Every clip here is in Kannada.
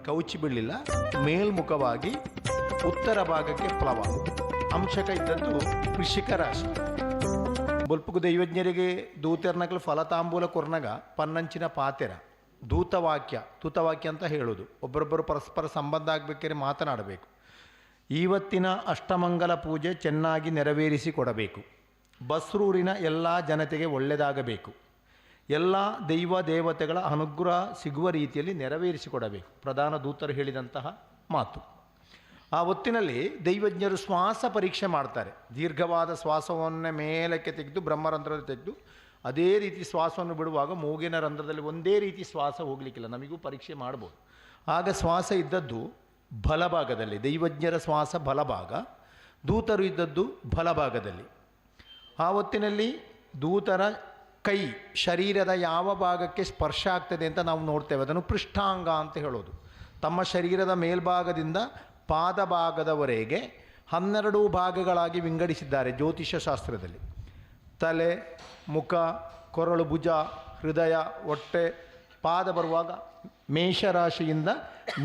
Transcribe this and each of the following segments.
ಕೌಚಿ ಬೀಳಲಿಲ್ಲ, ಮೇಲ್ಮುಖವಾಗಿ ಉತ್ತರ ಭಾಗಕ್ಕೆ ಪ್ಲವ. ಅಂಶಕ ಇದ್ದದ್ದು ಕೃಷಿಕ ರಾಶಿ. ಬೊಲ್ಪುಗು ದೈವಜ್ಞರಿಗೆ ದೂತೆರ್ನಕಲು ಫಲತಾಂಬೂಲ ಕೊರ್ನಗ ಪನ್ನಂಚಿನ ಪಾತೆರ ದೂತವಾಕ್ಯ ಅಂತ ಹೇಳೋದು. ಒಬ್ಬರೊಬ್ಬರು ಪರಸ್ಪರ ಸಂಬಂಧ ಆಗಬೇಕಾದ್ರೆ ಮಾತನಾಡಬೇಕು. ಇವತ್ತಿನ ಅಷ್ಟಮಂಗಲ ಪೂಜೆ ಚೆನ್ನಾಗಿ ನೆರವೇರಿಸಿ ಕೊಡಬೇಕು. ಬಸ್ರೂರಿನ ಎಲ್ಲ ಜನತೆಗೆ ಒಳ್ಳೆಯದಾಗಬೇಕು. ಎಲ್ಲ ದೈವ ದೇವತೆಗಳ ಅನುಗ್ರಹ ಸಿಗುವ ರೀತಿಯಲ್ಲಿ ನೆರವೇರಿಸಿಕೊಡಬೇಕು. ಪ್ರಧಾನ ದೂತರು ಹೇಳಿದಂತಹ ಮಾತು. ಆ ಹೊತ್ತಿನಲ್ಲಿ ದೈವಜ್ಞರು ಶ್ವಾಸ ಪರೀಕ್ಷೆ ಮಾಡ್ತಾರೆ. ದೀರ್ಘವಾದ ಶ್ವಾಸವನ್ನೇ ಮೇಲಕ್ಕೆ ತೆಗೆದು ಬ್ರಹ್ಮರಂಧ್ರದಲ್ಲಿ ತೆಗೆದು ಅದೇ ರೀತಿ ಶ್ವಾಸವನ್ನು ಬಿಡುವಾಗ ಮೂಗಿನ ರಂಧ್ರದಲ್ಲಿ ಒಂದೇ ರೀತಿ ಶ್ವಾಸ ಹೋಗಲಿಕ್ಕಿಲ್ಲ. ನಮಗೂ ಪರೀಕ್ಷೆ ಮಾಡ್ಬೋದು. ಆಗ ಶ್ವಾಸ ಇದ್ದದ್ದು ಬಲಭಾಗದಲ್ಲಿ, ದೈವಜ್ಞರ ಶ್ವಾಸ ಬಲಭಾಗ, ದೂತರು ಇದ್ದದ್ದು ಬಲಭಾಗದಲ್ಲಿ. ಆ ಹೊತ್ತಿನಲ್ಲಿ ದೂತರ ಕೈ ಶರೀರದ ಯಾವ ಭಾಗಕ್ಕೆ ಸ್ಪರ್ಶ ಆಗ್ತದೆ ಅಂತ ನಾವು ನೋಡ್ತೇವೆ. ಅದನ್ನು ಪೃಷ್ಠಾಂಗ ಅಂತ ಹೇಳೋದು. ತಮ್ಮ ಶರೀರದ ಮೇಲ್ಭಾಗದಿಂದ ಪಾದಭಾಗದವರೆಗೆ 12 ಭಾಗಗಳಾಗಿ ವಿಂಗಡಿಸಿದ್ದಾರೆ ಜ್ಯೋತಿಷ್ಯ ಶಾಸ್ತ್ರದಲ್ಲಿ. ತಲೆ, ಮುಖ, ಕೊರಳು, ಭುಜ, ಹೃದಯ, ಹೊಟ್ಟೆ, ಪಾದ ಬರುವಾಗ ಮೇಷರಾಶಿಯಿಂದ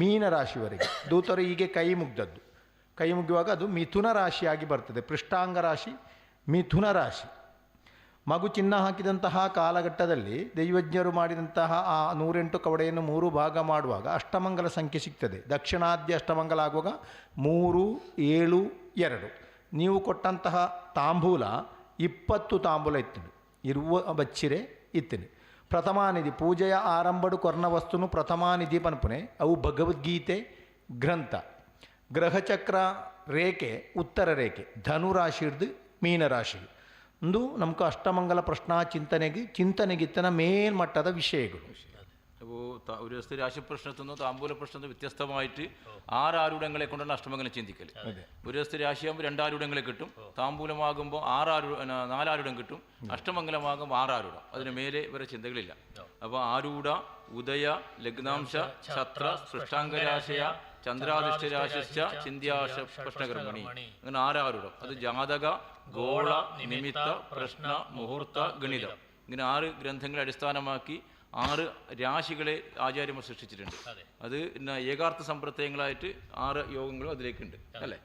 ಮೀನರಾಶಿವರೆಗೆ. ದೂತರು ಹೀಗೆ ಕೈ ಮುಗ್ದದ್ದು. ಕೈ ಮುಗಿಯುವಾಗ ಅದು ಮಿಥುನ ರಾಶಿಯಾಗಿ ಬರ್ತದೆ. ಪೃಷ್ಠಾಂಗ ರಾಶಿ ಮಿಥುನ ರಾಶಿ. ಮಗು ಚಿನ್ನ ಹಾಕಿದಂತಹ ಕಾಲಘಟ್ಟದಲ್ಲಿ ದೈವಜ್ಞರು ಮಾಡಿದಂತಹ ಆ 108 ಕವಡೆಯನ್ನು 3 ಭಾಗ ಮಾಡುವಾಗ ಅಷ್ಟಮಂಗಲ ಸಂಖ್ಯೆ ಸಿಗ್ತದೆ. ದಕ್ಷಿಣಾದ್ಯ ಅಷ್ಟಮಂಗಲ ಆಗುವಾಗ 3, 7, 2. ನೀವು ಕೊಟ್ಟಂತಹ ತಾಂಬೂಲ 20 ತಾಂಬೂಲ ಇತ್ತಿನಿ ಇರುವ ಬಚ್ಚಿರೆ ಇತ್ತಿನಿ. ಪ್ರಥಮಾನಿಧಿ ಪೂಜೆಯ ಆರಂಭಡು ಕೊರ್ನ ವಸ್ತುನು ಪ್ರಥಮಾನಿಧಿ ಪನ್ಪುನೆ. ಅವು ಭಗವದ್ಗೀತೆ ಗ್ರಂಥ. ಗ್ರಹಚಕ್ರ ರೇಖೆ ಉತ್ತರ ರೇಖೆ, ಧನುರಾಶಿ ಹಿಡಿದು ಮೀನರಾಶಿ. ಒಂದು ನಮ್ಗೆ ಅಷ್ಟಮಂಗಲ ಪ್ರಶ್ನಾ ചിന്തനെಗಿತ್ತನ മേൽമട്ടದ വിഷയಗಳು. അപ്പോൾ ഒരു ദിവസത്തെ രാശിപ്രശ്നത്തിൽ നിന്നോ താമ്പൂല പ്രശ്നത്തിൽ വ്യത്യസ്തമായിട്ട് 6 ആരൂഢങ്ങളെ കൊണ്ടാണ് അഷ്ടമംഗലം ചിന്തിക്കൽ. ഒരു ദിവസത്തെ രാശിയാകുമ്പോൾ 2 ആരൂഢങ്ങളെ കിട്ടും. താമ്പൂലമാകുമ്പോൾ 4 ആരൂഢം കിട്ടും. അഷ്ടമംഗലമാകുമ്പോൾ 6 ആരൂഢം. അതിന് മേലെ ഇവരെ ചിന്തകളില്ല. അപ്പോൾ ആരൂഢ, ഉദയ, ലഗ്നാംശ, ഛത്ര, സൃഷ്ടാംഗരാശയ, ചന്ദ്രാധിഷ്ഠരാശിശ്ച ചിന്ത്യാശ പ്രശ്നകർമ്മണി. അങ്ങനെ 6 ആരൂഢം. അത് ജാതക, ഗോള, നിമിത്ത, പ്രശ്ന, മുഹൂർത്ത, ഗണിതം. ഇങ്ങനെ 6 ഗ്രന്ഥങ്ങളെ അടിസ്ഥാനമാക്കി 6 രാശികളെ ആചാര്യന്മാർ സൃഷ്ടിച്ചിട്ടുണ്ട്. അത് ഏകാർത്ഥ സമ്പ്രദായങ്ങളായിട്ട് 6 യോഗങ്ങളും അതിലേക്കുണ്ട് അല്ലേ.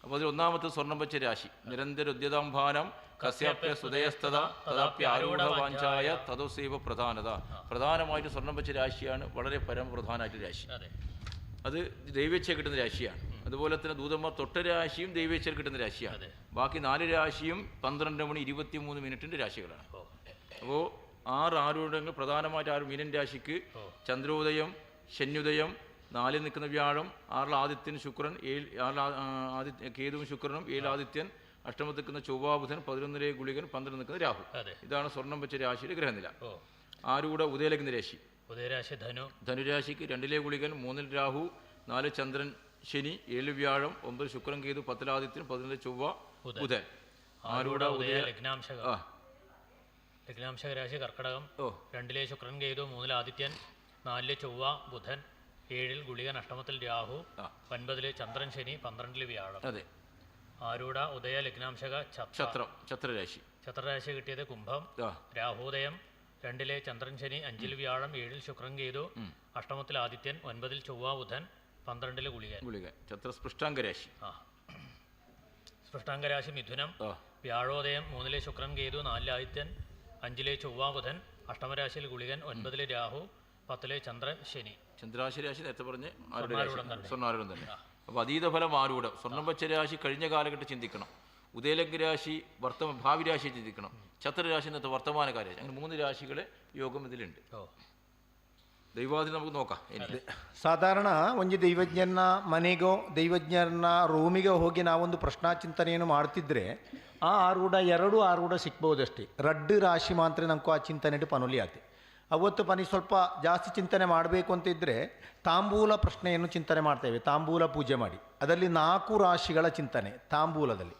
അപ്പോൾ അതിൽ ഒന്നാമത്തെ സ്വർണ്ണം വെച്ച രാശി. നിരന്തര ഉദ്യതാംഭാനം കസ്യാപ്യ സുദയസ്തത തദാപ്യ ആരൂഢ വാഞ്ചായ തദോസൈവ പ്രധാനത. പ്രധാനമായിട്ട് സ്വർണ്ണം വെച്ച രാശിയാണ് വളരെ പരമപ്രധാനമായിട്ട് രാശി. അത് ദൈവേച്ഛ കിട്ടുന്ന രാശിയാണ്. അതുപോലെ തന്നെ ദൂതന്മാർ തൊട്ട രാശിയും ദൈവേച്ഛ കിട്ടുന്ന രാശിയാണ്. ബാക്കി 4 രാശിയും 12:23 രാശികളാണ്. അപ്പോൾ 6 ആരൂഢങ്ങൾ പ്രധാനമായിട്ട് 6 മീനൻ രാശിക്ക് ചന്ദ്രോദയം, ശന്യുദയം, 4 നിൽക്കുന്ന വ്യാഴം, 6 ആദിത്യൻ ശുക്രൻ, 7 കേതുവും ശുക്രനും, 7 ആദിത്യൻ, അഷ്ടമത്തിൽ നിൽക്കുന്ന ചൊവ്വ ബുധൻ, 11 ഗുളികൻ, 12 നിൽക്കുന്ന രാഹു. ഇതാണ് സ്വർണം വെച്ച രാശിയുടെ ഗ്രഹനില. ആരൂഢ ഉദയലഗ്ന രാശി. ഉദയരാശി ധനുരാശിക്ക് 2 ഗുളികൻ, 3 രാഹു, 4 ചന്ദ്രൻ ശനി, 7 വ്യാഴം, 9 ശുക്രൻ കേതു, 10 ആദിത്യൻ, 11 ചൊവ്വ ബുധൻ. ആരൂഢ ഉദയ ലഗ്നാംശക രാശി കർക്കടകം. 2 ശുക്രൻ കേതു, 3 ആദിത്യൻ, 4 ചൊവ്വ ബുധൻ, 7 ഗുളികൻ, അഷ്ടമത്തിൽ രാഹു, 9 ചന്ദ്രൻ ശനി, 12 വ്യാഴം. അതെ. ആരൂഢ ഉദയ ലഗ്നാംശക ഛത്രരാശി കിട്ടിയത് കുംഭം. രാഹുദയം 2 ചന്ദ്രൻ ശനി, 5 വ്യാഴം, 7 ശുക്രൻ കേതു, അഷ്ടമത്തിൽ ആദിത്യൻ, 9 ചൊവ്വ ബുധൻ, 12 ഗുളികൻ. സ്പൃഷ്ടാംഗരാശി. സ്പൃഷ്ടാംഗരാശി മിഥുനം. വ്യാഴോദയം 3 ശുക്രൻ കേതു, 4 ആദിത്യൻ, 5 ചൊവ്വ ബുധൻ, അഷ്ടമരാശിയിൽ ഗുളികൻ, 9 രാഹു, 10 ചന്ദ്രൻ ശനി. ചന്ദ്രാശി രാശി നേരത്തെ പറഞ്ഞ് സ്വർണ്ണാരൂഢം തന്നെ. അപ്പോൾ അതീത ഫലം ആരൂഢം. സ്വർണ്ണം വെച്ച രാശി കഴിഞ്ഞ കാലഘട്ടം ചിന്തിക്കണം. ഉദയലഗ്ന രാശി ഭാവി രാശി ചിന്തിക്കണം. ഛത്രരാശി എന്നത്തെ വർത്തമാനകാല. അങ്ങനെ 3 രാശികളെ യോഗം ഇതിലുണ്ട്. ದೈವಾದಿ ನಮಗೆ ನೋಕ. ಸಾಧಾರಣ ಒಂದು ದೈವಜ್ಞನ ಮನೆಗೋ ದೈವಜ್ಞರನ್ನ ರೂಮಿಗೆ ಹೋಗಿ ನಾವೊಂದು ಪ್ರಶ್ನಾ ಚಿಂತನೆಯನ್ನು ಮಾಡ್ತಿದ್ರೆ ಆ ಆರೂಢ 2 ಆರೂಢ ಸಿಗ್ಬೋದಷ್ಟೇ. 2 ರಾಶಿ ಮಾತ್ರ ನಮ್ಗೆ ಆ ಚಿಂತನೆ ಪನುಲಿ ಆತೆ. ಅವತ್ತು ಪನಿ ಸ್ವಲ್ಪ ಜಾಸ್ತಿ ಚಿಂತನೆ ಮಾಡಬೇಕು ಅಂತ ಇದ್ದರೆ ತಾಂಬೂಲ ಪ್ರಶ್ನೆಯನ್ನು ಚಿಂತನೆ ಮಾಡ್ತೇವೆ. ತಾಂಬೂಲ ಪೂಜೆ ಮಾಡಿ ಅದರಲ್ಲಿ 4 ರಾಶಿಗಳ ಚಿಂತನೆ ತಾಂಬೂಲದಲ್ಲಿ.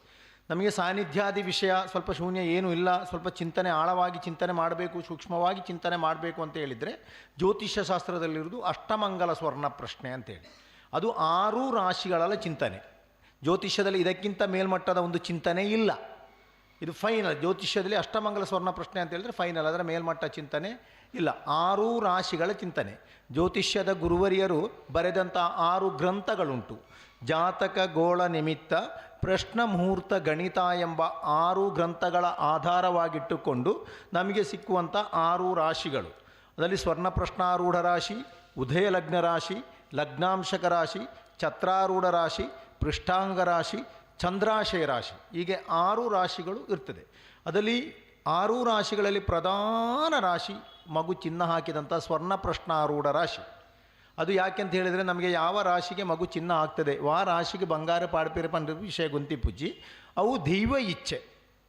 ನಮಗೆ ಸಾನ್ನಿಧ್ಯಾದಿ ವಿಷಯ ಸ್ವಲ್ಪ ಶೂನ್ಯ ಏನೂ ಇಲ್ಲ, ಸ್ವಲ್ಪ ಚಿಂತನೆ ಆಳವಾಗಿ ಚಿಂತನೆ ಮಾಡಬೇಕು, ಸೂಕ್ಷ್ಮವಾಗಿ ಚಿಂತನೆ ಮಾಡಬೇಕು ಅಂತ ಹೇಳಿದರೆ ಜ್ಯೋತಿಷ್ಯ ಶಾಸ್ತ್ರದಲ್ಲಿರೋದು ಅಷ್ಟಮಂಗಲ ಸ್ವರ್ಣ ಪ್ರಶ್ನೆ ಅಂತೇಳಿ. ಅದು 6 ರಾಶಿಗಳ ಚಿಂತನೆ. ಜ್ಯೋತಿಷ್ಯದಲ್ಲಿ ಇದಕ್ಕಿಂತ ಮೇಲ್ಮಟ್ಟದ ಒಂದು ಚಿಂತನೆ ಇಲ್ಲ. ಇದು ಫೈನಲ್. ಜ್ಯೋತಿಷ್ಯದಲ್ಲಿ ಅಷ್ಟಮಂಗಲ ಸ್ವರ್ಣ ಪ್ರಶ್ನೆ ಅಂತ ಹೇಳಿದ್ರೆ ಫೈನಲ್. ಅದರ ಮೇಲ್ಮಟ್ಟ ಚಿಂತನೆ ಇಲ್ಲ, 6 ರಾಶಿಗಳ ಚಿಂತನೆ. ಜ್ಯೋತಿಷ್ಯದ ಗುರುವರಿಯರು ಬರೆದಂಥ 6 ಗ್ರಂಥಗಳುಂಟು. ಜಾತಕ ಗೋಳ ನಿಮಿತ್ತ, ಪ್ರಶ್ನ ಮುಹೂರ್ತ ಗಣಿತ ಎಂಬ 6 ಗ್ರಂಥಗಳ ಆಧಾರವಾಗಿಟ್ಟುಕೊಂಡು ನಮಗೆ ಸಿಕ್ಕುವಂಥ 6 ರಾಶಿಗಳು. ಅದರಲ್ಲಿ ಸ್ವರ್ಣ ಪ್ರಶ್ನಾರೂಢ ರಾಶಿ, ಉದಯ ಲಗ್ನ ರಾಶಿ, ಲಗ್ನಾಂಶಕ ರಾಶಿ, ಛತ್ರಾರೂಢ ರಾಶಿ, ಪೃಷ್ಠಾಂಗ ರಾಶಿ, ಚಂದ್ರಾಶಯ ರಾಶಿ, ಹೀಗೆ 6 ರಾಶಿಗಳು ಇರ್ತದೆ. ಅದರಲ್ಲಿ 6 ರಾಶಿಗಳಲ್ಲಿ ಪ್ರಧಾನ ರಾಶಿ ಮಗು ಚಿಹ್ನ ಹಾಕಿದಂಥ ಸ್ವರ್ಣ ಪ್ರಶ್ನಾರೂಢ ರಾಶಿ. ಅದು ಯಾಕೆಂತ ಹೇಳಿದರೆ, ನಮಗೆ ಯಾವ ರಾಶಿಗೆ ಮಗು ಚಿಹ್ನ ಆಗ್ತದೆ ಆ ರಾಶಿಗೆ ಬಂಗಾರ ಪಾಡ್ಪೇರೆ ಪಂಡ ವಿಷಯ ಗೊಂತಿ ಪೂಜಿ, ಅವು ದೈವ ಇಚ್ಛೆ,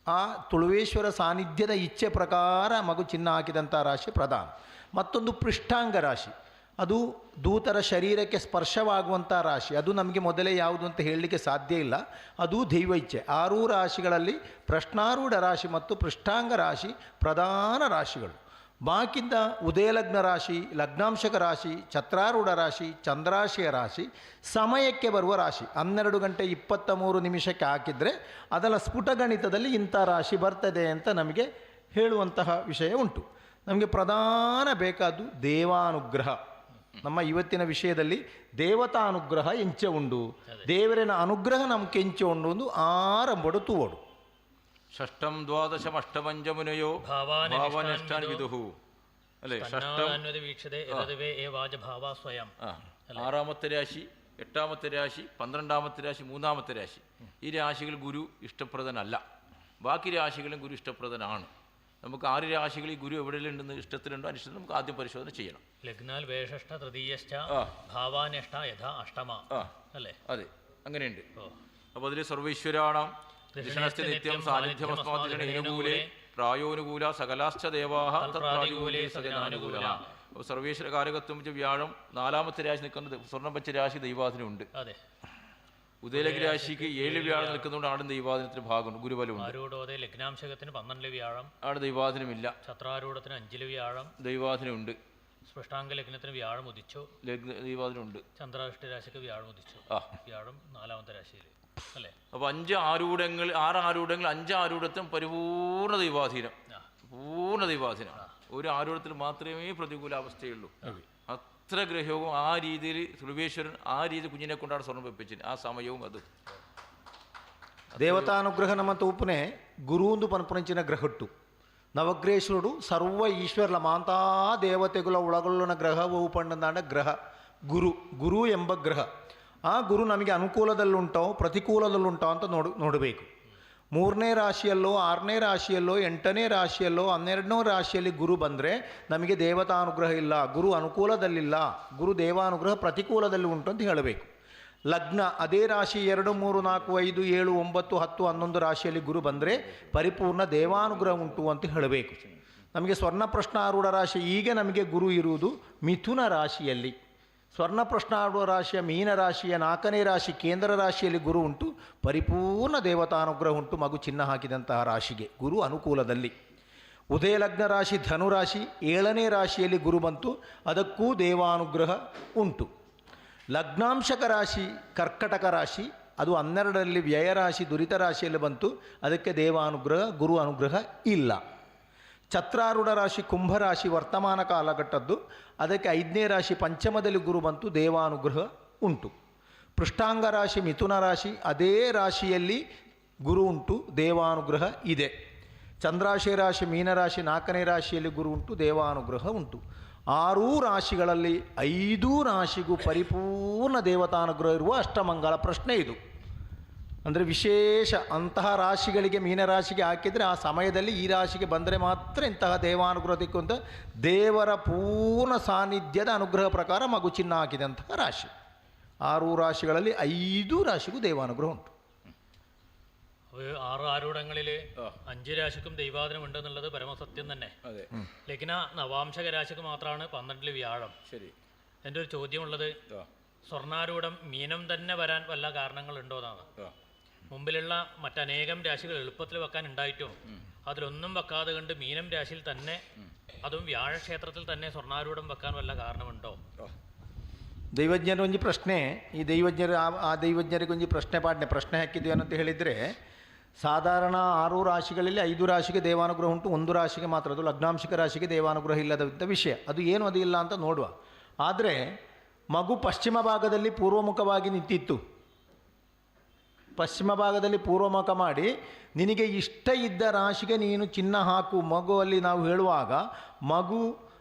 ಆ ತುಳುವೇಶ್ವರ ಸಾನ್ನಿಧ್ಯದ ಇಚ್ಛೆ ಪ್ರಕಾರ ಮಗು ಚಿಹ್ನ ಹಾಕಿದಂಥ ರಾಶಿ ಪ್ರಧಾನ. ಮತ್ತೊಂದು ಪೃಷ್ಠಾಂಗ ರಾಶಿ, ಅದು ದೂತರ ಶರೀರಕ್ಕೆ ಸ್ಪರ್ಶವಾಗುವಂಥ ರಾಶಿ. ಅದು ನಮಗೆ ಮೊದಲೇ ಯಾವುದು ಅಂತ ಹೇಳಲಿಕ್ಕೆ ಸಾಧ್ಯ ಇಲ್ಲ, ಅದು ದೈವ ಇಚ್ಛೆ. 6 ರಾಶಿಗಳಲ್ಲಿ ಪ್ರಶ್ನಾರೂಢ ರಾಶಿ ಮತ್ತು ಪೃಷ್ಠಾಂಗ ರಾಶಿ ಪ್ರಧಾನ ರಾಶಿಗಳು. ಬಾಕಿಂದ ಉದಯಲಗ್ನ ರಾಶಿ, ಲಗ್ನಾಂಶಕ ರಾಶಿ, ಛತ್ರಾರೂಢ ರಾಶಿ, ಚಂದ್ರಾಶಯ ರಾಶಿ, ಸಮಯಕ್ಕೆ ಬರುವ ರಾಶಿ 12:23 ಹಾಕಿದರೆ ಅದರ ಸ್ಫುಟಗಣಿತದಲ್ಲಿ ಇಂಥ ರಾಶಿ ಬರ್ತದೆ ಅಂತ ನಮಗೆ ಹೇಳುವಂತಹ ವಿಷಯ ಉಂಟು. ನಮಗೆ ಪ್ರಧಾನ ಬೇಕಾದ್ದು ದೇವಾನುಗ್ರಹ. ನಮ್ಮ ಇವತ್ತಿನ ವಿಷಯದಲ್ಲಿ ದೇವತಾನುಗ್ರಹ ಎಂಚೆ ಉಂಡು, ದೇವರಿನ ಅನುಗ್ರಹ ನಮ್ಗೆ ಎಂಚೆ ಉಂಡು ಒಂದು ಆರಂಭಡು ತೂವಡು. ಷಷ್ಟಂ ದ್ವಾದಶಮಷ್ಟಮಂಜಮುನಯೋ ಭಾವನಿಷ್ಠಾನ್ ವಿದುಹು ಅല്ലേ? ಷಷ್ಟಂ ವೀಕ್ಷದೆ ಯದವೇ ಏವಾಜ ಭಾವ ಸ್ವಯಂ. 6ാമത്തെ രാശി, 8ാമത്തെ രാശി, 12ാമത്തെ രാശി, 3ാമത്തെ രാശി, ഈ രാശികൾ ഗുരു ഇഷ്ടപ്രദനല്ല. ബാക്കി രാശികളും ഗുരു ഇഷ്ടപ്രദനാണ്. നമുക്ക് 6 രാശികളിൽ ഗുരു എവിടെയുണ്ടെന്ന് ഇഷ്ടത്തിലുണ്ടോ അനിഷ്ടത്തിലും നമുക്ക് ആദ്യം പരിശോധന ചെയ്യണം. ലഗ്നാൽ വേഷഷ്ട തൃതീയശ്ച ഭാവാനിഷ്ഠ യഥാ അഷ്ടമ അല്ലേ? അതെ, അങ്ങനെയുണ്ട്. അപ്പോൾ അതിൽ സർവൈശ്വരാണാം ദൃഷണസ്ഥ നിത്യം സാന്നിധ്യമസ്മാതിരൂലേ പ്രായോനുകൂല സകലാശ്ച ദേവാഹ തത്രാനുകൂലേ സകലാനുകൂല. അപ്പോൾ സർവേശ്വര കാരകത്വം വെച്ച് വ്യാഴം 4ാമത്തെ രാശി നിൽക്കുന്നത് സ്വർണ്ണം വെച്ച രാശി ദൈവാധീനമുണ്ട്. അതെ, ഉദയലഗ്ന രാശിക്ക് 7 വ്യാഴം നിൽക്കുന്നതുകൊണ്ട് ആടും ദൈവാധീനത്തിന് ഭാഗമുണ്ട്, ഗുരുബലമുണ്ട്. ആരൂഢോദയ ലഗ്നാംശകത്തിന് 12 വ്യാഴം, ആട് ദൈവാധീനമില്ല. ഛത്രാരൂഢത്തിന് 5 വ്യാഴം, ദൈവാധീനമുണ്ട്. സ്പൃഷ്ടാംഗ ലഗ്നത്തിന് വ്യാഴം ഉദിച്ചു, ദൈവാധീനമുണ്ട്. ചന്ദ്രാഷ്ട രാശിക്ക് വ്യാഴം ഉദിച്ചു. വ്യാഴം 4ാമത്തെ രാശിയിൽ അല്ലേ? അപ്പോൾ 6 ആരൂഢങ്ങൾ 5 ആരൂഢത്തും പരിപൂർണ ദൈവാധീനം, പൂർണ്ണ ദൈവാധീനം. ഒരു ആരൂഢത്തിൽ മാത്രമേ പ്രതികൂലാവസ്ഥയുള്ളൂ. അത്ര ഗ്രഹവും ആ രീതിയിൽ സുരവേശ്വരൻ ആ രീതി കുഞ്ഞിനെ കൊണ്ടാണ് സ്വർണ്ണം വെപ്പിച്ചത്. ആ സമയവും അത് ದೇವತಾನುಗ್ರಹ ನಮ್ಮ ತೂಪುನೆ ಗುರುಂದು ಪನ್ಪುಣಿಂಚಿನ ಗ್ರಹಟ್ಟು ನವಗ್ರೇಶ್ವರುಡು ಸರ್ವ ಈಶ್ವರಲ ಮಾಂತಾ ದೇವತೆಗಳ ಒಳಗೊಳ್ಳುನ ಗ್ರಹವು ಪಂಡಂದಾಂಡ ಗ್ರಹ ಗುರು ಎಂಬ ಗ್ರಹ. ಆ ಗುರು ನಮಗೆ ಅನುಕೂಲದಲ್ಲುಂಟೋ ಪ್ರತಿಕೂಲದಲ್ಲುಂಟೋ ಅಂತ ನೋಡಬೇಕು. 3ನೇ ರಾಶಿಯಲ್ಲೋ 6ನೇ ರಾಶಿಯಲ್ಲೋ 8ನೇ ರಾಶಿಯಲ್ಲೋ 12ನೇ ರಾಶಿಯಲ್ಲಿ ಗುರು ಬಂದರೆ ನಮಗೆ ದೇವತಾನುಗ್ರಹ ಇಲ್ಲ, ಗುರು ಅನುಕೂಲದಲ್ಲಿಲ್ಲ, ಗುರು ದೇವಾನುಗ್ರಹ ಪ್ರತಿಕೂಲದಲ್ಲಿ ಉಂಟು ಅಂತ ಹೇಳಬೇಕು. ಲಗ್ನ ಅದೇ ರಾಶಿ 2, 3, 4, 5, 7, 9, 10, 11 ರಾಶಿಯಲ್ಲಿ ಗುರು ಬಂದರೆ ಪರಿಪೂರ್ಣ ದೇವಾನುಗ್ರಹ ಉಂಟು ಅಂತ ಹೇಳಬೇಕು. ನಮಗೆ ಸ್ವರ್ಣ ಪ್ರಶ್ನಾರೂಢ ರಾಶಿ ಈಗ ನಮಗೆ ಗುರು ಇರುವುದು ಮಿಥುನ ರಾಶಿಯಲ್ಲಿ. ಸ್ವರ್ಣ ಪ್ರಶ್ನಾರೂಢ ರಾಶಿಯ ಮೀನ ರಾಶಿಯ 4ನೇ ರಾಶಿ ಕೇಂದ್ರ ರಾಶಿಯಲ್ಲಿ ಗುರು ಉಂಟು, ಪರಿಪೂರ್ಣ ದೇವತಾನುಗ್ರಹ ಉಂಟು ಮಗು ಚಿಹ್ನ ಹಾಕಿದಂತಹ ರಾಶಿಗೆ ಗುರು ಅನುಕೂಲದಲ್ಲಿ. ಉದಯ ಲಗ್ನ ರಾಶಿ ಧನುರಾಶಿ 7ನೇ ರಾಶಿಯಲ್ಲಿ ಗುರು ಬಂತು, ಅದಕ್ಕೂ ದೇವಾನುಗ್ರಹ ಉಂಟು. ಲಗ್ನಾಂಶಕ ರಾಶಿ ಕರ್ಕಟಕ ರಾಶಿ, ಅದು 12ರಲ್ಲಿ ವ್ಯಯರಾಶಿ ದುರಿತ ರಾಶಿಯಲ್ಲಿ ಬಂತು, ಅದಕ್ಕೆ ದೇವಾನುಗ್ರಹ ಗುರು ಅನುಗ್ರಹ ಇಲ್ಲ. ಛತ್ರಾರೂಢ ರಾಶಿ ಕುಂಭರಾಶಿ ವರ್ತಮಾನ ಕಾಲಘಟ್ಟದ್ದು, ಅದಕ್ಕೆ 5ನೇ ರಾಶಿ ಪಂಚಮದಲ್ಲಿ ಗುರು ಬಂತು, ದೇವಾನುಗ್ರಹ ಉಂಟು. ಪೃಷ್ಠಾಂಗ ರಾಶಿ ಮಿಥುನ ರಾಶಿ, ಅದೇ ರಾಶಿಯಲ್ಲಿ ಗುರು ಉಂಟು, ದೇವಾನುಗ್ರಹ ಇದೆ. ಚಂದ್ರಾಶಯ ರಾಶಿ ಮೀನರಾಶಿ 4ನೇ ರಾಶಿಯಲ್ಲಿ ಗುರು ಉಂಟು, ದೇವಾನುಗ್ರಹ ಉಂಟು. 6 ರಾಶಿಗಳಲ್ಲಿ 5 ರಾಶಿಗೂ ಪರಿಪೂರ್ಣ ದೇವತಾನುಗ್ರಹ ಇರುವ ಅಷ್ಟಮಂಗಲ ಪ್ರಶ್ನೆ ಇದು. ಅಂದರೆ ವಿಶೇಷ ಅಂತಹ ರಾಶಿಗಳಿಗೆ ಮೀನರಾಶಿಗೆ ಹಾಕಿದರೆ ಆ ಸಮಯದಲ್ಲಿ ಈ ರಾಶಿಗೆ ಬಂದರೆ ಮಾತ್ರ ಇಂತಹ ದೇವಾನುಗ್ರಹ ಅಂತ ದೇವರ ಪೂರ್ಣ ಸಾನ್ನಿಧ್ಯದ ಅನುಗ್ರಹ ಪ್ರಕಾರ ಮಗು ಚಿಹ್ನ ಹಾಕಿದಂತಹ ರಾಶಿ. 6 രാശിಗಳಲ್ಲಿ 5 രാശിಗೂ ದೇವಾನುಗ್ರಹ ಉಂಟು. 6 ആരൂഢങ്ങളിൽ 5 രാശിക്കും ദൈവാധീനം ഉണ്ടെന്നുള്ളത് പരമസത്യം തന്നെ. ലഗ്ന നവാംശക രാശിക്ക് മാത്രമാണ് 12 വ്യാഴം. ശരി. എൻ്റെ ഒരു ചോദ്യമുള്ളത്, സ്വർണ്ണാരൂഢം മീനം തന്നെ വരാൻ വല്ല കാരണങ്ങളുണ്ടോ എന്നാണ്. മുമ്പിലുള്ള മറ്റനേകം രാശികൾ എളുപ്പത്തിൽ വെക്കാൻ ഉണ്ടായിട്ടും അതിലൊന്നും വെക്കാതെ കണ്ട് മീനം രാശിയിൽ തന്നെ, അതും വ്യാഴക്ഷേത്രത്തിൽ തന്നെ സ്വർണ്ണാരൂഢം വെക്കാൻ വല്ല കാരണമുണ്ടോ? ದೈವಜ್ಞರ ಒಂಜಿ ಪ್ರಶ್ನೆ, ಈ ದೈವಜ್ಞರು ಆ ದೈವಜ್ಞರಿಗೆ ಒಂಜಿ ಪ್ರಶ್ನೆ ಪಾಡ್ನೆ ಪ್ರಶ್ನೆ ಹಾಕಿದ್ವಿ ಅಂತ ಹೇಳಿದರೆ, ಸಾಧಾರಣ 6 ರಾಶಿಗಳಲ್ಲಿ 5 ರಾಶಿಗೆ ದೇವಾನುಗ್ರಹ ಉಂಟು, 1 ರಾಶಿಗೆ ಮಾತ್ರ, ಅದು ಲಗ್ನಾಂಶಿಕ ರಾಶಿಗೆ ದೇವಾನುಗ್ರಹ ಇಲ್ಲದ ವಿಷಯ. ಅದು ಏನು ಅದು ಇಲ್ಲ ಅಂತ ನೋಡುವ. ಆದರೆ ಮಗು ಪಶ್ಚಿಮ ಭಾಗದಲ್ಲಿ ಪೂರ್ವಮುಖವಾಗಿ ನಿಂತಿತ್ತು. ಪಶ್ಚಿಮ ಭಾಗದಲ್ಲಿ ಪೂರ್ವಮುಖ ಮಾಡಿ ನಿನಗೆ ಇಷ್ಟ ಇದ್ದ ರಾಶಿಗೆ ನೀನು ಚಿನ್ನ ಹಾಕು. ಮಗುವಲ್ಲಿ ನಾವು ಹೇಳುವಾಗ ಮಗು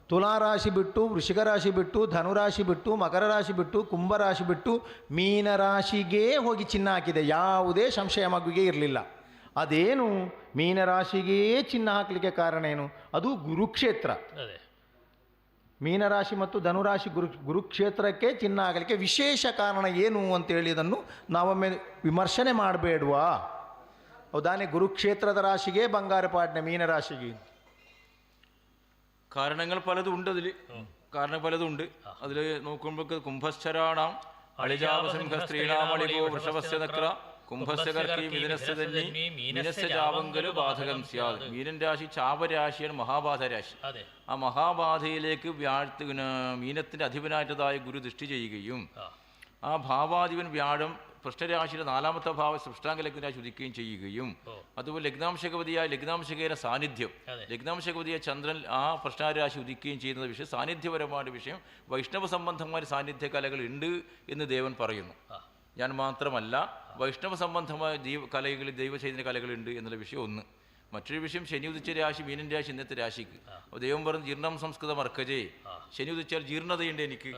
ತುಲಾರಾಶಿ ಬಿಟ್ಟು, ವೃಷಿಕ ರಾಶಿ ಬಿಟ್ಟು, ಧನುರಾಶಿ ಬಿಟ್ಟು, ಮಕರ ರಾಶಿ ಬಿಟ್ಟು, ಕುಂಭರಾಶಿ ಬಿಟ್ಟು ಮೀನರಾಶಿಗೇ ಹೋಗಿ ಚಿನ್ನ ಹಾಕಿದೆ. ಯಾವುದೇ ಸಂಶಯ ಮಗುವಿಗೆ ಇರಲಿಲ್ಲ. ಅದೇನು ಮೀನರಾಶಿಗೇ ಚಿನ್ನ ಹಾಕಲಿಕ್ಕೆ ಕಾರಣ ಏನು? ಅದು ಗುರುಕ್ಷೇತ್ರ. ಮೀನರಾಶಿ ಮತ್ತು ಧನುರಾಶಿ ಗುರುಕ್ಷೇತ್ರಕ್ಕೆ ಚಿನ್ನ ಆಗಲಿಕ್ಕೆ ವಿಶೇಷ ಕಾರಣ ಏನು ಅಂತೇಳಿ ಅದನ್ನು ನಾವೊಮ್ಮೆ ವಿಮರ್ಶನೆ ಮಾಡಬೇಡ್ವಾ? ಹೌದಾನೆ? ಗುರುಕ್ಷೇತ್ರದ ರಾಶಿಗೆ ಬಂಗಾರ ಪಾಡ್ನೆ, ಮೀನರಾಶಿಗೆ കാരണങ്ങൾ പലതും ഉണ്ട്. കാരണം പലതും ഉണ്ട്. അതിൽ നോക്കുമ്പോൾ കുംഭശ്ചരാണാം അളിജാവസിംഹ സ്ത്രീണാമളികോ വൃഷഭസ്യ നക്ര കുംഭസ്യ കർക്കി മിഥുനസ്യ തന്നി മീനസ്യ ചാവങ്കല് ബാധകം സ്യാദ്. മീനൻ രാശി ചാപരാശിയാണ്, മഹാബാധ രാശി. ആ മഹാബാധയിലേക്ക് മീനത്തിന്റെ അധിപനായിട്ടതായ ഗുരു ദൃഷ്ടി ചെയ്യുകയും ആ ഭാവാധിപൻ വ്യാഴം പൃഷ്ഠരാശിയുടെ 4ാമത്തെ ഭാവം സൃഷ്ടാംഗലഗ്നരാശി ഉദിക്കുകയും ചെയ്യുകയും അതുപോലെ ലഗ്നാംശകവതിയായ ലഗ്നാംശകയുടെ സാന്നിധ്യം, ലഗ്നാംശകവതിയായ ചന്ദ്രൻ ആ പൃഷ്ഠരാശി ഉദിക്കുകയും ചെയ്യുന്ന വിഷയം സാന്നിധ്യപരമായ വിഷയം. വൈഷ്ണവ സംബന്ധമായ സാന്നിധ്യ കലകൾ ഉണ്ട് എന്ന് ദേവൻ പറയുന്നു. ഞാൻ മാത്രമല്ല, വൈഷ്ണവ സംബന്ധമായ കലകളിൽ ദൈവചൈതന്യ കലകളുണ്ട് എന്നുള്ള വിഷയം ഒന്ന്. മറ്റൊരു വിഷയം, ശനി ഉദിച്ച രാശി മീനൻ രാശി ഇന്നത്തെ രാശിക്ക്. അപ്പോൾ ദൈവം പറഞ്ഞു ജീർണം സംസ്കൃതം അർക്കജേ, ശനി ഉദിച്ചാൽ ജീർണതയുണ്ട് എനിക്ക്,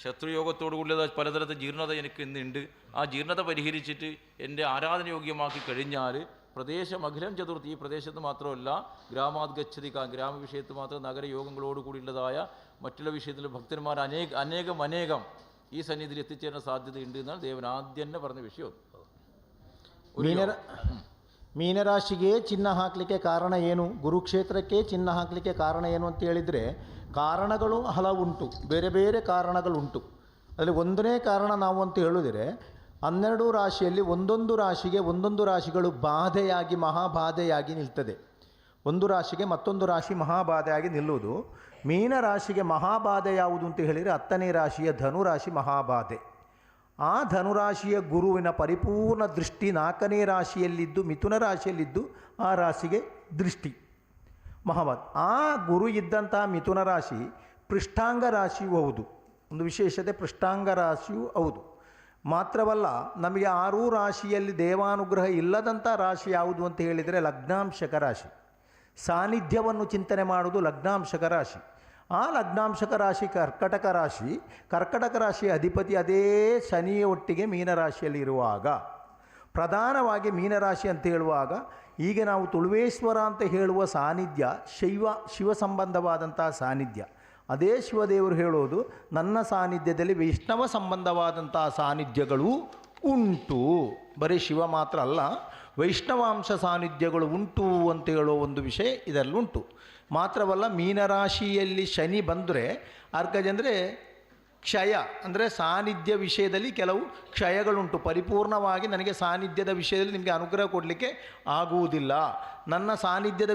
ശത്രുയോഗത്തോടുകൂടിയത് പലതരത്തിൽ ജീർണത എനിക്ക് ഇന്നുണ്ട്. ആ ജീർണത പരിഹരിച്ചിട്ട് എൻ്റെ ആരാധനയോഗ്യമാക്കി കഴിഞ്ഞാൽ പ്രദേശമഖിലം ചതുർത്ഥി, ഈ പ്രദേശത്ത് മാത്രമല്ല ഗ്രാമാദ്ഗച്ഛതി, ഗ്രാമവിഷയത്ത് മാത്രം നഗരയോഗങ്ങളോടുകൂടിയുള്ളതായ മറ്റുള്ള വിഷയത്തിൽ ഭക്തന്മാർ അനേകം ഈ സന്നിധിയിൽ എത്തിച്ചേരാൻ സാധ്യതയുണ്ട് എന്നാണ് ദേവൻ ആദ്യം തന്നെ പറഞ്ഞ വിഷയം. ಮೀನರಾಶಿಗೆ ಚಿನ್ನ ಹಾಕಲಿಕ್ಕೆ ಕಾರಣ ಏನು? ಗುರುಕ್ಷೇತ್ರಕ್ಕೆ ಚಿನ್ನ ಹಾಕಲಿಕ್ಕೆ ಕಾರಣ ಏನು ಅಂತ ಹೇಳಿದರೆ ಕಾರಣಗಳು ಹಲವುಂಟು, ಬೇರೆ ಬೇರೆ ಕಾರಣಗಳುಂಟು. ಅದರಲ್ಲಿ ಒಂದನೇ ಕಾರಣ ನಾವು ಅಂತ ಹೇಳಿದರೆ 12 ರಾಶಿಯಲ್ಲಿ ಒಂದೊಂದು ರಾಶಿಗಳು ಬಾಧೆಯಾಗಿ ಮಹಾಬಾಧೆಯಾಗಿ ನಿಲ್ತದೆ. ಒಂದು ರಾಶಿಗೆ ಮತ್ತೊಂದು ರಾಶಿ ಮಹಾಬಾಧೆಯಾಗಿ ನಿಲ್ಲುವುದು. ಮೀನರಾಶಿಗೆ ಮಹಾಬಾಧೆ ಯಾವುದು ಅಂತ ಹೇಳಿದರೆ 10ನೇ ರಾಶಿಯ ಧನುರಾಶಿ ಮಹಾಬಾಧೆ. ಆ ಧನುರಾಶಿಯ ಗುರುವಿನ ಪರಿಪೂರ್ಣ ದೃಷ್ಟಿ 4ನೇ ರಾಶಿಯಲ್ಲಿದ್ದು ಮಿಥುನ ರಾಶಿಯಲ್ಲಿದ್ದು ಆ ರಾಶಿಗೆ ದೃಷ್ಟಿ ಮಹಾಬಾಧೆ. ಆ ಗುರು ಇದ್ದಂತಹ ಮಿಥುನ ರಾಶಿ ಪೃಷ್ಠಾಂಗ ರಾಶಿಯೂ ಹೌದು, ಒಂದು ವಿಶೇಷತೆ ಪೃಷ್ಠಾಂಗ ರಾಶಿಯೂ ಹೌದು. ಮಾತ್ರವಲ್ಲ, ನಮಗೆ 6 ರಾಶಿಯಲ್ಲಿ ದೇವಾನುಗ್ರಹ ಇಲ್ಲದಂಥ ರಾಶಿ ಯಾವುದು ಅಂತ ಹೇಳಿದರೆ ಲಗ್ನಾಂಶಕ ರಾಶಿ. ಸಾನ್ನಿಧ್ಯವನ್ನು ಚಿಂತನೆ ಮಾಡುವುದು ಲಗ್ನಾಂಶಕ ರಾಶಿ. ಆ ಲಗ್ನಾಂಶಕ ರಾಶಿ ಕರ್ಕಟಕ ರಾಶಿಯ ಅಧಿಪತಿ ಅದೇ ಶನಿಯ ಒಟ್ಟಿಗೆ ಮೀನರಾಶಿಯಲ್ಲಿ ಇರುವಾಗ, ಪ್ರಧಾನವಾಗಿ ಮೀನರಾಶಿ ಅಂತ ಹೇಳುವಾಗ ಈಗ ನಾವು ತುಳುವೇಶ್ವರ ಅಂತ ಹೇಳುವ ಸಾನ್ನಿಧ್ಯ ಶಿವ ಸಂಬಂಧವಾದಂತಹ ಸಾನ್ನಿಧ್ಯ. ಅದೇ ಶಿವದೇವರು ಹೇಳೋದು, ನನ್ನ ಸಾನ್ನಿಧ್ಯದಲ್ಲಿ ವೈಷ್ಣವ ಸಂಬಂಧವಾದಂತಹ ಸಾನ್ನಿಧ್ಯಗಳು ಉಂಟು. ಬರೀ ಶಿವ ಮಾತ್ರ ಅಲ್ಲ, ವೈಷ್ಣವಾಂಶ ಸಾನ್ನಿಧ್ಯಗಳು ಉಂಟು ಅಂತ ಹೇಳೋ ಒಂದು ವಿಷಯ ಇದರಲ್ಲುಂಟು. ಮಾತ್ರವಲ್ಲ, ಮೀನರಾಶಿಯಲ್ಲಿ ಶನಿ ಬಂದರೆ ಅರ್ಕಜಂದರೆ ಕ್ಷಯ, ಅಂದರೆ ಸಾನ್ನಿಧ್ಯ ವಿಷಯದಲ್ಲಿ ಕೆಲವು ಕ್ಷಯಗಳುಂಟು. ಪರಿಪೂರ್ಣವಾಗಿ ನನಗೆ ಸಾನ್ನಿಧ್ಯದ ವಿಷಯದಲ್ಲಿ ನಿಮಗೆ ಅನುಗ್ರಹ ಕೊಡಲಿಕ್ಕೆ ಆಗುವುದಿಲ್ಲ. ನನ್ನ ಸಾನ್ನಿಧ್ಯದ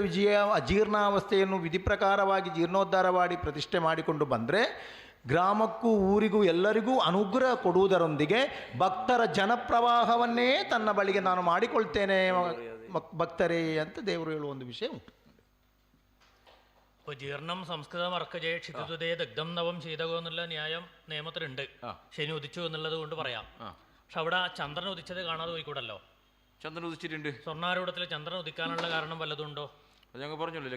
ಅಜೀರ್ಣಾವಸ್ಥೆಯನ್ನು ವಿಧಿ ಪ್ರಕಾರವಾಗಿ ಜೀರ್ಣೋದ್ಧಾರ ಮಾಡಿ ಪ್ರತಿಷ್ಠೆ ಮಾಡಿಕೊಂಡು ಬಂದರೆ ಗ್ರಾಮಕ್ಕೂ ಊರಿಗೂ ಎಲ್ಲರಿಗೂ ಅನುಗ್ರಹ ಕೊಡುವುದರೊಂದಿಗೆ ಭಕ್ತರ ಜನಪ್ರವಾಹವನ್ನೇ ತನ್ನ ಬಳಿಗೆ ನಾನು ಮಾಡಿಕೊಳ್ತೇನೆ ಭಕ್ತರೇ ಅಂತ ದೇವರು ಹೇಳುವ ಒಂದು ವಿಷಯ ಉಂಟು. ഇപ്പോൾ ജീർണം സംസ്കൃതം അർക്കജയ ക്ഷിതുതേ ദഗ്ധം നവം ശീതകോ എന്നുള്ള ന്യായം നിയമത്തിലുണ്ട്. ശനി ഉദിച്ചു എന്നുള്ളത് കൊണ്ട് പറയാം. പക്ഷെ അവിടെ ചന്ദ്രൻ ഉദിച്ചത് കാണാതെ പോയിക്കൂടല്ലോ. ചന്ദ്രൻ ഉദിച്ചിട്ടുണ്ട്. സ്വർണ്ണാരൂഢത്തിൽ ചന്ദ്രൻ ഉദിക്കാനുള്ള കാരണം വല്ലതുണ്ടോ? അത് ഞങ്ങൾ പറഞ്ഞല്ലോ,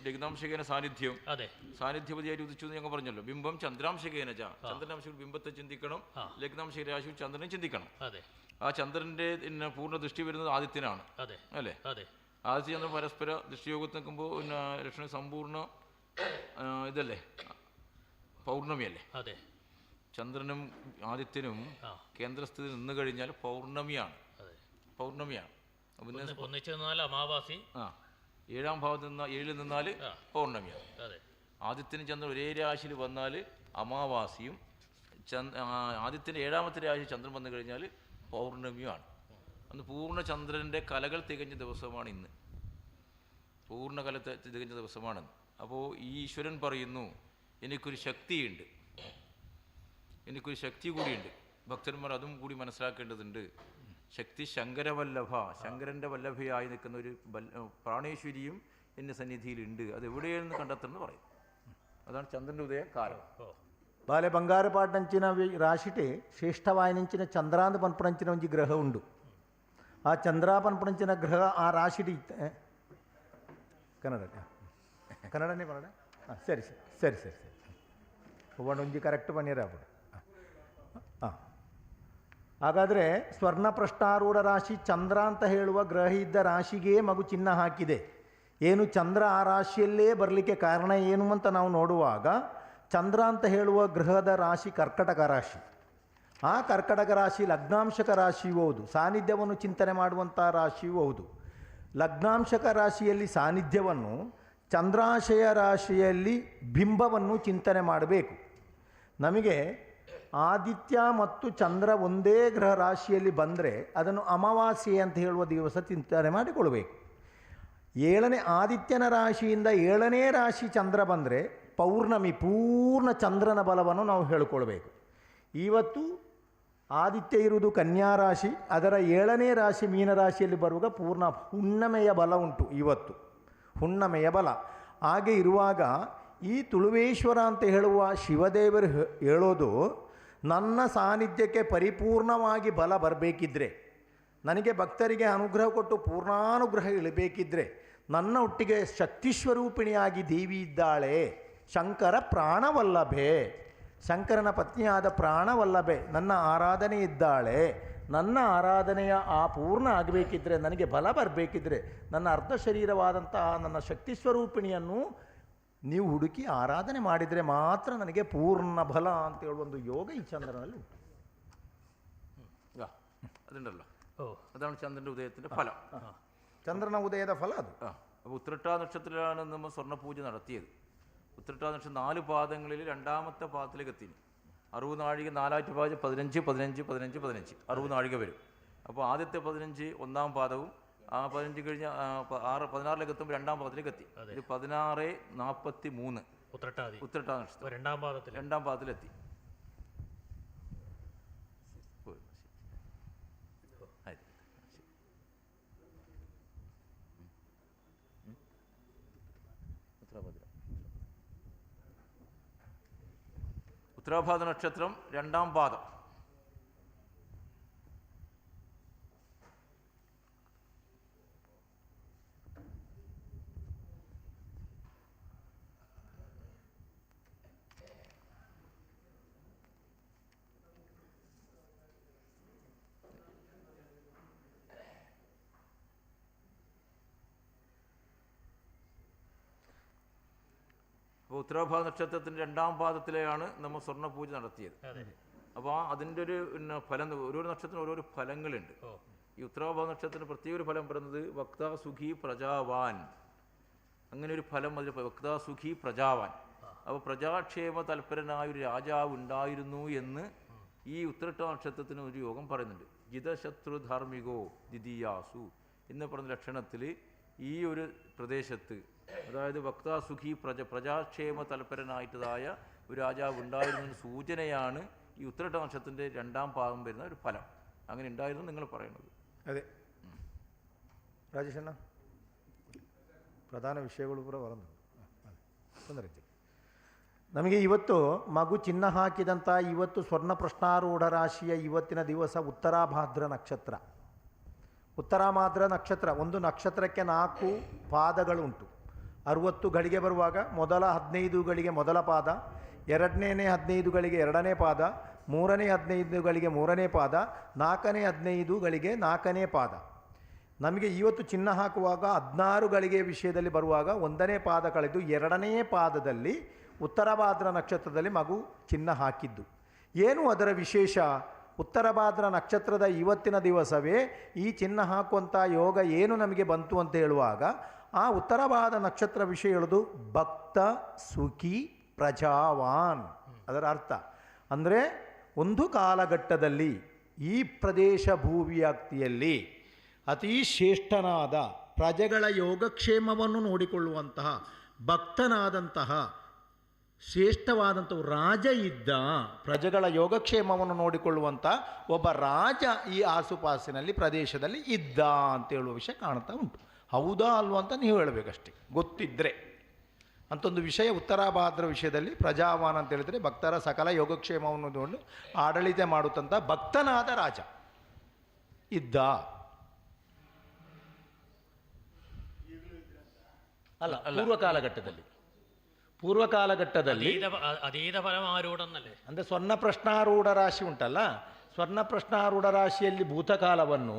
ലഗ്നാംശകേന സാന്നിധ്യം, അതെ, സാന്നിധ്യപതിയായിട്ട് ഉദിച്ചു എന്ന് ഞങ്ങൾ പറഞ്ഞല്ലോ. ബിംബം ചന്ദ്രാംശകേന, ചന്ദ്രനാംശ ബിംബത്തെ ചിന്തിക്കണം, ലഗ്നാംശ രാശി ചന്ദ്രനെ ചിന്തിക്കണം. അതെ, ആ ചന്ദ്രന്റെ പൂർണ്ണ ദൃഷ്ടി വരുന്നത് ആദിത്യനാണ്. അതെ അല്ലേ? അതെ, ആദിത്യ ചന്ദ്രൻ പരസ്പര ദൃഷ്ടിയോഗത്തിൽ നിൽക്കുമ്പോൾ ലക്ഷ്മണ സമ്പൂർണ്ണ ഇതല്ലേ, പൗർണമിയല്ലേ? അതെ, ചന്ദ്രനും ആദിത്യനും കേന്ദ്രസ്ഥിതി നിന്ന് കഴിഞ്ഞാൽ പൗർണമിയാണ്. ഒന്നിച്ച് നിന്നാൽ അമാവാസി, 7ാം ഭാവത്ത് ഏഴിൽ നിന്നാൽ പൗർണമിയാണ്. ആദിത്യനും ചന്ദ്രൻ ഒരേ രാശിയിൽ വന്നാൽ അമാവാസിയും, ആദിത്യൻ്റെ 7ാമത്തെ രാശി ചന്ദ്രൻ വന്നു കഴിഞ്ഞാൽ പൗർണമിയുമാണ്. അന്ന് പൂർണ്ണചന്ദ്രൻ്റെ കലകൾ തികഞ്ഞ ദിവസമാണ് ഇന്ന്. പൂർണ്ണകല തികഞ്ഞ ദിവസമാണെന്ന്. അപ്പോൾ ഈ ഈശ്വരൻ പറയുന്നു, എനിക്കൊരു ശക്തിയുണ്ട്, എനിക്കൊരു ശക്തി കൂടിയുണ്ട്. ഭക്തന്മാർ അതും കൂടി മനസ്സിലാക്കേണ്ടതുണ്ട്. ശക്തി ശങ്കരവല്ലഭ, ശങ്കരൻ്റെ വല്ലഭയായി നിൽക്കുന്ന ഒരു പ്രാണേശ്വരിയും എൻ്റെ സന്നിധിയിലുണ്ട്. അത് എവിടെയെന്ന് കണ്ടെത്തുന്നത് പറയും. అതാണ് చంద్రుని ఉదయ కాలం. ಬಾಲೆ ಬಂಗಾರು ಪಾಟಂಚಿನ ರಾಶಿಟೆ ಶ್ರೇಷ್ಠವಾಯಿನಿಂಚಿನ ಚಂದ್ರಾಂತ ಪನ್ಪುರಂಚಿನ ಒಂಜಿ ಗ್ರಹ ಉಂಡು. ಆ ಚಂದ್ರ ಪನ್ಪುರಂಚಿನ ಗ್ರಹ ಆ ರಾಶಿಟಿ ಕನ್ನಡ ಕನ್ನಡನೇ ಬರೋಣ. ಸರಿ ಸರಿ ಸರಿ ಸರಿ ಸರಿ ಒಂಜಿ ಕರೆಕ್ಟ್ ಬನ್ನಿರ ಬಿಡು. ಹಾಂ, ಹಾಗಾದರೆ ಸ್ವರ್ಣಪ್ರಷ್ಟಾರೂಢ ರಾಶಿ ಚಂದ್ರ ಅಂತ ಹೇಳುವ ಗ್ರಹ ಇದ್ದ ರಾಶಿಗೆ ಮಗು ಚಿಹ್ನ ಹಾಕಿದೆ. ಏನು ಚಂದ್ರ ಆ ರಾಶಿಯಲ್ಲೇ ಬರಲಿಕ್ಕೆ ಕಾರಣ ಏನು ಅಂತ ನಾವು ನೋಡುವಾಗ, ಚಂದ್ರ ಅಂತ ಹೇಳುವ ಗ್ರಹದ ರಾಶಿ ಕರ್ಕಟಕ ರಾಶಿ. ಆ ಕರ್ಕಟಕ ರಾಶಿ ಲಗ್ನಾಂಶಕ ರಾಶಿಯೂ ಹೌದು, ಸಾನ್ನಿಧ್ಯವನ್ನು ಚಿಂತನೆ ಮಾಡುವಂಥ ರಾಶಿಯೂ ಹೌದು. ಲಗ್ನಾಂಶಕ ರಾಶಿಯಲ್ಲಿ ಸಾನ್ನಿಧ್ಯವನ್ನು, ಚಂದ್ರಾಶಯ ರಾಶಿಯಲ್ಲಿ ಬಿಂಬವನ್ನು ಚಿಂತನೆ ಮಾಡಬೇಕು. ನಮಗೆ ಆದಿತ್ಯ ಮತ್ತು ಚಂದ್ರ ಒಂದೇ ಗ್ರಹ ರಾಶಿಯಲ್ಲಿ ಬಂದರೆ ಅದನ್ನು ಅಮಾವಾಸ್ಯೆ ಅಂತ ಹೇಳುವ ದಿವಸ ಚಿಂತನೆ ಮಾಡಿಕೊಳ್ಬೇಕು. ಆದಿತ್ಯನ ರಾಶಿಯಿಂದ 7ನೇ ರಾಶಿ ಚಂದ್ರ ಬಂದರೆ ಪೌರ್ಣಮಿ, ಪೂರ್ಣ ಚಂದ್ರನ ಬಲವನ್ನು ನಾವು ಹೇಳಿಕೊಳ್ಬೇಕು. ಇವತ್ತು ಆದಿತ್ಯ ಇರುವುದು ಕನ್ಯಾ ರಾಶಿ, ಅದರ 7ನೇ ರಾಶಿ ಮೀನರಾಶಿಯಲ್ಲಿ ಬರುವಾಗ ಪೂರ್ಣ ಹುಣ್ಣಿಮೆಯ ಬಲ ಉಂಟು. ಇವತ್ತು ಹುಣ್ಣಿಮೆಯ ಬಲ. ಹಾಗೆ ಇರುವಾಗ ಈ ತುಳುವೇಶ್ವರ ಅಂತ ಹೇಳುವ ಶಿವದೇವರು ಹೇಳೋದು, ನನ್ನ ಸಾನ್ನಿಧ್ಯಕ್ಕೆ ಪರಿಪೂರ್ಣವಾಗಿ ಬಲ ಬರಬೇಕಿದ್ರೆ, ನನಗೆ ಭಕ್ತರಿಗೆ ಅನುಗ್ರಹ ಕೊಟ್ಟು ಪೂರ್ಣಾನುಗ್ರಹ ಇಳಬೇಕಿದ್ರೆ, ನನ್ನ ಒಟ್ಟಿಗೆ ಶಕ್ತಿಸ್ವರೂಪಿಣಿಯಾಗಿ ದೇವಿ ಇದ್ದಾಳೆ. ಶಂಕರ ಪ್ರಾಣವಲ್ಲಭೆ, ಶಂಕರನ ಪತ್ನಿಯಾದ ಪ್ರಾಣವಲ್ಲಭೆ ನನ್ನ ಆರಾಧನೆ ಇದ್ದಾಳೆ. ನನ್ನ ಆರಾಧನೆಯ ಆ ಪೂರ್ಣ ಆಗಬೇಕಿದ್ರೆ, ನನಗೆ ಬಲ ಬರಬೇಕಿದ್ರೆ, ನನ್ನ ಅರ್ಧ ಶರೀರವಾದಂತಹ ನನ್ನ ಶಕ್ತಿಸ್ವರೂಪಿಣಿಯನ್ನು ನೀವು ಹುಡುಕಿ ಆರಾಧನೆ ಮಾಡಿದರೆ ಮಾತ್ರ ನನಗೆ ಪೂರ್ಣ ಬಲ ಅಂತ ಹೇಳುವ ಒಂದು ಯೋಗ ಈ ಚಂದ್ರನಲ್ಲಿ ಉಂಟು. അതുണ്ടല്ലോ. അതാണ് ചന്ദ്രൻ്റെ ഉദയത്തിൻ്റെ ഫലം. ചന്ദ്രന ഉദയದ ഫല അത്. അപ്പോൾ ഉത്രട്ട നക്ഷത്രത്തിലാണ് നമ്മൾ സ്വർണ്ണപൂജ നടത്തിയത്. ഉത്രട്ട നക്ഷത്രം 4 പാദങ്ങളിൽ 2ാമത്തെ പാദത്തിലേക്ക് എത്തി. 60 നാഴിക 4ആയിട്ട് പാദം 15 15 15 15 60 നാഴിക വരും. അപ്പോൾ ആദ്യത്തെ 15 1ാം പാദവും, ആ 15 കഴിഞ്ഞ് 16ലേക്ക് എത്തുമ്പോൾ 2ാം പാദത്തിലേക്ക് എത്തി. ഇത് 16:43 ഉത്രട്ട നക്ഷത്രം 2ാം പാദത്തിലെത്തി. ഉത്തരാഭാദ്ര നക്ഷത്രം 2ാം പാദം. അപ്പോൾ ഉത്തരാഭാദ്ര നക്ഷത്രത്തിൻ്റെ 2ാം പാദത്തിലെയാണ് നമ്മൾ സ്വർണ്ണപൂജ നടത്തിയത്. അപ്പോൾ അതിൻ്റെ ഒരു ഫലം, ഓരോ നക്ഷത്രത്തിന് ഓരോരോ ഫലങ്ങളുണ്ട്. ഈ ഉത്തരാഭാദ്ര നക്ഷത്രത്തിന് പ്രത്യേക ഒരു ഫലം പറയുന്നത് വക്താ സുഖി പ്രജാവാൻ, അങ്ങനെ ഒരു ഫലം അതിൽ വക്താ സുഖി പ്രജാവാൻ. അപ്പോൾ പ്രജാക്ഷേമ തൽപരനായ ഒരു രാജാവ് ഉണ്ടായിരുന്നു എന്ന് ഈ ഉത്രട്ട നക്ഷത്രത്തിന് ഒരു യോഗം പറയുന്നുണ്ട്. ജിതശത്രുധാർമ്മികോ ദിദിയാസു എന്ന് പറഞ്ഞ ലക്ഷണത്തിൽ ഈ ഒരു പ്രദേശത്ത്, അതായത് വക്താസുഖി പ്രജാക്ഷേമ തൽപരനായിട്ടതായ ഒരു രാജാവ് ഉണ്ടായിരുന്ന സൂചനയാണ് ഈ ഉത്രട്ട നക്ഷത്രത്തിൻ്റെ 2ാം പാദം വരുന്ന ഒരു ഫലം. അങ്ങനെ ഉണ്ടായിരുന്നു നിങ്ങൾ പറയുന്നത്. ಅದೇ ರಾಜೇಶಣ್ಣ ಪ್ರಧಾನ ವಿಷಯಗಳು ಕೂಡ ಬರೋದು ತೊಂದರೆ. ನಮಗೆ ಇವತ್ತು ಮಗು ಚಿಹ್ನ ಹಾಕಿದಂಥ ಇವತ್ತು ಸ್ವರ್ಣಪ್ರಶ್ನಾರೂಢ ರಾಶಿಯ ಇವತ್ತಿನ ದಿವಸ ಉತ್ತರಾಭಾದ್ರ ನಕ್ಷತ್ರ. ಉತ್ತರಾಭಾದ್ರ ನಕ್ಷತ್ರ, ಒಂದು ನಕ್ಷತ್ರಕ್ಕೆ 4 ಪಾದಗಳುಂಟು. 60 ಗಳಿಗೆ ಬರುವಾಗ ಮೊದಲ 15 ಗಳಿಗೆ ಮೊದಲ ಪಾದ, 2ನೇ 15 ಗಳಿಗೆ 2ನೇ ಪಾದ, 3ನೇ 15 ಗಳಿಗೆ 3ನೇ ಪಾದ, 4ನೇ 15 ಗಳಿಗೆ 4ನೇ ಪಾದ. ನಮಗೆ ಇವತ್ತು ಚಿಹ್ನ ಹಾಕುವಾಗ 16 ಗಳಿಗೆ ವಿಷಯದಲ್ಲಿ ಬರುವಾಗ 1ನೇ ಪಾದ ಕಳೆದು 2ನೇ ಪಾದದಲ್ಲಿ ಉತ್ತರಭಾದ್ರ ನಕ್ಷತ್ರದಲ್ಲಿ ಮಗು ಚಿಹ್ನ ಹಾಕಿದ್ದು. ಏನು ಅದರ ವಿಶೇಷ? ಉತ್ತರಭಾದ್ರ ನಕ್ಷತ್ರದ ಇವತ್ತಿನ ದಿವಸವೇ ಈ ಚಿಹ್ನ ಹಾಕುವಂಥ ಯೋಗ ಏನು ನಮಗೆ ಬಂತು ಅಂತ ಹೇಳುವಾಗ, ಆ ಉತ್ತರಭಾದ್ರ ನಕ್ಷತ್ರ ವಿಷಯ ಹೇಳೋದು ಭಕ್ತ ಸುಖಿ ಪ್ರಜಾವಾನ್. ಅದರ ಅರ್ಥ ಅಂದರೆ ಒಂದು ಕಾಲಘಟ್ಟದಲ್ಲಿ ಈ ಪ್ರದೇಶ ಭೂವ್ಯಾಪ್ತಿಯಲ್ಲಿ ಅತಿ ಶ್ರೇಷ್ಠನಾದ ಪ್ರಜೆಗಳ ಯೋಗಕ್ಷೇಮವನ್ನು ನೋಡಿಕೊಳ್ಳುವಂತಹ ಭಕ್ತನಾದಂತಹ ಶ್ರೇಷ್ಠವಾದಂಥ ರಾಜ ಇದ್ದ, ಪ್ರಜೆಗಳ ಯೋಗಕ್ಷೇಮವನ್ನು ನೋಡಿಕೊಳ್ಳುವಂಥ ಒಬ್ಬ ರಾಜ ಈ ಆಸುಪಾಸಿನಲ್ಲಿ ಪ್ರದೇಶದಲ್ಲಿ ಇದ್ದ ಅಂತ ಹೇಳುವ ವಿಷಯ ಕಾಣ್ತಾ ಉಂಟು. ಹೌದಾ ಅಲ್ವಾ ಅಂತ ನೀವು ಹೇಳಬೇಕಷ್ಟೇ, ಗೊತ್ತಿದ್ದರೆ. ಅಂಥೊಂದು ವಿಷಯ ಉತ್ತರಾಭಾದ್ರ ವಿಷಯದಲ್ಲಿ ಪ್ರಜಾವಾನ್ ಅಂತ ಹೇಳಿದರೆ ಭಕ್ತರ ಸಕಲ ಯೋಗಕ್ಷೇಮವನ್ನು ನೋಡಿ ಆಡಳಿತ ಮಾಡುತ್ತಂಥ ಭಕ್ತನಾದ ರಾಜ ಇದ್ದ. ಅಲ್ಲ, ಪೂರ್ವಕಾಲಘಟ್ಟದಲ್ಲಿ അതീത പരമാരൂഢന്നല്ലേ, ಅಂದರೆ ಸ್ವರ್ಣ ಪ್ರಶ್ನಾರೂಢ ರಾಶಿ ಉಂಟಲ್ಲ, ಸ್ವರ್ಣ ಪ್ರಶ್ನಾರೂಢ ರಾಶಿಯಲ್ಲಿ ಭೂತಕಾಲವನ್ನು,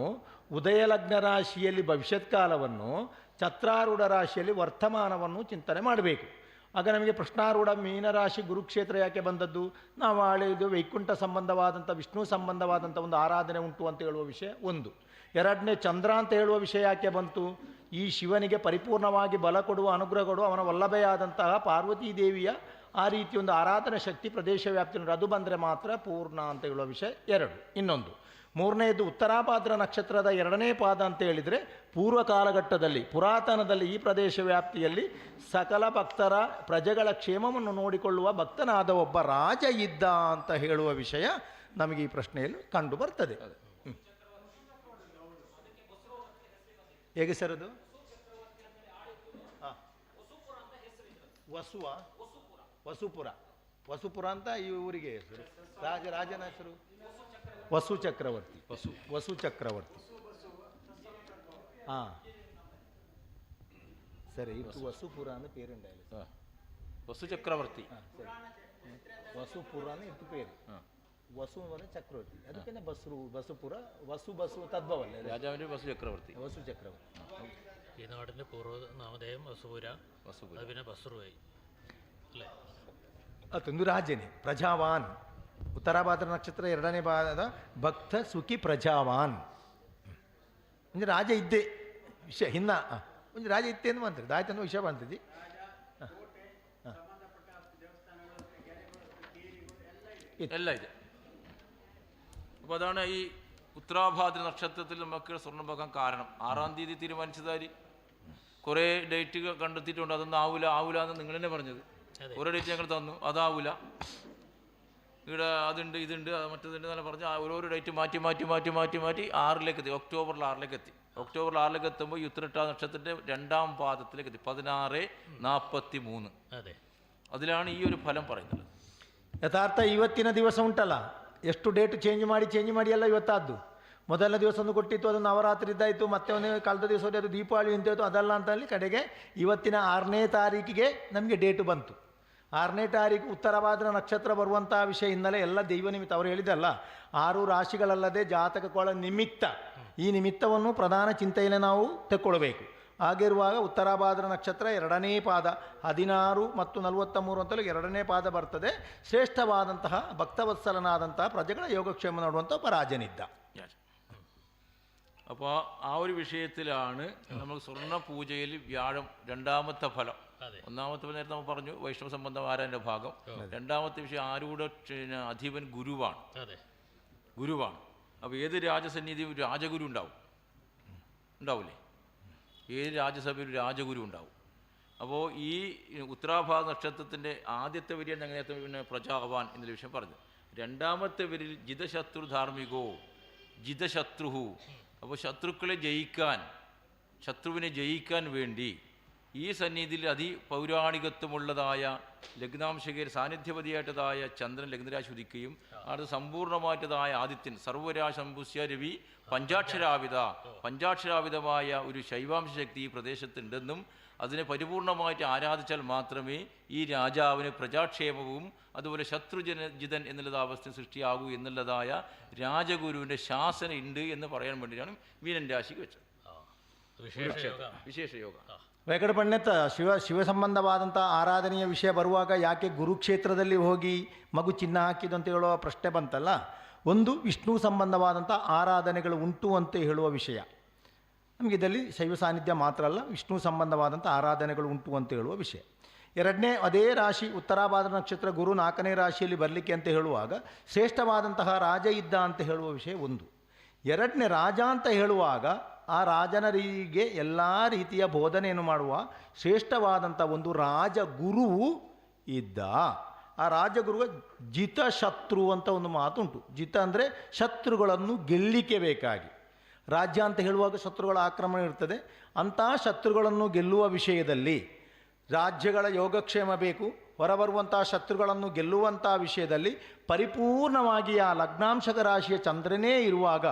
ಉದಯಲಗ್ನ ರಾಶಿಯಲ್ಲಿ ಭವಿಷ್ಯತ್ ಕಾಲವನ್ನು, ಛತ್ರಾರೂಢ ರಾಶಿಯಲ್ಲಿ ವರ್ತಮಾನವನ್ನು ಚಿಂತನೆ ಮಾಡಬೇಕು. ಆಗ ನಮಗೆ ಪ್ರಶ್ನಾರೂಢ ಮೀನರಾಶಿ ಗುರುಕ್ಷೇತ್ರ ಯಾಕೆ ಬಂದದ್ದು? ನಾವು ಆಳಿದು ವೈಕುಂಠ ಸಂಬಂಧವಾದಂಥ, ವಿಷ್ಣು ಸಂಬಂಧವಾದಂಥ ಒಂದು ಆರಾಧನೆ ಉಂಟು ಅಂತ ಹೇಳುವ ವಿಷಯ ಒಂದು. ಎರಡನೇ, ಚಂದ್ರ ಅಂತ ಹೇಳುವ ವಿಷಯ ಯಾಕೆ ಬಂತು? ಈ ಶಿವನಿಗೆ ಪರಿಪೂರ್ಣವಾಗಿ ಬಲ ಕೊಡುವ, ಅನುಗ್ರಹ ಕೊಡುವ ಅವನ ವಲ್ಲಭೆಯಾದಂತಹ ಪಾರ್ವತೀ ದೇವಿಯ ಆ ರೀತಿ ಒಂದು ಆರಾಧನಾ ಶಕ್ತಿ ಪ್ರದೇಶ ವ್ಯಾಪ್ತಿಯಲ್ಲಿ ಅದು ಬಂದರೆ ಮಾತ್ರ ಪೂರ್ಣ ಅಂತ ಹೇಳುವ ವಿಷಯ ಎರಡು. ಇನ್ನೊಂದು ಮೂರನೆಯದು ಉತ್ತರಾಭಾದ್ರ ನಕ್ಷತ್ರದ 2ನೇ ಪಾದ ಅಂತ ಹೇಳಿದರೆ ಪೂರ್ವ ಕಾಲಘಟ್ಟದಲ್ಲಿ, ಪುರಾತನದಲ್ಲಿ ಈ ಪ್ರದೇಶ ವ್ಯಾಪ್ತಿಯಲ್ಲಿ ಸಕಲ ಭಕ್ತರ ಪ್ರಜೆಗಳ ಕ್ಷೇಮವನ್ನು ನೋಡಿಕೊಳ್ಳುವ ಭಕ್ತನಾದ ಒಬ್ಬ ರಾಜ ಇದ್ದ ಅಂತ ಹೇಳುವ ವಿಷಯ ನಮಗೆ ಈ ಪ್ರಶ್ನೆಯಲ್ಲಿ ಕಂಡು ಬರ್ತದೆ. ಹೇಗೆ ಸರ್ ಅದು? ವಸುಪುರ ಅಂತ ಈ ಊರಿಗೆ ಹೆಸರು. ರಾಜನ ಹೆಸರು ವಸು ಚಕ್ರವರ್ತಿ. ಹಾಂ ಸರಿ, ವಸುಪುರ ಅಂತ ಪೇರುಂಡಾಯಲ್ಲ, ವಸು ಚಕ್ರವರ್ತಿ. ಸರಿ, ವಸುಪುರ ಅಂತ ಪೇರು. ವಸು ಅಂದರೆ ಚಕ್ರವರ್ತಿ, ಅದಕ್ಕೆ ಬಸುಪುರ, ವಸು ತದ್ಭವಲ್ಲ, രാജാവിന്റെ വസു ചക്രവർത്തി. ഈ നാടിൻ്റെ പൂർവ്വ നാമധേയം വസുപുര, അത് പിന്നെ ബസ്റുവായി അല്ലേ. ಅದೊಂದು ರಾಜನೇ ಪ್ರಜಾವಾನ್. ಉತ್ತರಾಭಾದ್ರ ನಕ್ಷತ್ರ 2ನೇ ಪಾದದ ಭಕ್ತ ಸುಖಿ ಪ್ರಜಾವಾನ್. ಒಂದು ರಾಜ ಇದ್ದೆ ವಿಷಯ ಹಿನ್ನ ಒಂದು ರಾಜ ಇತ್ತೆ ಎಂದು ಬಂತದ್ದು, ಆಯ್ತನ್ನೋ ವಿಷಯ ಬಂತದ್ದು. ಎಲ್ಲ ಇದೆ. അപ്പോൾ അതാണ് ഈ ഉത്തരാഭാദ്ര നക്ഷത്രത്തിൽ നമുക്ക് സ്വർണ്ണം വെക്കാൻ കാരണം. 6-ാം തീയതി തീരുമാനിച്ചതായി കുറേ ഡേറ്റ് കണ്ടെത്തിയിട്ടുണ്ട്. അതൊന്നും ആവില്ല എന്ന് നിങ്ങൾ തന്നെ പറഞ്ഞത്. കുറേ ഡേറ്റ് ഞങ്ങൾ തന്നു, അതാവില്ല, ഇവിടെ അതുണ്ട് ഇതുണ്ട് മറ്റേതുണ്ട് എന്നല്ല പറഞ്ഞ് ഓരോരോ ഡേറ്റ് മാറ്റി 6-ലേക്ക് എത്തി. ഒക്ടോബറിൽ 6-ലേക്ക് എത്തി. ഒക്ടോബറിൽ 6-ലേക്ക് എത്തുമ്പോൾ ഈ ഉത്തരട്ടാ നക്ഷത്രത്തിൻ്റെ 2ാം പാദത്തിലേക്ക് എത്തി. 16:43. അതെ, അതിലാണ് ഈ ഒരു ഫലം പറയുന്നത്. ಯಥಾರ್ಥ ಇವತ್ತಿನ ದಿವಸ ಉಂಟಲ್ಲ, ಎಷ್ಟು ಡೇಟ್ ಚೇಂಜ್ ಮಾಡಿ ಎಲ್ಲ ಇವತ್ತಾದ್ದು. ಮೊದಲನೇ ದಿವಸ ಒಂದು ಕೊಟ್ಟಿತ್ತು, ಅದು ನವರಾತ್ರಿ ಇದ್ದಾಯಿತು, ಮತ್ತೆ ಒಂದು ಕಳೆದ ದಿವಸ ಅದು ದೀಪಾವಳಿ ಅಂತ ಹೇಳ್ತು, ಅದಲ್ಲ ಅಂತಲ್ಲಿ ಕಡೆಗೆ ಇವತ್ತಿನ 6ನೇ ತಾರೀಕಿಗೆ ನಮಗೆ ಡೇಟು ಬಂತು. 6ನೇ ತಾರೀಕು ಉತ್ತರಾಭಾದ್ರ ನಕ್ಷತ್ರ ಬರುವಂಥ ವಿಷಯ ಹಿನ್ನೆಲೆ ಎಲ್ಲ ದೈವ ನಿಮಿತ್ತ. ಅವರು ಹೇಳಿದಲ್ಲ, 6 ರಾಶಿಗಳಲ್ಲದೆ ಜಾತಕಗಳ ನಿಮಿತ್ತ, ಈ ನಿಮಿತ್ತವನ್ನು ಪ್ರಧಾನ ಚಿಂತೆಯಲ್ಲಿ ನಾವು ತೆಕ್ಕೊಳ್ಬೇಕು. ಹಾಗಿರುವಾಗ ಉತ್ತರಾಭಾದ್ರ ನಕ್ಷತ್ರ 2ನೇ ಪಾದ 16 ಮತ್ತು 43 ಅಂತಲೂ 2ನೇ ಪಾದ ಬರ್ತದೆ. ಶ್ರೇಷ್ಠವಾದಂತಹ ಭಕ್ತವತ್ಸಲನಾದಂತಹ ಪ್ರಜೆಗಳ ಯೋಗಕ್ಷೇಮ ನೋಡುವಂಥ പരാജനിದ್ದ. അപ്പോൾ ആ ഒരു വിഷയത്തിലാണ് നമ്മൾ സ്വർണ്ണ പൂജയിൽ വ്യാഴം 2ാമത്തെ ഫലം. 1ാമത്തെ ഫലം നേരത്തെ നമ്മൾ പറഞ്ഞു വൈഷ്ണവ സംബന്ധം ആരാൻ്റെ ഭാഗം. 2ാമത്തെ വിഷയം ആരുടെ അധിപൻ ഗുരുവാണ്. അപ്പോൾ ഏത് രാജസന്നിധിയും ഒരു രാജഗുരു ഉണ്ടാവില്ലേ? ഏത് രാജ്യസഭയിൽ ഒരു രാജഗുരു ഉണ്ടാവും. അപ്പോൾ ഈ ഉത്തരാഭാദ്ര നക്ഷത്രത്തിൻ്റെ ആദ്യത്തെ വരിയിൽ നേരത്തെ പിന്നെ പ്രജാവാൻ എന്നൊരു വിഷയം പറഞ്ഞു. 2ാമത്തെ വരിയിൽ ജിതശത്രു ധാർമ്മികോ ജിതശത്രുഹു. അപ്പോൾ ശത്രുവിനെ ജയിക്കാൻ വേണ്ടി ഈ സന്നിധിയിൽ അതിപൗരാണികത്വമുള്ളതായ ലഗ്നാംശകർ സാന്നിധ്യപതിയായിട്ടതായ ചന്ദ്രൻ ലഗ്നരാശി ഉദിക്കുകയും അത് സമ്പൂർണ്ണമായിട്ടതായ ആദിത്യൻ സർവരാശംഭുസ്യ രവി പഞ്ചാക്ഷരാവിധമായ ഒരു ശൈവാംശ ശക്തി ഈ പ്രദേശത്തുണ്ടെന്നും അതിനെ പരിപൂർണമായിട്ട് ആരാധിച്ചാൽ മാത്രമേ ഈ രാജാവിന് പ്രജാക്ഷേമവും അതുപോലെ ശത്രുജിതൻ എന്നുള്ളത് അവസ്ഥ സൃഷ്ടിയാകൂ എന്നുള്ളതായ രാജഗുരുവിൻ്റെ ശാസന ഉണ്ട് എന്ന് പറയാൻ വേണ്ടിയിട്ടാണ് മീനൻ രാശിക്ക് വെച്ചത്. ವಿಶೇಷ ಯೋಗ. ವೆಂಕಟ ಪಂಡಿತ ಶಿವ ಸಂಬಂಧವಾದಂಥ ಆರಾಧನೆಯ ವಿಷಯ ಬರುವಾಗ ಯಾಕೆ ಗುರುಕ್ಷೇತ್ರದಲ್ಲಿ ಹೋಗಿ ಮಗು ಚಿನ್ನ ಹಾಕಿದ್ದು ಅಂತ ಹೇಳುವ ಪ್ರಶ್ನೆ ಬಂತಲ್ಲ. ಒಂದು, ವಿಷ್ಣು ಸಂಬಂಧವಾದಂಥ ಆರಾಧನೆಗಳು ಉಂಟು ಅಂತ ಹೇಳುವ ವಿಷಯ. ನಮಗೆ ಇದರಲ್ಲಿ ಶೈವ ಸಾನ್ನಿಧ್ಯ ಮಾತ್ರ ಅಲ್ಲ, ವಿಷ್ಣು ಸಂಬಂಧವಾದಂಥ ಆರಾಧನೆಗಳು ಉಂಟು ಅಂತ ಹೇಳುವ ವಿಷಯ. ಎರಡನೇ, ಅದೇ ರಾಶಿ ಉತ್ತರಾಭಾದ್ರ ನಕ್ಷತ್ರ ಗುರು 4ನೇ ರಾಶಿಯಲ್ಲಿ ಬರಲಿಕ್ಕೆ ಅಂತ ಹೇಳುವಾಗ ಶ್ರೇಷ್ಠವಾದಂತಹ ರಾಜ ಇದ್ದ ಅಂತ ಹೇಳುವ ವಿಷಯ ಒಂದು. ಎರಡನೇ, ರಾಜ ಅಂತ ಹೇಳುವಾಗ ಆ ರಾಜನರಿಗೆ ಎಲ್ಲ ರೀತಿಯ ಬೋಧನೆಯನ್ನು ಮಾಡುವ ಶ್ರೇಷ್ಠವಾದಂಥ ಒಂದು ರಾಜಗುರುವು ಇದ್ದ. ಆ ರಾಜಗುರುವ ಜಿತ ಶತ್ರು ಅಂತ ಒಂದು ಮಾತುಂಟು. ಜಿತ ಅಂದರೆ ಶತ್ರುಗಳನ್ನು ಗೆಲ್ಲಿಕೆ ಬೇಕಾಗಿ. ರಾಜ್ಯ ಅಂತ ಹೇಳುವಾಗ ಶತ್ರುಗಳ ಆಕ್ರಮಣ ಇರ್ತದೆ. ಅಂಥ ಶತ್ರುಗಳನ್ನು ಗೆಲ್ಲುವ ವಿಷಯದಲ್ಲಿ ರಾಜ್ಯಗಳ ಯೋಗಕ್ಷೇಮ ಬೇಕು. ಹೊರಬರುವಂಥ ಶತ್ರುಗಳನ್ನು ಗೆಲ್ಲುವಂಥ ವಿಷಯದಲ್ಲಿ ಪರಿಪೂರ್ಣವಾಗಿ ಆ ಲಗ್ನಾಂಶಕ ರಾಶಿಯ ಚಂದ್ರನೇ ಇರುವಾಗ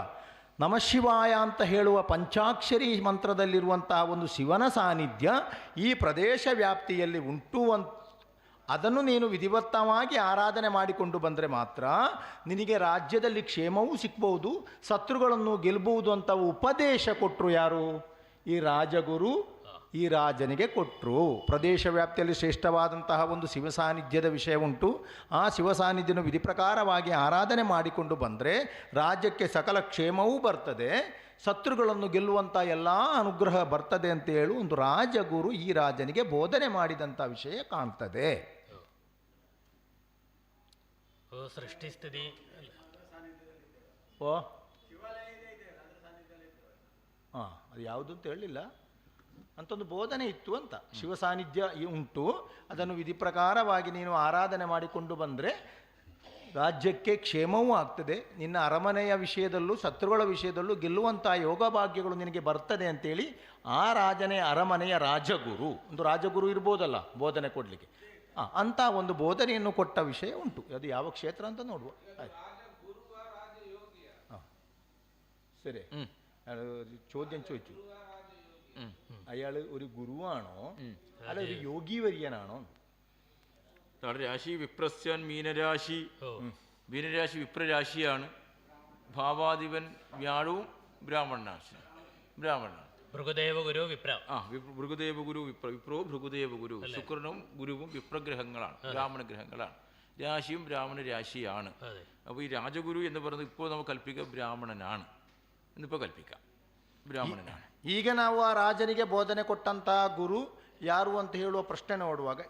ನಮಃಶಿವಾಯ ಅಂತ ಹೇಳುವ ಪಂಚಾಕ್ಷರಿ ಮಂತ್ರದಲ್ಲಿರುವಂತಹ ಒಂದು ಶಿವನ ಸಾನ್ನಿಧ್ಯ ಈ ಪ್ರದೇಶ ವ್ಯಾಪ್ತಿಯಲ್ಲಿ ಉಂಟು ಅದನ್ನು ನೀನು ವಿಧಿವತ್ತವಾಗಿ ಆರಾಧನೆ ಮಾಡಿಕೊಂಡು ಬಂದರೆ ಮಾತ್ರ ನಿನಗೆ ರಾಜ್ಯದಲ್ಲಿ ಕ್ಷೇಮವೂ ಸಿಗ್ಬೋದು, ಶತ್ರುಗಳನ್ನು ಗೆಲ್ಲಬಹುದು ಅಂತ ಉಪದೇಶ ಕೊಟ್ಟರು ಯಾರು? ಈ ರಾಜಗುರು ಈ ರಾಜನಿಗೆ ಕೊಟ್ಟರು. ಪ್ರದೇಶ ವ್ಯಾಪ್ತಿಯಲ್ಲಿ ಶ್ರೇಷ್ಠವಾದಂತಹ ಒಂದು ಶಿವ ಸಾನ್ನಿಧ್ಯದ ವಿಷಯ ಉಂಟು. ಆ ಶಿವ ಸಾನ್ನಿಧ್ಯನ ವಿಧಿ ಪ್ರಕಾರವಾಗಿ ಆರಾಧನೆ ಮಾಡಿಕೊಂಡು ಬಂದರೆ ರಾಜ್ಯಕ್ಕೆ ಸಕಲ ಕ್ಷೇಮವೂ ಬರ್ತದೆ, ಶತ್ರುಗಳನ್ನು ಗೆಲ್ಲುವಂಥ ಎಲ್ಲ ಅನುಗ್ರಹ ಬರ್ತದೆ ಅಂತ ಹೇಳಿ ಒಂದು ರಾಜಗುರು ಈ ರಾಜನಿಗೆ ಬೋಧನೆ ಮಾಡಿದಂಥ ವಿಷಯ ಕಾಣ್ತದೆ. ಸೃಷ್ಟಿಸ್ಥಿತಿ ಓ ಹಾಂ, ಅದು ಯಾವುದು ಅಂತ ಹೇಳಲಿಲ್ಲ ಅಂತ ಒಂದು ಬೋಧನೆ ಇತ್ತು ಅಂತ. ಶಿವ ಸಾನ್ನಿಧ್ಯ ಉಂಟು, ಅದನ್ನು ವಿಧಿ ಪ್ರಕಾರವಾಗಿ ನೀನು ಆರಾಧನೆ ಮಾಡಿಕೊಂಡು ಬಂದರೆ ರಾಜ್ಯಕ್ಕೆ ಕ್ಷೇಮವೂ ಆಗ್ತದೆ, ನಿನ್ನ ಅರಮನೆಯ ವಿಷಯದಲ್ಲೂ ಶತ್ರುಗಳ ವಿಷಯದಲ್ಲೂ ಗೆಲ್ಲುವಂಥ ಯೋಗ ಭಾಗ್ಯಗಳು ನಿನಗೆ ಬರ್ತದೆ ಅಂತೇಳಿ ಆ ರಾಜನೇ ಅರಮನೆಯ ರಾಜಗುರು, ಒಂದು ರಾಜಗುರು ಇರ್ಬೋದಲ್ಲ ಬೋಧನೆ ಕೊಡಲಿಕ್ಕೆ, ಅಂಥ ಒಂದು ಬೋಧನೆಯನ್ನು ಕೊಟ್ಟ ವಿಷಯ ಉಂಟು. ಅದು ಯಾವ ಕ್ಷೇತ್ರ ಅಂತ ನೋಡುವ. ಆಯ್ತು, ശരി. ചോദ്യം ചോദിച്ചു, അയാൾ ഒരു ഗുരുവാണോ അല്ല ഒരു യോഗി വര്യനാണോ? രാശി വിപ്രസ്യാൻ മീനരാശി, മീനരാശി വിപ്രരാശിയാണ്. ഭാവാധിപൻ വ്യാഴവും ബ്രാഹ്മണനാണ്. ഭൃഗുദേവഗുരു വിപ്ര. ഭൃഗുദേവഗുരു വിപ്രോ ഭൃഗുദേവഗുരു. ശുക്രനും ഗുരുവും വിപ്രഗ്രഹങ്ങളാണ്, ബ്രാഹ്മണ ഗ്രഹങ്ങളാണ്. രാശിയും ബ്രാഹ്മണ രാശിയാണ്. അപ്പോൾ ഈ രാജഗുരു എന്ന് പറയുന്നത് ഇപ്പോൾ നമുക്ക് കൽപ്പിക്കുക ബ്രാഹ്മണനാണ് എന്നിപ്പോൾ കൽപ്പിക്കാം, ಬ್ರಾಹ್ಮಣನಾണ്. ಈಗ ನಾವು ಆ ರಾಜನಿಗೆ ಬೋಧನೆ ಕೊಟ್ಟಂತಹ ಗುರು ಯಾರು ಅಂತ ಹೇಳುವ ಪ್ರಶ್ನೆ ನೋಡುವಾಗ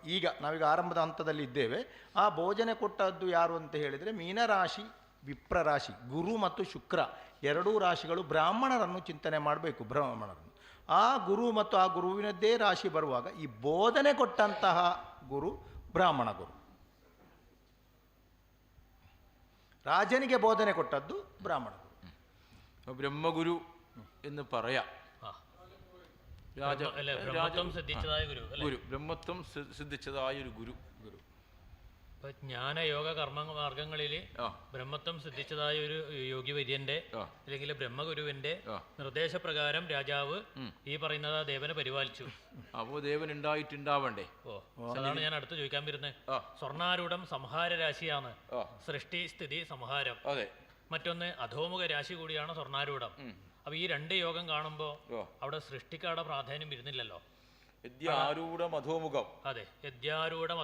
ನಾವೀಗ ಆರಂಭದ ಹಂತದಲ್ಲಿ ಇದ್ದೇವೆ. ಆ ಬೋಧನೆ ಕೊಟ್ಟದ್ದು ಯಾರು ಅಂತ ಹೇಳಿದರೆ ಮೀನರಾಶಿ ವಿಪ್ರರಾಶಿ, ಗುರು ಮತ್ತು ಶುಕ್ರ ಎರಡೂ ರಾಶಿಗಳು ಬ್ರಾಹ್ಮಣರನ್ನು ಚಿಂತನೆ ಮಾಡಬೇಕು. ಬ್ರಾಹ್ಮಣರನ್ನು ಆ ಗುರು ಮತ್ತು ಆ ಗುರುವಿನದ್ದೇ ರಾಶಿ ಬರುವಾಗ ಈ ಬೋಧನೆ ಕೊಟ್ಟಂತಹ ಗುರು ಬ್ರಾಹ್ಮಣ ಗುರು, ರಾಜನಿಗೆ ಬೋಧನೆ ಕೊಟ್ಟದ್ದು ಬ್ರಾಹ್ಮಣ ಗುರು. ಬ್ರಹ್ಮಗುರು എന്ന് പറയാം. ബ്രഹ്മത്വം സിദ്ധിച്ചതായ ഗുരു, ബ്രഹ്മത്വം സിദ്ധിച്ചതായ ഒരു ഗുരു. ഇപ്പൊ ജ്ഞാനയോഗ കർമ്മ മാർഗങ്ങളിൽ ബ്രഹ്മത്വം സിദ്ധിച്ചതായ ഒരു യോഗി വര്യന്റെ അല്ലെങ്കിൽ ബ്രഹ്മഗുരുവിന്റെ നിർദ്ദേശപ്രകാരം രാജാവ് ഈ പറയുന്നത് ദേവനെ പരിപാലിച്ചു. അപ്പോ ദേവൻ ഉണ്ടായിട്ടുണ്ടാവണ്ടേ? അതാണ് ഞാൻ അടുത്ത് ചോദിക്കാൻ വരുന്നത്. സ്വർണ്ണാരൂഢം സംഹാര രാശിയാണ്, സൃഷ്ടി സ്ഥിതി സംഹാരം. മറ്റൊന്ന് അധോമുഖ രാശി കൂടിയാണ് സ്വർണ്ണാരൂഢം. അപ്പൊ ഈ രണ്ട് യോഗം കാണുമ്പോ അവിടെ സൃഷ്ടിക്കാരുടെ പ്രാധാന്യം വരുന്നില്ലല്ലോ. അതെ, യദ്യാരൂഢം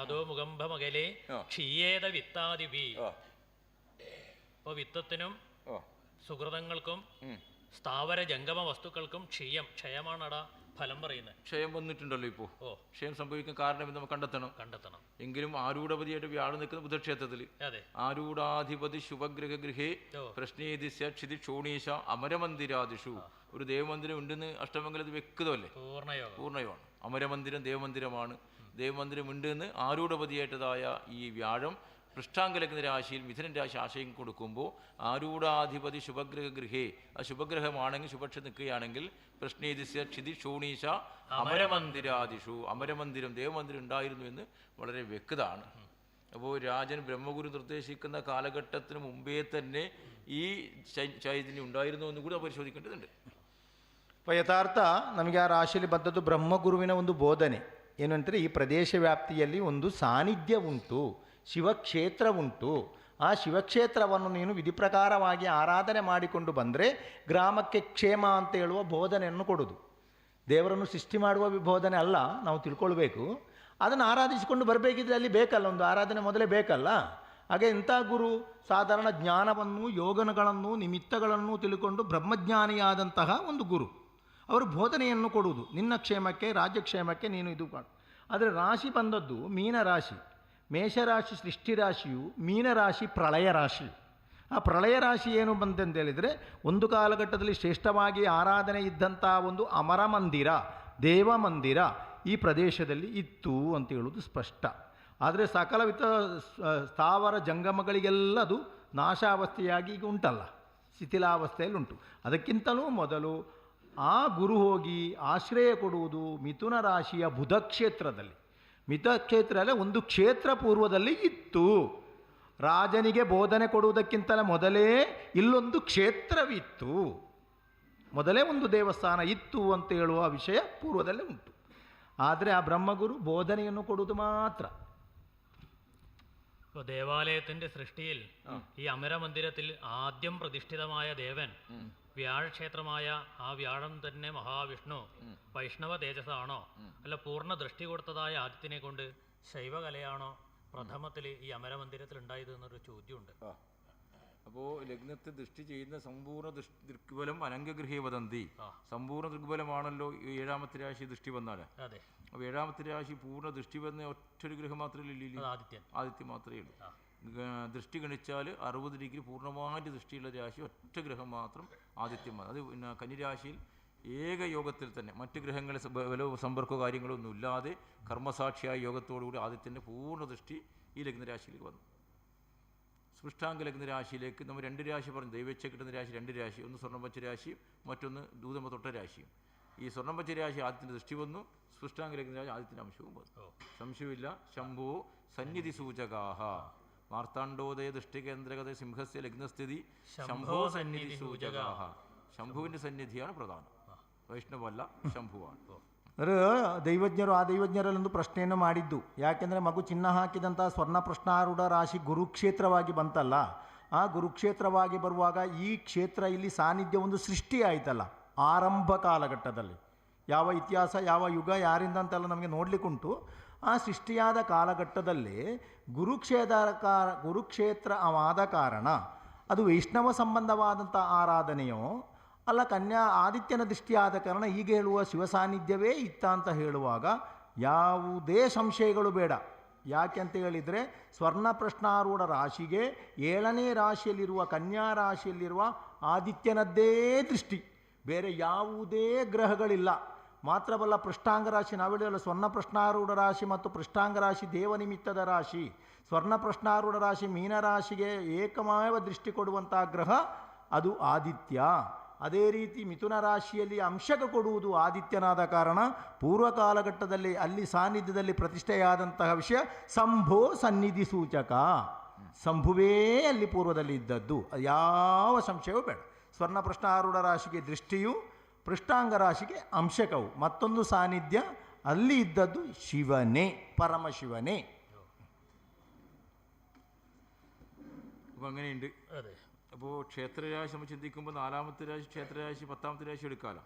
അധോമുഖംഭമകലെ ക്ഷീയേത വിത്താദിപി. ഇപ്പൊ വിത്തത്തിനും സുഹൃതങ്ങൾക്കും സ്ഥാവര ജംഗമ വസ്തുക്കൾക്കും ക്ഷയമാണടാ ഫലം പറയുന്നത്. ക്ഷയം വന്നിട്ടുണ്ടല്ലോ ഇപ്പോൾ. ക്ഷയം സംഭവിക്കാൻ കാരണം നമ്മൾ കണ്ടെത്തണം. എങ്കിലും ആരൂഢപതിയായിട്ട് വ്യാഴം നിൽക്കുന്ന ബുധക്ഷേത്രത്തിൽ ആരൂഢാധിപതി ശുഭഗ്രഹഗൃഹേ പ്രശ്നേദിസ്യ ക്ഷിതി ക്ഷോണീശ അമരമന്ദിരാദിഷു. ഒരു ദേവമന്ദിരം ഉണ്ടെന്ന് അഷ്ടമംഗലത്തിൽ വ്യക്തമല്ലേ? പൂർണ്ണയോഗമാണ്. അമരമന്ദിരം ദേവമന്ദിരമാണ്. ദേവമന്ദിരം ഉണ്ട് എന്ന് ആരൂഢപതിയായിട്ടതായ ഈ വ്യാഴം പൃഷ്ഠാങ്കലഗ്ന രാശിയിൽ മിഥുനൻ രാശി ആശയം കൊടുക്കുമ്പോൾ ആരൂഢാധിപതി ശുഭഗ്രഹഗൃഹേ, ആ ശുഭഗ്രഹമാണെങ്കിൽ ശുഭക്ഷ നിൽക്കുകയാണെങ്കിൽ പ്രശ്നേദിസ്യ ക്ഷിതി ക്ഷോണീശ അമരമന്ദിരാദിഷു, അമരമന്ദിരം ദേവമന്ദിരം ഉണ്ടായിരുന്നു എന്ന് വളരെ വ്യക്തമാണ്. അപ്പോൾ രാജൻ ബ്രഹ്മഗുരു നിർദ്ദേശിക്കുന്ന കാലഘട്ടത്തിന് മുമ്പേ തന്നെ ഈ ചൈതന്യം ഉണ്ടായിരുന്നു എന്ന് കൂടി പരിശോധിക്കേണ്ടതുണ്ട്. അപ്പോൾ ಯಥಾರ್ಥ ನಮಗೆ ಆ ರಾಶಿಯಲ್ಲಿ ಬಂದದ್ದು ಬ್ರಹ್ಮಗುರುವಿನ ಒಂದು ಬೋಧನೆ ಏನು ಅಂದರೆ ಈ ಪ್ರದೇಶ ವ್ಯಾಪ್ತಿಯಲ್ಲಿ ಒಂದು ಸಾನ್ನಿಧ್ಯ ಉಂಟು, ಶಿವಕ್ಷೇತ್ರ ಉಂಟು. ಆ ಶಿವಕ್ಷೇತ್ರವನ್ನು ನೀನು ವಿಧಿ ಪ್ರಕಾರವಾಗಿ ಆರಾಧನೆ ಮಾಡಿಕೊಂಡು ಬಂದರೆ ಗ್ರಾಮಕ್ಕೆ ಕ್ಷೇಮ ಅಂತ ಹೇಳುವ ಬೋಧನೆಯನ್ನು ಕೊಡೋದು. ದೇವರನ್ನು ಸೃಷ್ಟಿ ಮಾಡುವ ಬೋಧನೆ ಅಲ್ಲ, ನಾವು ತಿಳ್ಕೊಳ್ಬೇಕು. ಅದನ್ನು ಆರಾಧಿಸಿಕೊಂಡು ಬರಬೇಕಿದ್ರೆ ಅಲ್ಲಿ ಬೇಕಲ್ಲ, ಒಂದು ಆರಾಧನೆ ಮೊದಲೇ ಬೇಕಲ್ಲ. ಹಾಗೆ ಇಂಥ ಗುರು ಸಾಧಾರಣ ಜ್ಞಾನವನ್ನು ಯೋಗನಗಳನ್ನು ನಿಮಿತ್ತಗಳನ್ನು ತಿಳ್ಕೊಂಡು ಬ್ರಹ್ಮಜ್ಞಾನಿಯಾದಂತಹ ಒಂದು ಗುರು, ಅವರು ಬೋಧನೆಯನ್ನು ಕೊಡುವುದು ನಿನ್ನ ಕ್ಷೇಮಕ್ಕೆ ರಾಜ್ಯಕ್ಷೇಮಕ್ಕೆ ನೀನು ಇದು ಮಾಡು. ಆದರೆ ರಾಶಿ ಬಂದದ್ದು ಮೀನರಾಶಿ. ಮೇಷರಾಶಿ ಸೃಷ್ಟಿರಾಶಿಯು, ಮೀನರಾಶಿ ಪ್ರಳಯ ರಾಶಿ. ಆ ಪ್ರಳಯ ರಾಶಿ ಏನು ಬಂತೆಂತೇಳಿದರೆ ಒಂದು ಕಾಲಘಟ್ಟದಲ್ಲಿ ಶ್ರೇಷ್ಠವಾಗಿ ಆರಾಧನೆ ಇದ್ದಂಥ ಒಂದು ಅಮರ ಮಂದಿರ, ದೇವ ಮಂದಿರ, ಈ ಪ್ರದೇಶದಲ್ಲಿ ಇತ್ತು ಅಂತ ಹೇಳುವುದು ಸ್ಪಷ್ಟ. ಆದರೆ ಸಕಲ ಸ್ಥಾವರ ಜಂಗಮಗಳಿಗೆಲ್ಲ ಅದು ನಾಶಾವಸ್ಥೆಯಾಗಿ ಈಗ ಉಂಟಲ್ಲ, ಶಿಥಿಲಾವಸ್ಥೆಯಲ್ಲಿ ಉಂಟು. ಅದಕ್ಕಿಂತಲೂ ಮೊದಲು ಆ ಗುರು ಹೋಗಿ ಆಶ್ರಯ ಕೊಡುವುದು ಮಿಥುನ ರಾಶಿಯ ಬುಧ ಕ್ಷೇತ್ರದಲ್ಲಿ. ಮಿಥ ಕ್ಷೇತ್ರದಲ್ಲಿ ಒಂದು ಕ್ಷೇತ್ರ ಪೂರ್ವದಲ್ಲಿ ಇತ್ತು. ರಾಜನಿಗೆ ಬೋಧನೆ ಕೊಡುವುದಕ್ಕಿಂತಲೇ ಮೊದಲೇ ಇಲ್ಲೊಂದು ಕ್ಷೇತ್ರವಿತ್ತು, ಮೊದಲೇ ಒಂದು ದೇವಸ್ಥಾನ ಇತ್ತು ಅಂತ ಹೇಳುವ ವಿಷಯ ಪೂರ್ವದಲ್ಲೇ ಉಂಟು. ಆದರೆ ആ ബ്രഹ്മഗുരു ബോധനಯನ್ನು ಕೊಡುವುದು മാത്ര. ഇപ്പോൾ ദേവാലയത്തിൻ്റെ സൃഷ്ടിയിൽ ഈ അമരമന്ദിരത്തിൽ ആദ്യം പ്രതിഷ്ഠിതമായ ദേവൻ വ്യാഴക്ഷേത്രമായ ആ വ്യാഴം തന്നെ മഹാവിഷ്ണു വൈഷ്ണവ തേജസ്സാണോ അല്ല പൂർണ്ണ ദൃഷ്ടി കൊടുത്തതായ ആദിത്യനെ കൊണ്ട് ശൈവകലയാണോ പ്രഥമത്തിൽ ഈ അമരമന്ദിരത്തിൽ ഉണ്ടായത് എന്നൊരു ചോദ്യമുണ്ട്. അപ്പോൾ ലഗ്നത്തെ ദൃഷ്ടി ചെയ്യുന്ന സമ്പൂർണ്ണ ദൃഗ്ബലം അനംഗഗൃഹേ വദന്തി. സമ്പൂർണ്ണ ദൃഗ്ബലമാണല്ലോ ഏഴാമത്തെ രാശി ദൃഷ്ടി വന്നാൽ. അതെ. അപ്പോൾ ഏഴാമത്തെ രാശി പൂർണ്ണ ദൃഷ്ടി വന്ന ഒറ്റൊരു ഗ്രഹം മാത്രമേ ഇല്ല, ആദിത്യം മാത്രമേ ഉള്ളൂ. ദൃഷ്ടി ഗണിച്ചാൽ 60 ഡിഗ്രി പൂർണ്ണമായിട്ട് ദൃഷ്ടിയുള്ള രാശി ഒറ്റ ഗ്രഹം മാത്രം ആദിത്യമാണ്. അത് പിന്നെ കന്നിരാശിയിൽ ഏക യോഗത്തിൽ തന്നെ മറ്റ് ഗ്രഹങ്ങളെ ബലവും സമ്പർക്കമോ കാര്യങ്ങളോ ഒന്നും ഇല്ലാതെ കർമ്മസാക്ഷിയായ യോഗത്തോടുകൂടി ആദിത്യൻ്റെ പൂർണ്ണ ദൃഷ്ടി ഈ ലഗ്നരാശിയിലേക്ക് വന്നു. സ്പൃഷ്ടാംഗ ലഗ്നരാശിയിലേക്ക് നമ്മൾ 2 രാശി പറഞ്ഞു. ദൈവച്ഛ കിട്ടുന്ന രാശി 2 രാശി, ഒന്ന് സ്വർണ്ണപച്ച രാശിയും മറ്റൊന്ന് ദൂതമ തൊട്ട രാശിയും. ഈ സ്വർണ്ണപച്ച രാശി ആദിത്യൻ്റെ ദൃഷ്ടി വന്നു, സ്പൃഷ്ടാംഗ ലഗ്നരാശി ആദിത്യൻ്റെ അംശവും വന്നു. സംശയമില്ല. ശംഭോ സന്നിധി സൂചകാഹ മാർത്താണ്ഡോദയ ദൃഷ്ടികേന്ദ്രഗത സിംഹസ്യ ലഗ്നസ്ഥിതി ശംഭോ സന്നിധി സൂചകാഹ. ശംഭുവിൻ്റെ സന്നിധിയാണ് പ്രധാനം, ವೈಷ್ಣವಲ್ಲ ಶಂಭುವಾನ್. ದೈವಜ್ಞರು ಆ ದೈವಜ್ಞರಲ್ಲೊಂದು ಪ್ರಶ್ನೆಯನ್ನು ಮಾಡಿದ್ದು. ಯಾಕೆಂದರೆ ಮಗು ಚಿನ್ನ ಹಾಕಿದಂಥ ಸ್ವರ್ಣ ಪ್ರಶ್ನಾರೂಢ ರಾಶಿ ಗುರುಕ್ಷೇತ್ರವಾಗಿ ಬಂತಲ್ಲ, ಆ ಗುರುಕ್ಷೇತ್ರವಾಗಿ ಬರುವಾಗ ಈ ಕ್ಷೇತ್ರ ಇಲ್ಲಿ ಸಾನ್ನಿಧ್ಯ ಒಂದು ಸೃಷ್ಟಿ ಆಯಿತಲ್ಲ ಆರಂಭ ಕಾಲಘಟ್ಟದಲ್ಲಿ. ಯಾವ ಇತಿಹಾಸ ಯಾವ ಯುಗ ಯಾರಿಂದ ಅಂತೆಲ್ಲ ನಮಗೆ ನೋಡಲಿಕ್ಕುಂಟು. ಆ ಸೃಷ್ಟಿಯಾದ ಕಾಲಘಟ್ಟದಲ್ಲಿ ಗುರುಕ್ಷೇತ್ರವಾದ ಕಾರಣ ಅದು ವೈಷ್ಣವ ಸಂಬಂಧವಾದಂಥ ಆರಾಧನೆಯೋ ಅಲ್ಲ ಆದಿತ್ಯನ ದೃಷ್ಟಿಯಾದ ಕಾರಣ ಈಗ ಹೇಳುವ ಶಿವ ಸಾನ್ನಿಧ್ಯವೇ ಇತ್ತ ಅಂತ ಹೇಳುವಾಗ ಯಾವುದೇ ಸಂಶಯಗಳು ಬೇಡ. ಯಾಕೆ ಅಂತ ಹೇಳಿದರೆ ಸ್ವರ್ಣ ಪ್ರಶ್ನಾರೂಢ ರಾಶಿಗೆ 7ನೇ ರಾಶಿಯಲ್ಲಿರುವ ಕನ್ಯಾ ರಾಶಿಯಲ್ಲಿರುವ ಆದಿತ್ಯನದ್ದೇ ದೃಷ್ಟಿ, ಬೇರೆ ಯಾವುದೇ ಗ್ರಹಗಳಿಲ್ಲ. ಮಾತ್ರವಲ್ಲ ಪೃಷ್ಠಾಂಗ ರಾಶಿ ನಾವು ಹೇಳಿದಲ್ಲ, ಸ್ವರ್ಣ ಪ್ರಶ್ನಾರೂಢ ರಾಶಿ ಮತ್ತು ಪೃಷ್ಠಾಂಗ ರಾಶಿ ದೇವನಿಮಿತ್ತದ ರಾಶಿ. ಸ್ವರ್ಣ ಪ್ರಶ್ನಾರೂಢ ರಾಶಿ ಮೀನರಾಶಿಗೆ ಏಕಮೇವ ದೃಷ್ಟಿ ಕೊಡುವಂಥ ಗ್ರಹ ಅದು ಆದಿತ್ಯ. ಅದೇ ರೀತಿ ಮಿಥುನ ರಾಶಿಯಲ್ಲಿ ಅಂಶಕ ಕೊಡುವುದು ಆದಿತ್ಯನಾದ ಕಾರಣ ಪೂರ್ವ ಕಾಲಘಟ್ಟದಲ್ಲಿ ಅಲ್ಲಿ ಸಾನ್ನಿಧ್ಯದಲ್ಲಿ ಪ್ರತಿಷ್ಠೆಯಾದಂತಹ ವಿಷಯ ಸಂಭೋ ಸನ್ನಿಧಿ ಸೂಚಕ. ಸಂಭುವೇ ಅಲ್ಲಿ ಪೂರ್ವದಲ್ಲಿ ಇದ್ದದ್ದು, ಯಾವ ಸಂಶಯವೂ ಬೇಡ. ಸ್ವರ್ಣ ಪ್ರಶ್ನಾರೂಢ ರಾಶಿಗೆ ದೃಷ್ಟಿಯು, ಪೃಷ್ಠಾಂಗ ರಾಶಿಗೆ ಅಂಶಕವು. ಮತ್ತೊಂದು ಸಾನ್ನಿಧ್ಯ ಅಲ್ಲಿ ಇದ್ದದ್ದು ಶಿವನೇ, പരമശിവನೇ. അപ്പോൾ അങ്ങനെയുണ്ട്. അതെ. അപ്പോൾ ക്ഷേത്രരാശി നമ്മൾ ചിന്തിക്കുമ്പോൾ 4ാമത്തെ രാശി ക്ഷേത്രരാശി, 10ാമത്തെ രാശി എടുക്കാമല്ലോ.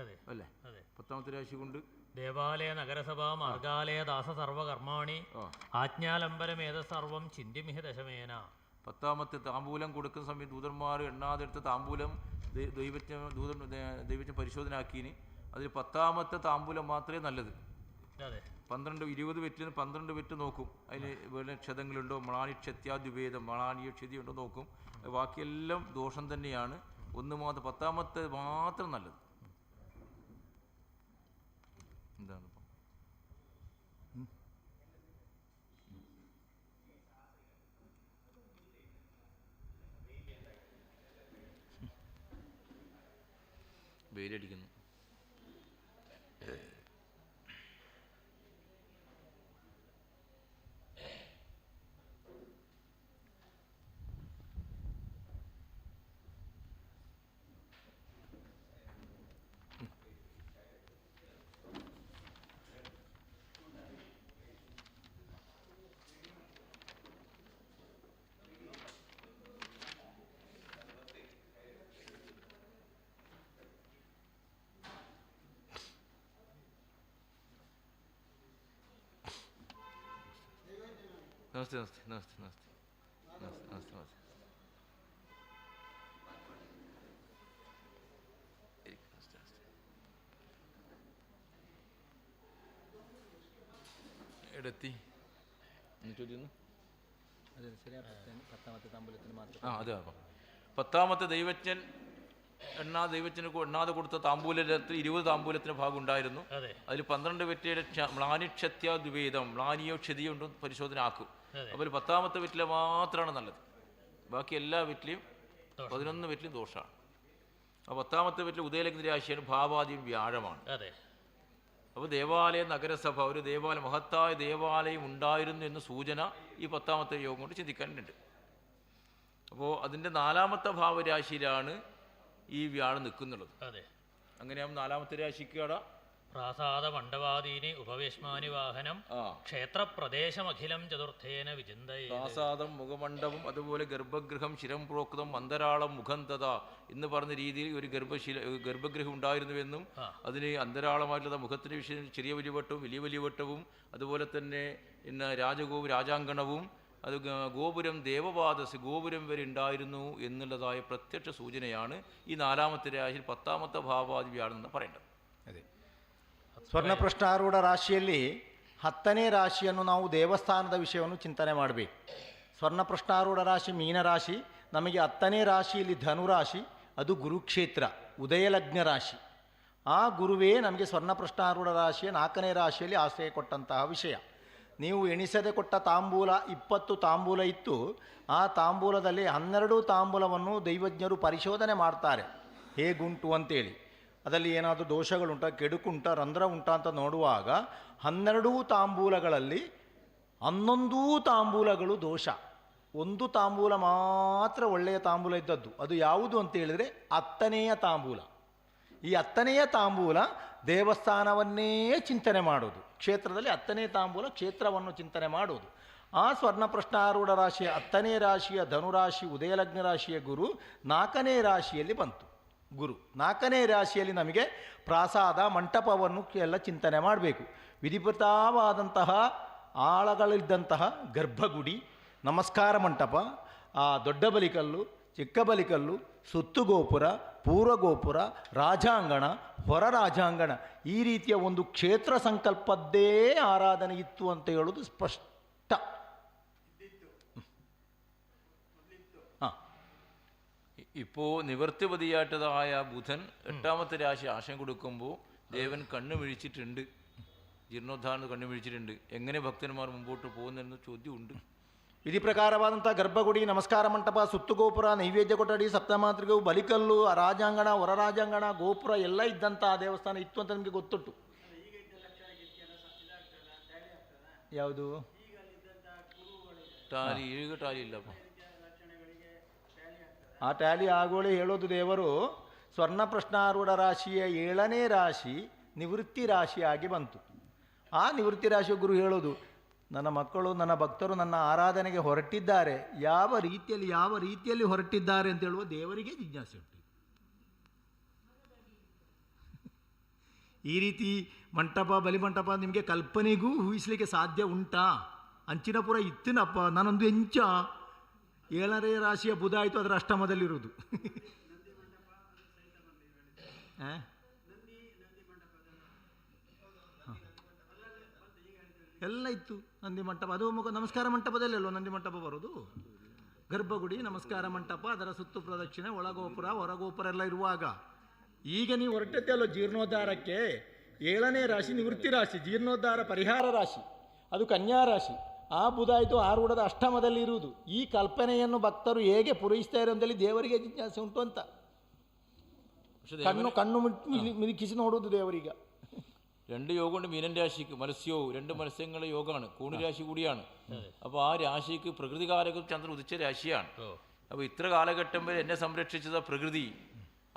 അതെ അല്ലേ? 10ാമത്തെ രാശി കൊണ്ട് ദേവാലയ നഗരസഭ മാർഗാലയ ദാസ സർവകർമാണി ആജ്ഞാലംബരമേത സർവം ചിന്തിമിഹ ദശമേന. 10ാമത്തെ താമ്പൂലം കൊടുക്കുന്ന സമയത്ത് ദൂതന്മാർ എണ്ണാതെടുത്ത താമ്പൂലം ദൈവജ്ഞ പരിശോധന അതിൽ 10ാമത്തെ താമ്പൂലം മാത്രമേ നല്ലത്. അതെ. 20 വെറ്റിന് 12 വെറ്റ് നോക്കും. അതിന് വേറെ ക്ഷതങ്ങളുണ്ടോ, മളാനിക്ഷത്യാദ്യുഭേദം മളാനീയ ക്ഷതി ഉണ്ടോ നോക്കും. ബാക്കിയെല്ലാം ദോഷം തന്നെയാണ്. ഒന്ന് മാത്രം 10ാമത്തെ മാത്രം നല്ലത്. എന്താണ് വെയിലടിക്കുന്നു. नमस्ते नमस्ते नमस्ते नमस्ते नमस्ते नमस्ते नमस्ते എടത്തി ചോദ്യം അതെ. 10ാമത്തെ ദൈവജ്ഞൻ എണ്ണാതെ കൊടുത്ത താമ്പൂലത്തിൽ 20 താമ്പൂലത്തിന് ഭാഗം ഉണ്ടായിരുന്നു. അതെ. അതിൽ 12 വെറ്റിയുടെ മ്ലാനിക്ഷത്യ ദ്വിവേദം, മ്ലാനിയോ ക്ഷതിയോ ഉണ്ടോ പരിശോധന ആക്കും. അപ്പോൾ 10ാമത്തെ വെറ്റില മാത്രമാണ് നല്ലത്. ബാക്കി എല്ലാ വെറ്റിലും 11 വെറ്റിലും ദോഷമാണ്. അപ്പോൾ 10ാമത്തെ വെറ്റിൽ ഉദയലഗ്ന രാശിയാണ്, ഭാവാദിയും വ്യാഴമാണ്. അതെ. അപ്പോൾ ദേവാലയ നഗരസഭ ഒരു ദേവാലയം, മഹത്തായ ദേവാലയം ഉണ്ടായിരുന്നു എന്ന സൂചന ഈ 10ാമത്തെ യോഗം കൊണ്ട് ചിന്തിക്കാനുണ്ട്. അപ്പോൾ അതിൻ്റെ 4ാമത്തെ ഭാവരാശിയിലാണ് ഈ വ്യാഴം നിൽക്കുന്നുള്ളത്. അതെ. അങ്ങനെയാകുമ്പോൾ 4ാമത്തെ രാശിക്കാട പ്രാസാദ മണ്ഡപാദീനി ഉപവേശ്മാനി വാഹനം ക്ഷേത്രപ്രദേശമഖിലം ചതുർത്ഥേന വിചിന്തയേ. പ്രാസാദം, മുഖമണ്ഡപം, അതുപോലെ ഗർഭഗൃഹം, ശിരം പ്രോക്തം, അന്തരാളം, മുഖം തഥ എന്ന് പറഞ്ഞ രീതിയിൽ ഒരു ഗർഭഗൃഹം ഉണ്ടായിരുന്നുവെന്നും അതിന് അന്തരാളമായിട്ടുള്ള മുഖത്തിൻ്റെ വിഷയം ചെറിയ വലിയ വട്ടവും വലിയ വലിയ വട്ടവും അതുപോലെ തന്നെ രാജാങ്കണവും അത് ഗോപുരം ദേവപാദസ് ഗോപുരം വരെ ഉണ്ടായിരുന്നു എന്നുള്ളതായ പ്രത്യക്ഷ സൂചനയാണ് ഈ 4ാമത്തെ രാശിയിൽ 10ാമത്തെ ಭಾವಾದಿ ವ್ಯಾಳನ್ನು പറയേണ്ടത്. ಅದೇ ಸ್ವರ್ಣಪೃಷ್ಠಾರೂಢ ರಾಶಿಯಲ್ಲಿ 10ನೇ ರಾಶಿಯನ್ನು ನಾವು ದೇವಸ್ಥಾನದ ವಿಷಯವನ್ನು ಚಿಂತನೆ ಮಾಡಬೇಕು. ಸ್ವರ್ಣಪೃಷ್ಠಾರೂಢ ರಾಶಿ ಮೀನರಾಶಿ, ನಮಗೆ 10ನೇ ರಾಶಿಯಲ್ಲಿ ಧನುರಾಶಿ, ಅದು ಗುರುಕ್ಷೇತ್ರ ಉದಯಲಗ್ನ ರಾಶಿ. ಆ ಗುರುವೇ ನಮಗೆ ಸ್ವರ್ಣಪೃಷ್ಠಾರೂಢ ರಾಶಿಯ 4ನೇ ರಾಶಿಯಲ್ಲಿ ಆಶ್ರಯ ಕೊಟ್ಟಂತಹ ವಿಷಯ. ನೀವು ಎಣಿಸದೆ ಕೊಟ್ಟ ತಾಂಬೂಲ 20 ತಾಂಬೂಲ ಇತ್ತು. ಆ ತಾಂಬೂಲದಲ್ಲಿ 12 ತಾಂಬೂಲವನ್ನು ದೈವಜ್ಞರು ಪರಿಶೋಧನೆ ಮಾಡ್ತಾರೆ ಹೇಗುಂಟು ಅಂತೇಳಿ. ಅದರಲ್ಲಿ ಏನಾದರೂ ದೋಷಗಳುಂಟ, ಕೆಡುಕುಂಟ, ರಂಧ್ರ ಉಂಟ ಅಂತ ನೋಡುವಾಗ 12 ತಾಂಬೂಲಗಳಲ್ಲಿ 11 ತಾಂಬೂಲಗಳು ದೋಷ, 1 ತಾಂಬೂಲ ಮಾತ್ರ ಒಳ್ಳೆಯ ತಾಂಬೂಲ ಇದ್ದದ್ದು. ಅದು ಯಾವುದು ಅಂತ ಹೇಳಿದರೆ 10ನೇಯ ತಾಂಬೂಲ. ಈ 10ನೇಯ ತಾಂಬೂಲ ದೇವಸ್ಥಾನವನ್ನೇ ಚಿಂತನೆ ಮಾಡೋದು. ಕ್ಷೇತ್ರದಲ್ಲಿ 10ನೇ ತಾಂಬೂಲ ಕ್ಷೇತ್ರವನ್ನು ಚಿಂತನೆ ಮಾಡೋದು. ಆ ಸ್ವರ್ಣಪೃಷ್ಠಾರೂಢ ರಾಶಿಯ 10ನೇ ರಾಶಿಯ ಧನುರಾಶಿ ಉದಯಲಗ್ನ ರಾಶಿಯ ಗುರು 4ನೇ ರಾಶಿಯಲ್ಲಿ ಬಂತು. ಗುರು 4ನೇ ರಾಶಿಯಲ್ಲಿ ನಮಗೆ ಪ್ರಾಸಾದ ಮಂಟಪವನ್ನು ಎಲ್ಲ ಚಿಂತನೆ ಮಾಡಬೇಕು. ವಿಧಿಪೃತವಾದಂತಹ ಆಳಗಳಿದ್ದಂತಹ ಗರ್ಭಗುಡಿ, ನಮಸ್ಕಾರ ಮಂಟಪ, ಆ ದೊಡ್ಡ ಬಲಿಕಲ್ಲು, ಚಿಕ್ಕ ಬಲಿಕಲ್ಲು, ಸುತ್ತು ಗೋಪುರ, ಪೂರ್ವ ಗೋಪುರ, ರಾಜಾಂಗಣ, ಹೊರ ರಾಜಾಂಗಣ, ಈ ರೀತಿಯ ಒಂದು ಕ್ಷೇತ್ರ ಸಂಕಲ್ಪದ್ದೇ ಆರಾಧನೆ ಇತ್ತು ಅಂತ ಹೇಳೋದು ಸ್ಪಷ್ಟ. ഇപ്പോൾ നിവർത്തിപതിയായിട്ടതായ ബുധൻ 8ാമത്തെ രാശി ആശയം കൊടുക്കുമ്പോൾ ദേവൻ കണ്ണു വീഴ്ചിട്ടുണ്ട്, ജീർണോദ്ധാരണം കണ്ണു വീഴ്ചിട്ടുണ്ട്. എങ്ങനെ ഭക്തന്മാർ മുമ്പോട്ട് പോകുന്നതെന്ന് ചോദ്യമുണ്ട്. ವಿಧಿ ಪ್ರಕಾರವಾದಂಥ ಗರ್ಭಗುಡಿ, ನಮಸ್ಕಾರ ಮಂಟಪ, ಸುತ್ತುಗೋಪುರ, ನೈವೇದ್ಯ ಕೊಠಡಿ, ಸಪ್ತಮಾತೃಗವು, ಬಲಿಕಲ್ಲು, ರಾಜಾಂಗಣ, ಹೊರ ರಾಜಾಂಗಣ, ಗೋಪುರ ಎಲ್ಲ ಇದ್ದಂಥ ಆ ದೇವಸ್ಥಾನ ಇತ್ತು ಅಂತ ನಿಮಗೆ ಗೊತ್ತುಂಟು. ಯಾವುದು ಟಾಲಿ ಟಾಲಿ ಇಲ್ಲಪ್ಪ. ಆ ಟ್ಯಾಲಿ ಆಗೋಳೆ ಹೇಳೋದು ದೇವರು ಸ್ವರ್ಣಪೃಷ್ಠಾರೂಢ ರಾಶಿಯ 7ನೇ ರಾಶಿ ನಿವೃತ್ತಿ ರಾಶಿಯಾಗಿ ಬಂತು. ಆ ನಿವೃತ್ತಿ ರಾಶಿಯ ಗುರು ಹೇಳೋದು, ನನ್ನ ಮಕ್ಕಳು, ನನ್ನ ಭಕ್ತರು ನನ್ನ ಆರಾಧನೆಗೆ ಹೊರಟಿದ್ದಾರೆ, ಯಾವ ರೀತಿಯಲ್ಲಿ ಹೊರಟಿದ್ದಾರೆ ಅಂತ ಹೇಳುವ ದೇವರಿಗೆ ಜಿಜ್ಞಾಸೆ ಉಂಟು. ಈ ರೀತಿ ಮಂಟಪ, ಬಲಿಮಂಟಪ ನಿಮಗೆ ಕಲ್ಪನೆಗೂ ಊಹಿಸಲಿಕ್ಕೆ ಸಾಧ್ಯ ಉಂಟಾ? ಅಂಚಿನಪುರ ಇತ್ತಿನಪ್ಪ, ನಾನೊಂದು ಎಂಚ 7ನೇ ರಾಶಿಯ ಬುಧ ಆಯಿತು, ಅದರ ಅಷ್ಟಮದಲ್ಲಿರುವುದು. ಎಲ್ಲ ಇತ್ತು ನಂದಿ ಮಂಟಪ. ಅದು ನಮಸ್ಕಾರ ಮಂಟಪದಲ್ಲಿ ಅಲ್ವ ನಂದಿ ಮಂಟಪ ಬರೋದು. ಗರ್ಭಗುಡಿ, ನಮಸ್ಕಾರ ಮಂಟಪ, ಅದರ ಸುತ್ತು ಪ್ರದಕ್ಷಿಣೆ, ಒಳಗೋಪುರ, ಹೊರಗೋಪುರ ಎಲ್ಲ ಇರುವಾಗ ಈಗ ನೀವು ಹೊರಟದ್ದೇ ಅಲ್ವ ಜೀರ್ಣೋದ್ಧಾರಕ್ಕೆ. 7ನೇ ರಾಶಿ ನಿವೃತ್ತಿ ರಾಶಿ, ಜೀರ್ಣೋದ್ಧಾರ ಪರಿಹಾರ ರಾಶಿ, ಅದು ಕನ್ಯಾ ರಾಶಿ. ಆ ಬುಧ ಆಯಿತು ಆರೂಢದ ಅಷ್ಟಮದಲ್ಲಿ ಇರುವುದು. ಈ ಕಲ್ಪನೆಯನ್ನು ಭಕ್ತರು ಹೇಗೆ ಪೂರೈಸ್ತಾರೆ ಅಂತೇಳಿ ದೇವರಿಗೆ ಜಿಜ್ಞಾಸೆ ಉಂಟು ಅಂತ. ಕಣ್ಣು ಮಿರುಕಿಸಿ ನೋಡುವುದು ದೇವರಿಗೆ. 2 യോഗമുണ്ട് മീനൻ രാശിക്ക്. മത്സ്യവും 2 മത്സ്യങ്ങളുടെ യോഗമാണ്, കൂണു രാശി കൂടിയാണ്. അപ്പോൾ ആ രാശിക്ക് പ്രകൃതി കാലകം ചന്ദ്രൻ ഉദിച്ച രാശിയാണ്. അപ്പോൾ ഇത്ര കാലഘട്ടം വരെ എന്നെ സംരക്ഷിച്ചത് പ്രകൃതി,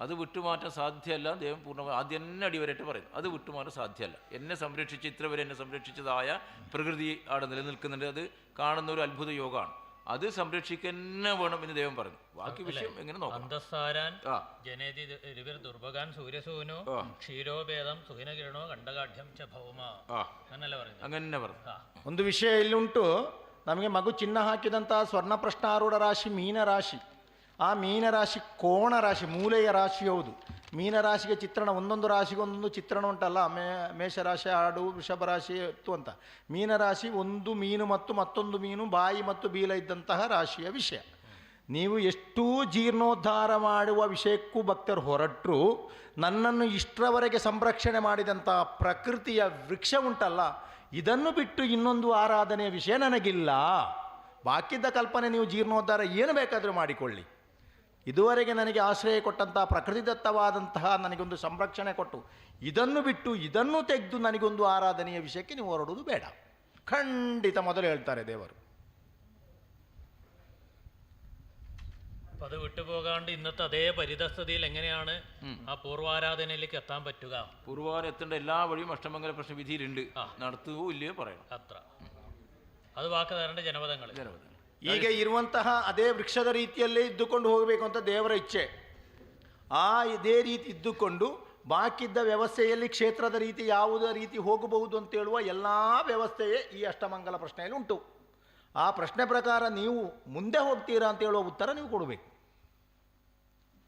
അത് വിട്ടുമാറ്റാൻ സാധ്യമല്ല. ദൈവം പൂർണ്ണമായി ആദ്യം തന്നെ അടിവരായിട്ട് പറയുന്നു, അത് വിട്ടുമാറ്റാൻ സാധ്യമല്ല. എന്നെ സംരക്ഷിച്ച് ഇത്ര വരെ എന്നെ സംരക്ഷിച്ചതായ പ്രകൃതി അവിടെ നിലനിൽക്കുന്നുണ്ട്. അത് കാണുന്ന ഒരു അത്ഭുത യോഗമാണ്. അത് സംരക്ഷിക്കന്നെ വേണം എന്ന് ദൈവം പറഞ്ഞു. ബാക്കി വിഷയം എങ്ങനെ നോക്കാം. അങ്ങനെ പറഞ്ഞു. ಒಂದು ವಿಷಯ ಇಲ್ಲುಂಟು. ನಮಗೆ ಮಗು ಚಿನ್ನ ಹಾಕಿದಂಥ ಸ್ವರ್ಣಪೃಷ್ಠಾರೂಢ ರಾಶಿ ಮೀನರಾಶಿ. ಆ ಮೀನರಾಶಿ ಕೋಣ ರಾಶಿ, ಮೂಲೆಯ ರಾಶಿ. ಹೌದು, ಮೀನರಾಶಿಗೆ ಚಿತ್ರಣ, ಒಂದೊಂದು ರಾಶಿಗೆ ಒಂದೊಂದು ಚಿತ್ರಣ ಉಂಟಲ್ಲ. ಮೇಷರಾಶಿ, ಆಡು, ವೃಷಭ ರಾಶಿ ಇತ್ತು ಅಂತ. ಮೀನರಾಶಿ ಒಂದು ಮೀನು ಮತ್ತು ಮತ್ತೊಂದು ಮೀನು, ಬಾಯಿ ಮತ್ತು ಬೀಲ ಇದ್ದಂತಹ ರಾಶಿಯ ವಿಷಯ. ನೀವು ಎಷ್ಟೂ ಜೀರ್ಣೋದ್ಧಾರ ಮಾಡುವ ವಿಷಯಕ್ಕೂ ಭಕ್ತರು ಹೊರಟರು, ನನ್ನನ್ನು ಇಷ್ಟರವರೆಗೆ ಸಂರಕ್ಷಣೆ ಮಾಡಿದಂಥ ಪ್ರಕೃತಿಯ ವೃಕ್ಷ ಉಂಟಲ್ಲ, ಇದನ್ನು ಬಿಟ್ಟು ಇನ್ನೊಂದು ಆರಾಧನೆಯ ವಿಷಯ ನನಗಿಲ್ಲ. ಬಾಕಿದ್ದ ಕಲ್ಪನೆ ನೀವು ಜೀರ್ಣೋದ್ಧಾರ ಏನು ಬೇಕಾದರೂ ಮಾಡಿಕೊಳ್ಳಿ, ಇದುವರೆಗೆ ನನಗೆ ಆಶ್ರಯ ಕೊಟ್ಟಂಥ ಪ್ರಕೃತಿದತ್ತವಾದಂತಹ ನನಗೊಂದು ಸಂರಕ್ಷಣೆ ಕೊಟ್ಟು ಇದನ್ನು ಬಿಟ್ಟು ಇದನ್ನು ತೆಗೆದು ನನಗೊಂದು ಆರಾಧನೆಯ ವಿಷಯಕ್ಕೆ ನೀವು ಹೊರಡುವುದು ಬೇಡ. ಖಂಡಿತ ಮೊದಲು ಹೇಳ್ತಾರೆ ದೇವರು. അപ്പം അത് വിട്ടുപോകാണ്ട് ഇന്നത്തെ അതേ പരിതസ്ഥിതിയിൽ എങ്ങനെയാണ് ആ പൂർവാരാധനയിലേക്ക് എത്താൻ പറ്റുക? പൂർവാരം എത്തേണ്ട എല്ലാ വഴിയും അഷ്ടമംഗല പ്രശ്ന വിധിയിലുണ്ട്, നടത്തുവോ ഇല്ലയോ പറയണം. അത്ര ಅದು ವಾಕದಾರನ ಜನಪದಗಳು. ಈಗ ಇರುವಂತಹ ಅದೇ ವೃಕ್ಷದ ರೀತಿಯಲ್ಲೇ ಇದ್ದುಕೊಂಡು ಹೋಗಬೇಕು ಅಂತ ದೇವರ ಇಚ್ಛೆ. ಇದೇ ರೀತಿ ಇದ್ದುಕೊಂಡು ಬಾಕಿದ್ದ ವ್ಯವಸ್ಥೆಯಲ್ಲಿ ಕ್ಷೇತ್ರದ ರೀತಿ ಯಾವುದೇ ರೀತಿ ಹೋಗಬಹುದು ಅಂತ ಹೇಳುವ ಎಲ್ಲ ವ್ಯವಸ್ಥೆಯೇ ಈ ಅಷ್ಟಮಂಗಲ ಪ್ರಶ್ನೆಯಲ್ಲಿ ಉಂಟು. ಆ ಪ್ರಶ್ನೆ ಪ್ರಕಾರ ನೀವು ಮುಂದೆ ಹೋಗ್ತೀರಾ ಅಂತ ಹೇಳುವ ಉತ್ತರ ನೀವು ಕೊಡಬೇಕು.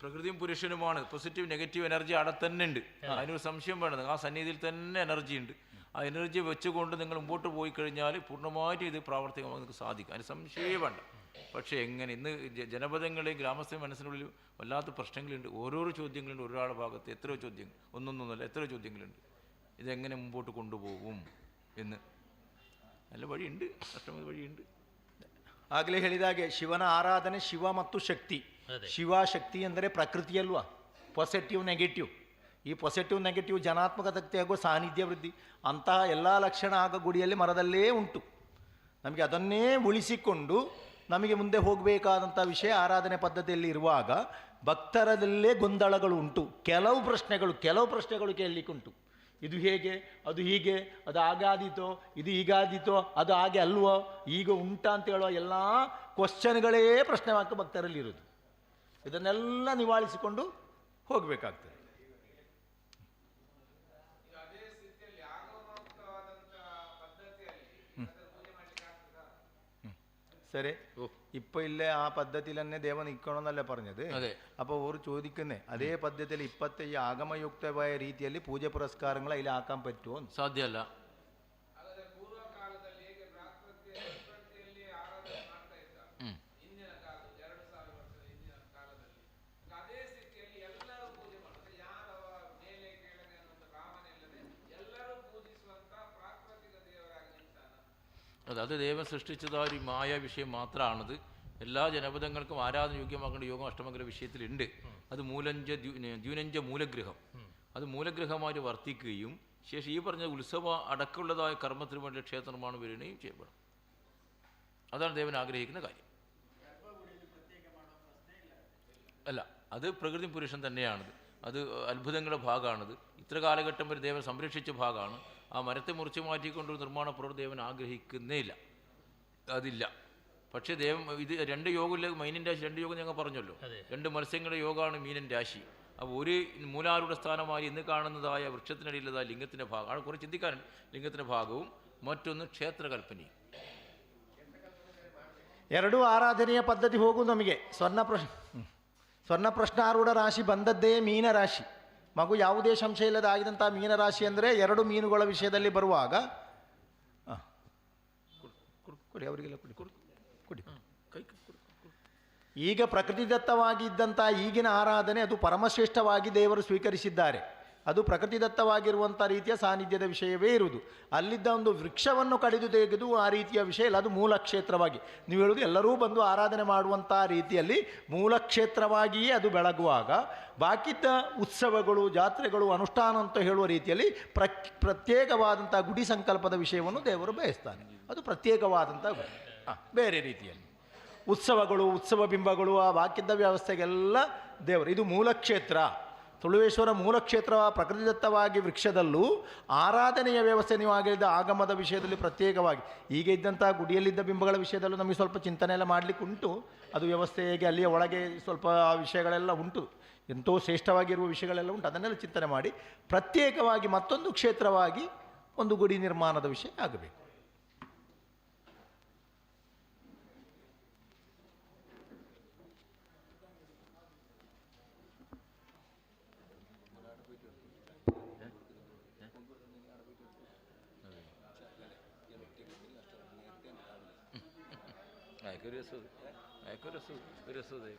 പ്രകൃതിയും പുരുഷനുമാണ്. പോസിറ്റീവ് നെഗറ്റീവ് എനർജി അവിടെ തന്നെ ഉണ്ട്, അതിനൊരു സംശയം വേണ്ടത്. ആ സന്നിധിയിൽ തന്നെ എനർജി ഉണ്ട്. ആ എനർജി വെച്ചുകൊണ്ട് നിങ്ങൾ മുമ്പോട്ട് പോയി കഴിഞ്ഞാൽ പൂർണ്ണമായിട്ട് ഇത് പ്രാവർത്തികമാക്കാൻ നിങ്ങൾക്ക് സാധിക്കും, അതിന് സംശയമേ വേണ്ട. പക്ഷേ എങ്ങനെ ഇന്ന് ജനപദങ്ങളെയും ഗ്രാമസ്ഥ മനസ്സിനുള്ളിൽ വല്ലാത്ത പ്രശ്നങ്ങളുണ്ട്, ഓരോരോ ചോദ്യങ്ങളുണ്ട്. ഒരാളുടെ ഭാഗത്ത് എത്രയോ ചോദ്യങ്ങൾ, ഒന്നൊന്നൊന്നുമല്ല, എത്രയോ ചോദ്യങ്ങളുണ്ട്. ഇതെങ്ങനെ മുമ്പോട്ട് കൊണ്ടുപോകും എന്ന് നല്ല വഴിയുണ്ട്, അഷ്ടമ വഴിയുണ്ട്. ಆಗಲೇ ಹೇಳಿದಾಗೆ ಶಿವನ ಆರಾಧನೆ ಶಿವ ಮತ್ತು ಶಕ್ತಿ. ಶಿವ ಶಕ್ತಿ ಅಂದರೆ ಪ್ರಕೃತಿ ಅಲ್ವಾ, ಪಾಸಿಟಿವ್ ನೆಗೆಟಿವ್. ಈ ಪಾಸಿಟಿವ್ ನೆಗೆಟಿವ್ ಜನಾತ್ಮಕತೆ ಹಾಗೂ ಸಾನ್ನಿಧ್ಯ ವೃದ್ಧಿ ಅಂತಹ ಎಲ್ಲ ಲಕ್ಷಣ ಆಗ ಗುಡಿಯಲ್ಲಿ ಮರದಲ್ಲೇ ಉಂಟು. ನಮಗೆ ಅದನ್ನೇ ಉಳಿಸಿಕೊಂಡು ನಮಗೆ ಮುಂದೆ ಹೋಗಬೇಕಾದಂಥ ವಿಷಯ ಆರಾಧನೆ ಪದ್ಧತಿಯಲ್ಲಿ ಇರುವಾಗ ಭಕ್ತರದಲ್ಲೇ ಗೊಂದಲಗಳು ಉಂಟು. ಕೆಲವು ಪ್ರಶ್ನೆಗಳು ಕೇಳಲಿಕ್ಕುಂಟು. ಇದು ಹೇಗೆ, ಅದು ಹೀಗೆ, ಅದು ಹಾಗಾದೀತೋ, ಇದು ಹೀಗಾದೀತೋ, ಅದು ಹಾಗೆ ಅಲ್ವೋ, ಈಗ ಉಂಟಾ ಅಂತ ಹೇಳುವ ಎಲ್ಲ ಕ್ವಶ್ಚನ್ಗಳೇ ಪ್ರಶ್ನೆ ವಾಕ್ಯ ಭಕ್ತರಲ್ಲಿರೋದು. ಇದನ್ನೆಲ್ಲ ನಿವಾಳಿಸಿಕೊಂಡು ಹೋಗಬೇಕಾಗ್ತದೆ. സരി, ഇപ്പൊ ഇല്ലേ ആ പദ്ധതിയിൽ തന്നെ ദേവൻ നിൽക്കണമെന്നല്ലേ പറഞ്ഞത്. അപ്പോൾ അവർ ചോദിക്കുന്നേ അതേ പദ്ധതിയിൽ ഇപ്പോഴത്തെ ഈ ആഗമയുക്തമായ രീതിയിൽ പൂജ പുരസ്കാരങ്ങൾ അതിലാക്കാൻ പറ്റുമോ? സാധ്യമല്ല. അത് ദൈവം സൃഷ്ടിച്ചതായ ഒരു മായ വിഷയം മാത്രമാണത്. എല്ലാ ജനപദങ്ങൾക്കും ആരാധനയോഗ്യമാക്കേണ്ട യോഗം അഷ്ടമംഗല വിഷയത്തിലുണ്ട്. അത് ദ്യൂനഞ്ച മൂലഗ്രഹം, അത് മൂലഗ്രഹമായിട്ട് വർത്തിക്കുകയും ശേഷം ഈ പറഞ്ഞ ഉത്സവ അടക്കമുള്ളതായ കർമ്മത്തിന് വേണ്ടി ക്ഷേത്ര നിർമ്മാണം വരികയും ചെയ്യപ്പെടും. അതാണ് ദേവൻ ആഗ്രഹിക്കുന്ന കാര്യം. അല്ല, അത് പ്രകൃതി പുരുഷൻ തന്നെയാണത്. അത് അത്ഭുതങ്ങളുടെ ഭാഗമാണത്. ഇത്ര കാലഘട്ടം വരെ ദേവൻ സംരക്ഷിച്ച ഭാഗമാണ്. ആ മരത്തെ മുറിച്ച് മാറ്റിക്കൊണ്ടൊരു നിർമ്മാണ പ്രവൃത്തി ദേവൻ ആഗ്രഹിക്കുന്നേ ഇല്ല, അതില്ല. പക്ഷേ ദേവൻ ഇത് രണ്ട് യോഗമില്ല, മീനൻ രാശി രണ്ട് യോഗം ഞങ്ങൾ പറഞ്ഞല്ലോ. രണ്ട് മത്സ്യങ്ങളുടെ യോഗമാണ് മീനൻ രാശി. അപ്പോൾ ഒരു മൂലാരുടെ സ്ഥാനമായി ഇന്ന് കാണുന്നതായ വൃക്ഷത്തിനടിയിലതായ ലിംഗത്തിൻ്റെ ഭാഗമാണ്. കുറേ ചിന്തിക്കാനുണ്ട്. ലിംഗത്തിൻ്റെ ഭാഗവും മറ്റൊന്ന് ക്ഷേത്രകൽപ്പനയും. ಎರಡೂ ಆರಾಧನೆಯ ಪದ್ಧತಿ ಹೋಗುವುದು ನಮಗೆ. ಸ್ವರ್ಣ ಪ್ರಶ್ನಾರೂಢ ರಾಶಿ ಬಂದದ್ದೇ ಮೀನರಾಶಿ. ಮಗು ಯಾವುದೇ ಸಂಶಯ ಇಲ್ಲದೆ ಆಗಿದಂಥ ಮೀನರಾಶಿ ಅಂದರೆ ಎರಡು ಮೀನುಗಳ ವಿಷಯದಲ್ಲಿ ಬರುವಾಗ ಕೊಡಿ ಅವರಿಗೆಲ್ಲ ಕೊಡಿ. ಈಗ ಪ್ರಕೃತಿದತ್ತವಾಗಿದ್ದಂಥ ಈಗಿನ ಆರಾಧನೆ ಅದು ಪರಮಶ್ರೇಷ್ಠವಾಗಿ ದೇವರು ಸ್ವೀಕರಿಸಿದ್ದಾರೆ. ಅದು ಪ್ರಕೃತಿದತ್ತವಾಗಿರುವಂಥ ರೀತಿಯ ಸಾನ್ನಿಧ್ಯದ ವಿಷಯವೇ ಇರುವುದು. ಅಲ್ಲಿದ್ದ ಒಂದು ವೃಕ್ಷವನ್ನು ಕಡಿದು ತೆಗೆದು ಆ ರೀತಿಯ ವಿಷಯ ಇಲ್ಲ, ಅದು ಮೂಲ ಕ್ಷೇತ್ರವಾಗಿ. ನೀವು ಹೇಳೋದು ಎಲ್ಲರೂ ಬಂದು ಆರಾಧನೆ ಮಾಡುವಂಥ ರೀತಿಯಲ್ಲಿ ಮೂಲ ಕ್ಷೇತ್ರವಾಗಿಯೇ ಅದು ಬೆಳಗುವಾಗ ಬಾಕಿದ್ದ ಉತ್ಸವಗಳು, ಜಾತ್ರೆಗಳು, ಅನುಷ್ಠಾನ ಅಂತ ಹೇಳುವ ರೀತಿಯಲ್ಲಿ ಪ್ರತ್ಯೇಕವಾದಂಥ ಗುಡಿ ಸಂಕಲ್ಪದ ವಿಷಯವನ್ನು ದೇವರು ಬಯಸ್ತಾನೆ. ಅದು ಪ್ರತ್ಯೇಕವಾದಂಥ ಗುಡಿ. ಬೇರೆ ರೀತಿಯಲ್ಲಿ ಉತ್ಸವಗಳು, ಉತ್ಸವ ಬಿಂಬಗಳು, ಆ ಬಾಕಿದ್ದ ವ್ಯವಸ್ಥೆಗೆಲ್ಲ ದೇವರು ಇದು ಮೂಲಕ್ಷೇತ್ರ. ತುಳುವೇಶ್ವರ ಮೂಲಕ್ಷೇತ್ರ ಪ್ರಕೃತಿದತ್ತವಾಗಿ ವೃಕ್ಷದಲ್ಲೂ ಆರಾಧನೆಯ ವ್ಯವಸ್ಥೆ ನೀವು ಆಗಿದ್ದ ಆಗಮದ ವಿಷಯದಲ್ಲಿ ಪ್ರತ್ಯೇಕವಾಗಿ ಈಗ ಇದ್ದಂಥ ಗುಡಿಯಲ್ಲಿದ್ದ ಬಿಂಬಗಳ ವಿಷಯದಲ್ಲೂ ನಮಗೆ ಸ್ವಲ್ಪ ಚಿಂತನೆ ಎಲ್ಲ ಮಾಡಲಿಕ್ಕೆ ಉಂಟು. ಅದು ವ್ಯವಸ್ಥೆ ಹೇಗೆ, ಅಲ್ಲಿಯ ಒಳಗೆ ಸ್ವಲ್ಪ ವಿಷಯಗಳೆಲ್ಲ ಉಂಟು, ಎಂತೋ ಶ್ರೇಷ್ಠವಾಗಿರುವ ವಿಷಯಗಳೆಲ್ಲ ಉಂಟು. ಅದನ್ನೆಲ್ಲ ಚಿಂತನೆ ಮಾಡಿ ಪ್ರತ್ಯೇಕವಾಗಿ ಮತ್ತೊಂದು ಕ್ಷೇತ್ರವಾಗಿ ಒಂದು ಗುಡಿ ನಿರ್ಮಾಣದ ವಿಷಯ ಆಗಬೇಕು. ഒരു രസം. അതൊക്കെ ഒരു രസമായി.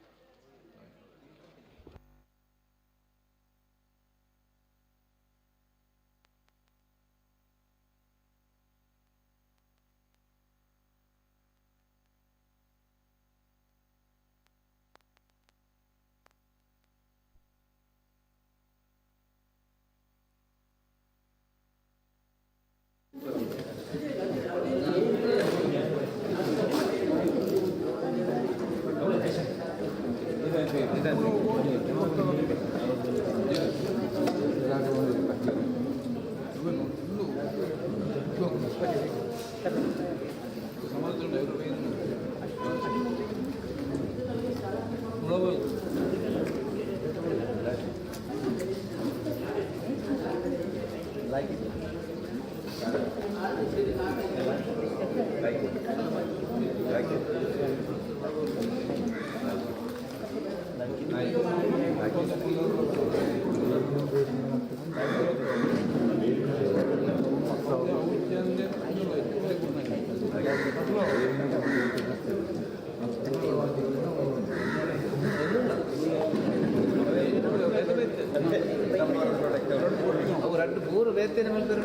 ಎರಡು ಮೂರು ವೇತನ ಮೇಲೆ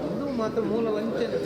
ಒಂದು ಮಾತ್ರ ಮೂಲ ವಂಚನೆ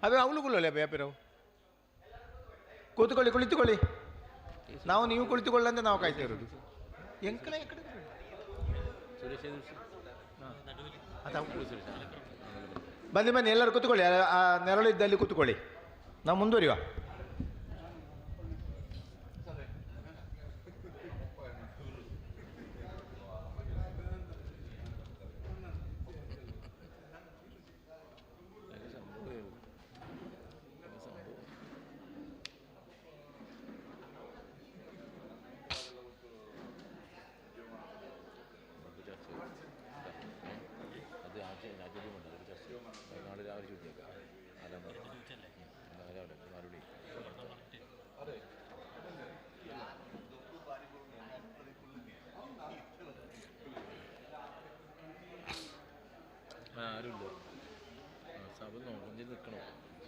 ಅವೇ ಅವಳುಗಳಲ್ಲ ವ್ಯಾಪಾರವು ಕೂತ್ಕೊಳ್ಳಿ ಕುಳಿತುಕೊಳ್ಳಿ. ನಾವು ನೀವು ಕುಳಿತುಕೊಳ್ಳಂತೆ ನಾವು ಕಾಯ್ತಾ ಇರೋದು. ಎಂಕಲ ಎಕಡೆ ಬನ್ನಿ ಬನ್ನಿ ಎಲ್ಲರೂ ಕೂತ್ಕೊಳ್ಳಿ. ಆ ನೆರಳು ಇದ್ದಲ್ಲಿ ಕೂತ್ಕೊಳ್ಳಿ. ನಾವು ಮುಂದುವರಿಯುವ.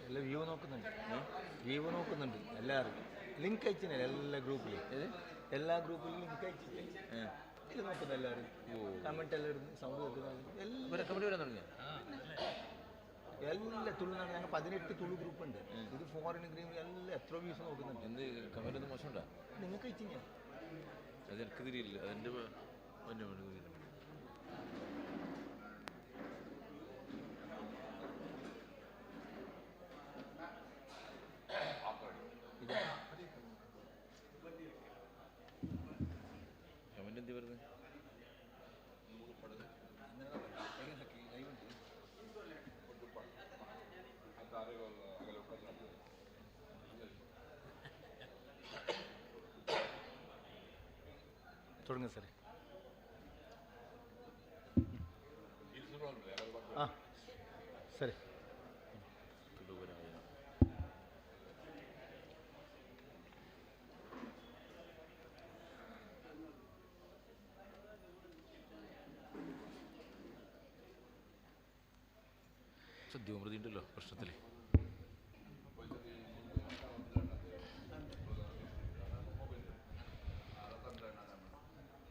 ಎಲ್ಲ വ്യൂ നോക്കുന്നുണ്ട്, വ്യൂ നോക്കുന്നുണ്ട്. എല്ലാവരും ലിങ്ക് അയച്ചില്ല എല്ലാ ഗ്രൂപ്പിലും, എല്ലാ ഗ്രൂപ്പിലും ലിങ്ക് അയച്ചിട്ട് ഇത് നോക്കുന്നു. എല്ലാവരും കമന്റ് എല്ലാം ഇടുന്നു, സൗണ്ട് വെക്കുന്നു. എല്ലാ തുളു ഞങ്ങൾ 18 തുളു ഗ്രൂപ്പ് ഉണ്ട്. ഇത് ഫോറിൻ ഗ്രീൻ എല്ലാം എത്ര വ്യൂസ് നോക്കുന്നുണ്ട്. എന്ത് കമന്റ് ഒന്നും മോശമുണ്ടോ? നിങ്ങൾക്ക് അയച്ചില്ല, അതെനിക്ക് തിരിയില്ല. അതിൻ്റെ കമന്റ് എന്ത് വരുന്നത്? തുടങ്ങുക സാറേ. ആ സರಿ. സദ്യോമൃതി ഉണ്ടല്ലോ പ്രശ്നത്തിൽ.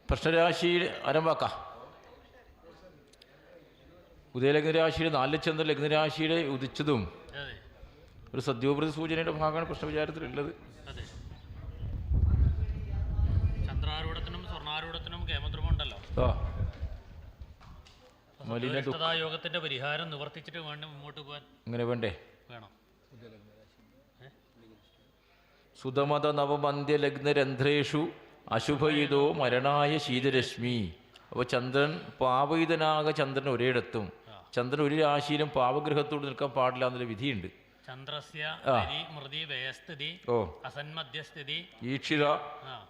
പ്രശ്നരാശി ആരംഭാക്കാം. ഉദയലഗ്നരാശിയുടെ 4 ചന്ദ്രൻ ലഗ്നരാശിയുടെ ഉദിച്ചതും ഒരു സദ്യോമൃതി സൂചനയുടെ ഭാഗമാണ് പ്രശ്നവിചാരത്തിലുള്ളത്. ചന്ദ്രാരൂഢത്തിനും സ്വർണ്ണാരൂഢത്തിനും കേമദ്രമുണ്ടല്ലോ. യോഗത്തിന്റെ പരിഹാരം നിവർത്തിച്ചിട്ട് വേണം മുന്നോട്ട് പോകാൻ. അങ്ങനെ വേണ്ടേ? വേണം. സുതമത നവമന്ത്യലഗ്നരന്ധ്രേഷു അശുഭയിതോ മരണായ ശീതരശ്മി. അപ്പോൾ ചന്ദ്രൻ പാപയുതനാകെ ചന്ദ്രൻ ഒരിടത്തും, ചന്ദ്രൻ ഒരു രാശിയിലും പാപഗ്രഹത്തോട് നിൽക്കാൻ പാടില്ല എന്നൊരു വിധിയുണ്ട്. ചന്ദ്രസ്യ മൃതി വ്യയസ്ഥിതി അസന്മധ്യസ്ഥിതി ഈക്ഷിത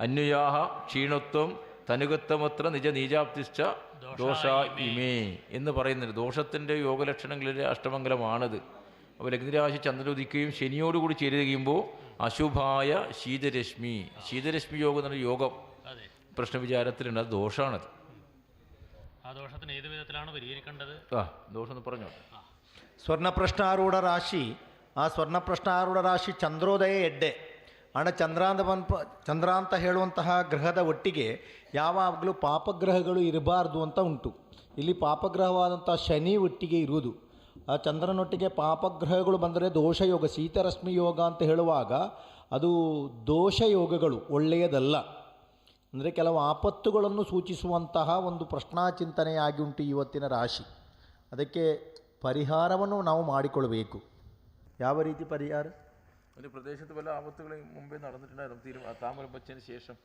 അന്വയാഹ ക്ഷീണത്വം തനുഗത്വമത്ര നിജ നീജാപ്തിശ്ച ദോഷ ഇമേ എന്ന് പറയുന്നുണ്ട്. ദോഷത്തിൻ്റെ യോഗലക്ഷണങ്ങളിലെ അഷ്ടമംഗലമാണത്. അപ്പോൾ ലഗ്നരാശി ചന്ദ്രൻ ഉദിക്കുകയും ശനിയോടുകൂടി ചേരുകയുമ്പോൾ അശുഭായ ശീതരശ്മി, ശീതരശ്മി യോഗം എന്നൊരു യോഗം പ്രശ്നവിചാരത്തിലുണ്ട്. അത് ദോഷമാണത്. ആ ദോഷത്തിന് ഏത് വിധത്തിലാണ് പരിഹരിക്കേണ്ടത്? ദോഷം ഒന്ന് പറഞ്ഞോ. ಸ್ವರ್ಣಪ್ರಶ್ನಾರೂಢ ರಾಶಿ, ಆ ಸ್ವರ್ಣಪ್ರಶ್ನಾರೂಢ ರಾಶಿ ಚಂದ್ರೋದಯ ಎಡ್ಡೆ ಹಣ ಚಂದ್ರಾಂತ ಹೇಳುವಂತಹ ಗ್ರಹದ ಒಟ್ಟಿಗೆ ಯಾವಾಗಲೂ ಪಾಪಗ್ರಹಗಳು ಇರಬಾರ್ದು ಅಂತ ಉಂಟು. ಇಲ್ಲಿ ಪಾಪಗ್ರಹವಾದಂಥ ಶನಿ ಒಟ್ಟಿಗೆ ಇರುವುದು. ಆ ಚಂದ್ರನೊಟ್ಟಿಗೆ ಪಾಪಗ್ರಹಗಳು ಬಂದರೆ ದೋಷಯೋಗ, ಶೀತರಶ್ಮಿ ಯೋಗ ಅಂತ ಹೇಳುವಾಗ ಅದು ದೋಷಯೋಗಗಳು, ಒಳ್ಳೆಯದಲ್ಲ. ಅಂದರೆ ಕೆಲವು ಆಪತ್ತುಗಳನ್ನು ಸೂಚಿಸುವಂತಹ ಒಂದು ಪ್ರಶ್ನಾಚಿಂತನೆಯಾಗಿ ಉಂಟು ಇವತ್ತಿನ ರಾಶಿ. ಅದಕ್ಕೆ ಪರಿಹಾರವನ್ನು ನಾವು ಮಾಡಿಕೊಳ್ಬೇಕು. ಯಾವ ರೀತಿ ಪರಿಹಾರ? ഒരു പ്രദേശത്ത് വല്ല ആപത്തുകൾ മുമ്പേ നടന്നിട്ടുണ്ടായിരുന്നു. താമ്പൂലം വച്ചതിന് ശേഷം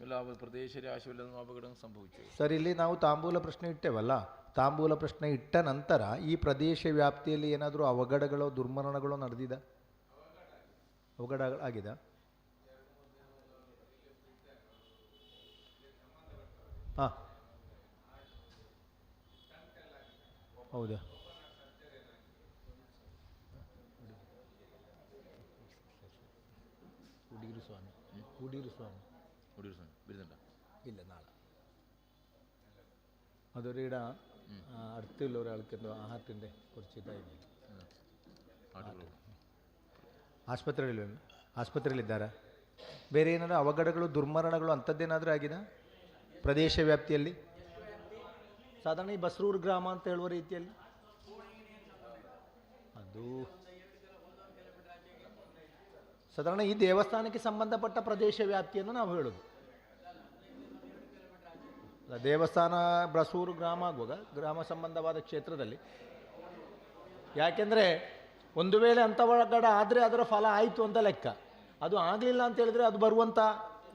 വല്ല പ്രദേശ രാശി വല്ലതും അപകടം സംഭവിച്ചു? ಸರ್, ಇಲ್ಲಿ ನಾವು ತಾಂಬೂಲ ಪ್ರಶ್ನೆ ಇಟ್ಟೇವಲ್ಲ, ತಾಂಬೂಲ ಪ್ರಶ್ನೆ ಇಟ್ಟ ನಂತರ ಈ ಪ್ರದೇಶ ವ್ಯಾಪ್ತಿಯಲ್ಲಿ ಏನಾದರೂ ಅವಘಡಗಳೋ ದುರ್ಮರಣಗಳೋ ನಡೆದಿದ? ಅವಘಡ ಆಗಿದೆ? ಹಾಂ, ಹೌದಾ? കുടീരു സ്വാമി വരുന്നുണ്ടോ? ഇല്ല, നാളെ. അതൊരിട അടുത്തുള്ള ഒരാൾക്ക് എന്തോ ഹാർട്ടിൻ്റെ കുറച്ച് ഇതായിരുന്നു. ಆಸ್ಪತ್ರೆಯಲ್ಲಿದ್ದಾರಾ? ಬೇರೆ ಏನಾದರೂ ಅವಘಡಗಳು ದುರ್ಮರಣಗಳು ಅಂಥದ್ದೇನಾದರೂ ಆಗಿದೆ ಪ್ರದೇಶ ವ್ಯಾಪ್ತಿಯಲ್ಲಿ? ಸಾಧಾರಣ ಈ ಬಸ್ರೂರು ಗ್ರಾಮ ಅಂತ ಹೇಳುವ ರೀತಿಯಲ್ಲಿ ಅದು ಸಾಧಾರಣ ಈ ದೇವಸ್ಥಾನಕ್ಕೆ ಸಂಬಂಧಪಟ್ಟ ಪ್ರದೇಶ ವ್ಯಾಪ್ತಿಯನ್ನು ನಾವು ಹೇಳೋದು. ದೇವಸ್ಥಾನ ಬಸೂರು ಗ್ರಾಮ ಆಗುವಾಗ ಗ್ರಾಮ ಸಂಬಂಧವಾದ ಕ್ಷೇತ್ರದಲ್ಲಿ, ಯಾಕೆಂದರೆ ಒಂದು ವೇಳೆ ಅಂಥ ಒಳಗಡೆ ಆದರೆ ಅದರ ಫಲ ಆಯಿತು ಅಂತ ಲೆಕ್ಕ. ಅದು ಆಗಲಿಲ್ಲ ಅಂತ ಹೇಳಿದರೆ ಅದು ಬರುವಂಥ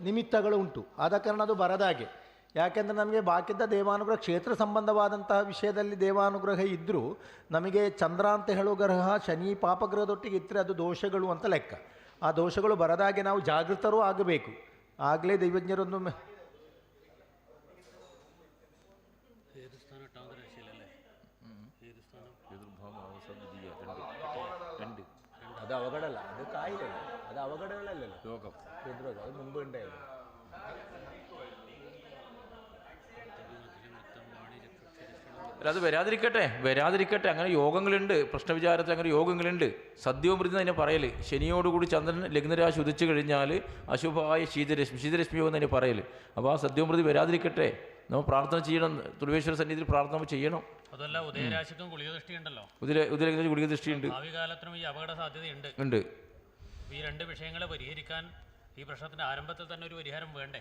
ನಿಮಿತ್ತಗಳು ಉಂಟು. ಆದ ಕಾರಣ ಅದು ಬರದಾಗೆ. ಯಾಕೆಂದರೆ ನಮಗೆ ಬಾಕಿದ್ದ ದೇವಾನುಗ್ರಹ ಕ್ಷೇತ್ರ ಸಂಬಂಧವಾದಂತಹ ವಿಷಯದಲ್ಲಿ ದೇವಾನುಗ್ರಹ ಇದ್ದರೂ ನಮಗೆ ಚಂದ್ರ ಅಂತ ಹೇಳೋ ಗ್ರಹ ಶನಿ ಪಾಪಗ್ರಹದೊಟ್ಟಿಗೆ ಇದ್ದರೆ ಅದು ದೋಷಗಳು ಅಂತ ಲೆಕ್ಕ. ಆ ದೋಷಗಳು ಬರದಾಗೆ ನಾವು ಜಾಗೃತರೂ ಆಗಬೇಕು. ಆಗಲೇ ದೈವಜ್ಞರೊಂದು ಅದು ಅವಘಡಲ್ಲ, ಅದು ಕಾಯಿಲೆ, ಅದು ಅವಘಡಗಳಲ್ಲ, ರೋಗ ಹೃದ್ರೋಗ, ಅದು മുമ്പ് ഉണ്ടായിരുന്നു. അത് വരാതിരിക്കട്ടെ. അങ്ങനെ യോഗങ്ങളുണ്ട്, പ്രശ്നവിചാരത്തിൽ അങ്ങനെ യോഗങ്ങളുണ്ട്. സദ്യോമൃതി തന്നെ പറയൽ. ശനിയോടുകൂടി ചന്ദ്രൻ ലഗ്നരാശി ഉദിച്ചു കഴിഞ്ഞാൽ അശുഭമായ ശീതരശ്മി യോഗം തന്നെ പറയൽ. അപ്പോൾ ആ സദ്യോമൃതി വരാതിരിക്കട്ടെ. നമ്മൾ പ്രാർത്ഥന ചെയ്യണം, തുർവേശ്വര സന്നിധിയിൽ പ്രാർത്ഥന ചെയ്യണം. അതല്ല, ഉദയരാശിക്കും ഗുളികദൃഷ്ടി ഉണ്ടല്ലോ. ഉദയലഗ്നത്തിൽ ഗുളികദൃഷ്ടി ഉണ്ട്. ഭാവി കാലത്തിനും ഈ അപകട സാധ്യതയുണ്ട്. ഈ രണ്ട് വിഷയങ്ങളെ പരിഹരിക്കാൻ ഈ പ്രശ്നത്തിന്റെ ആരംഭത്തിൽ തന്നെ ഒരു പരിഹാരം വേണ്ടേ?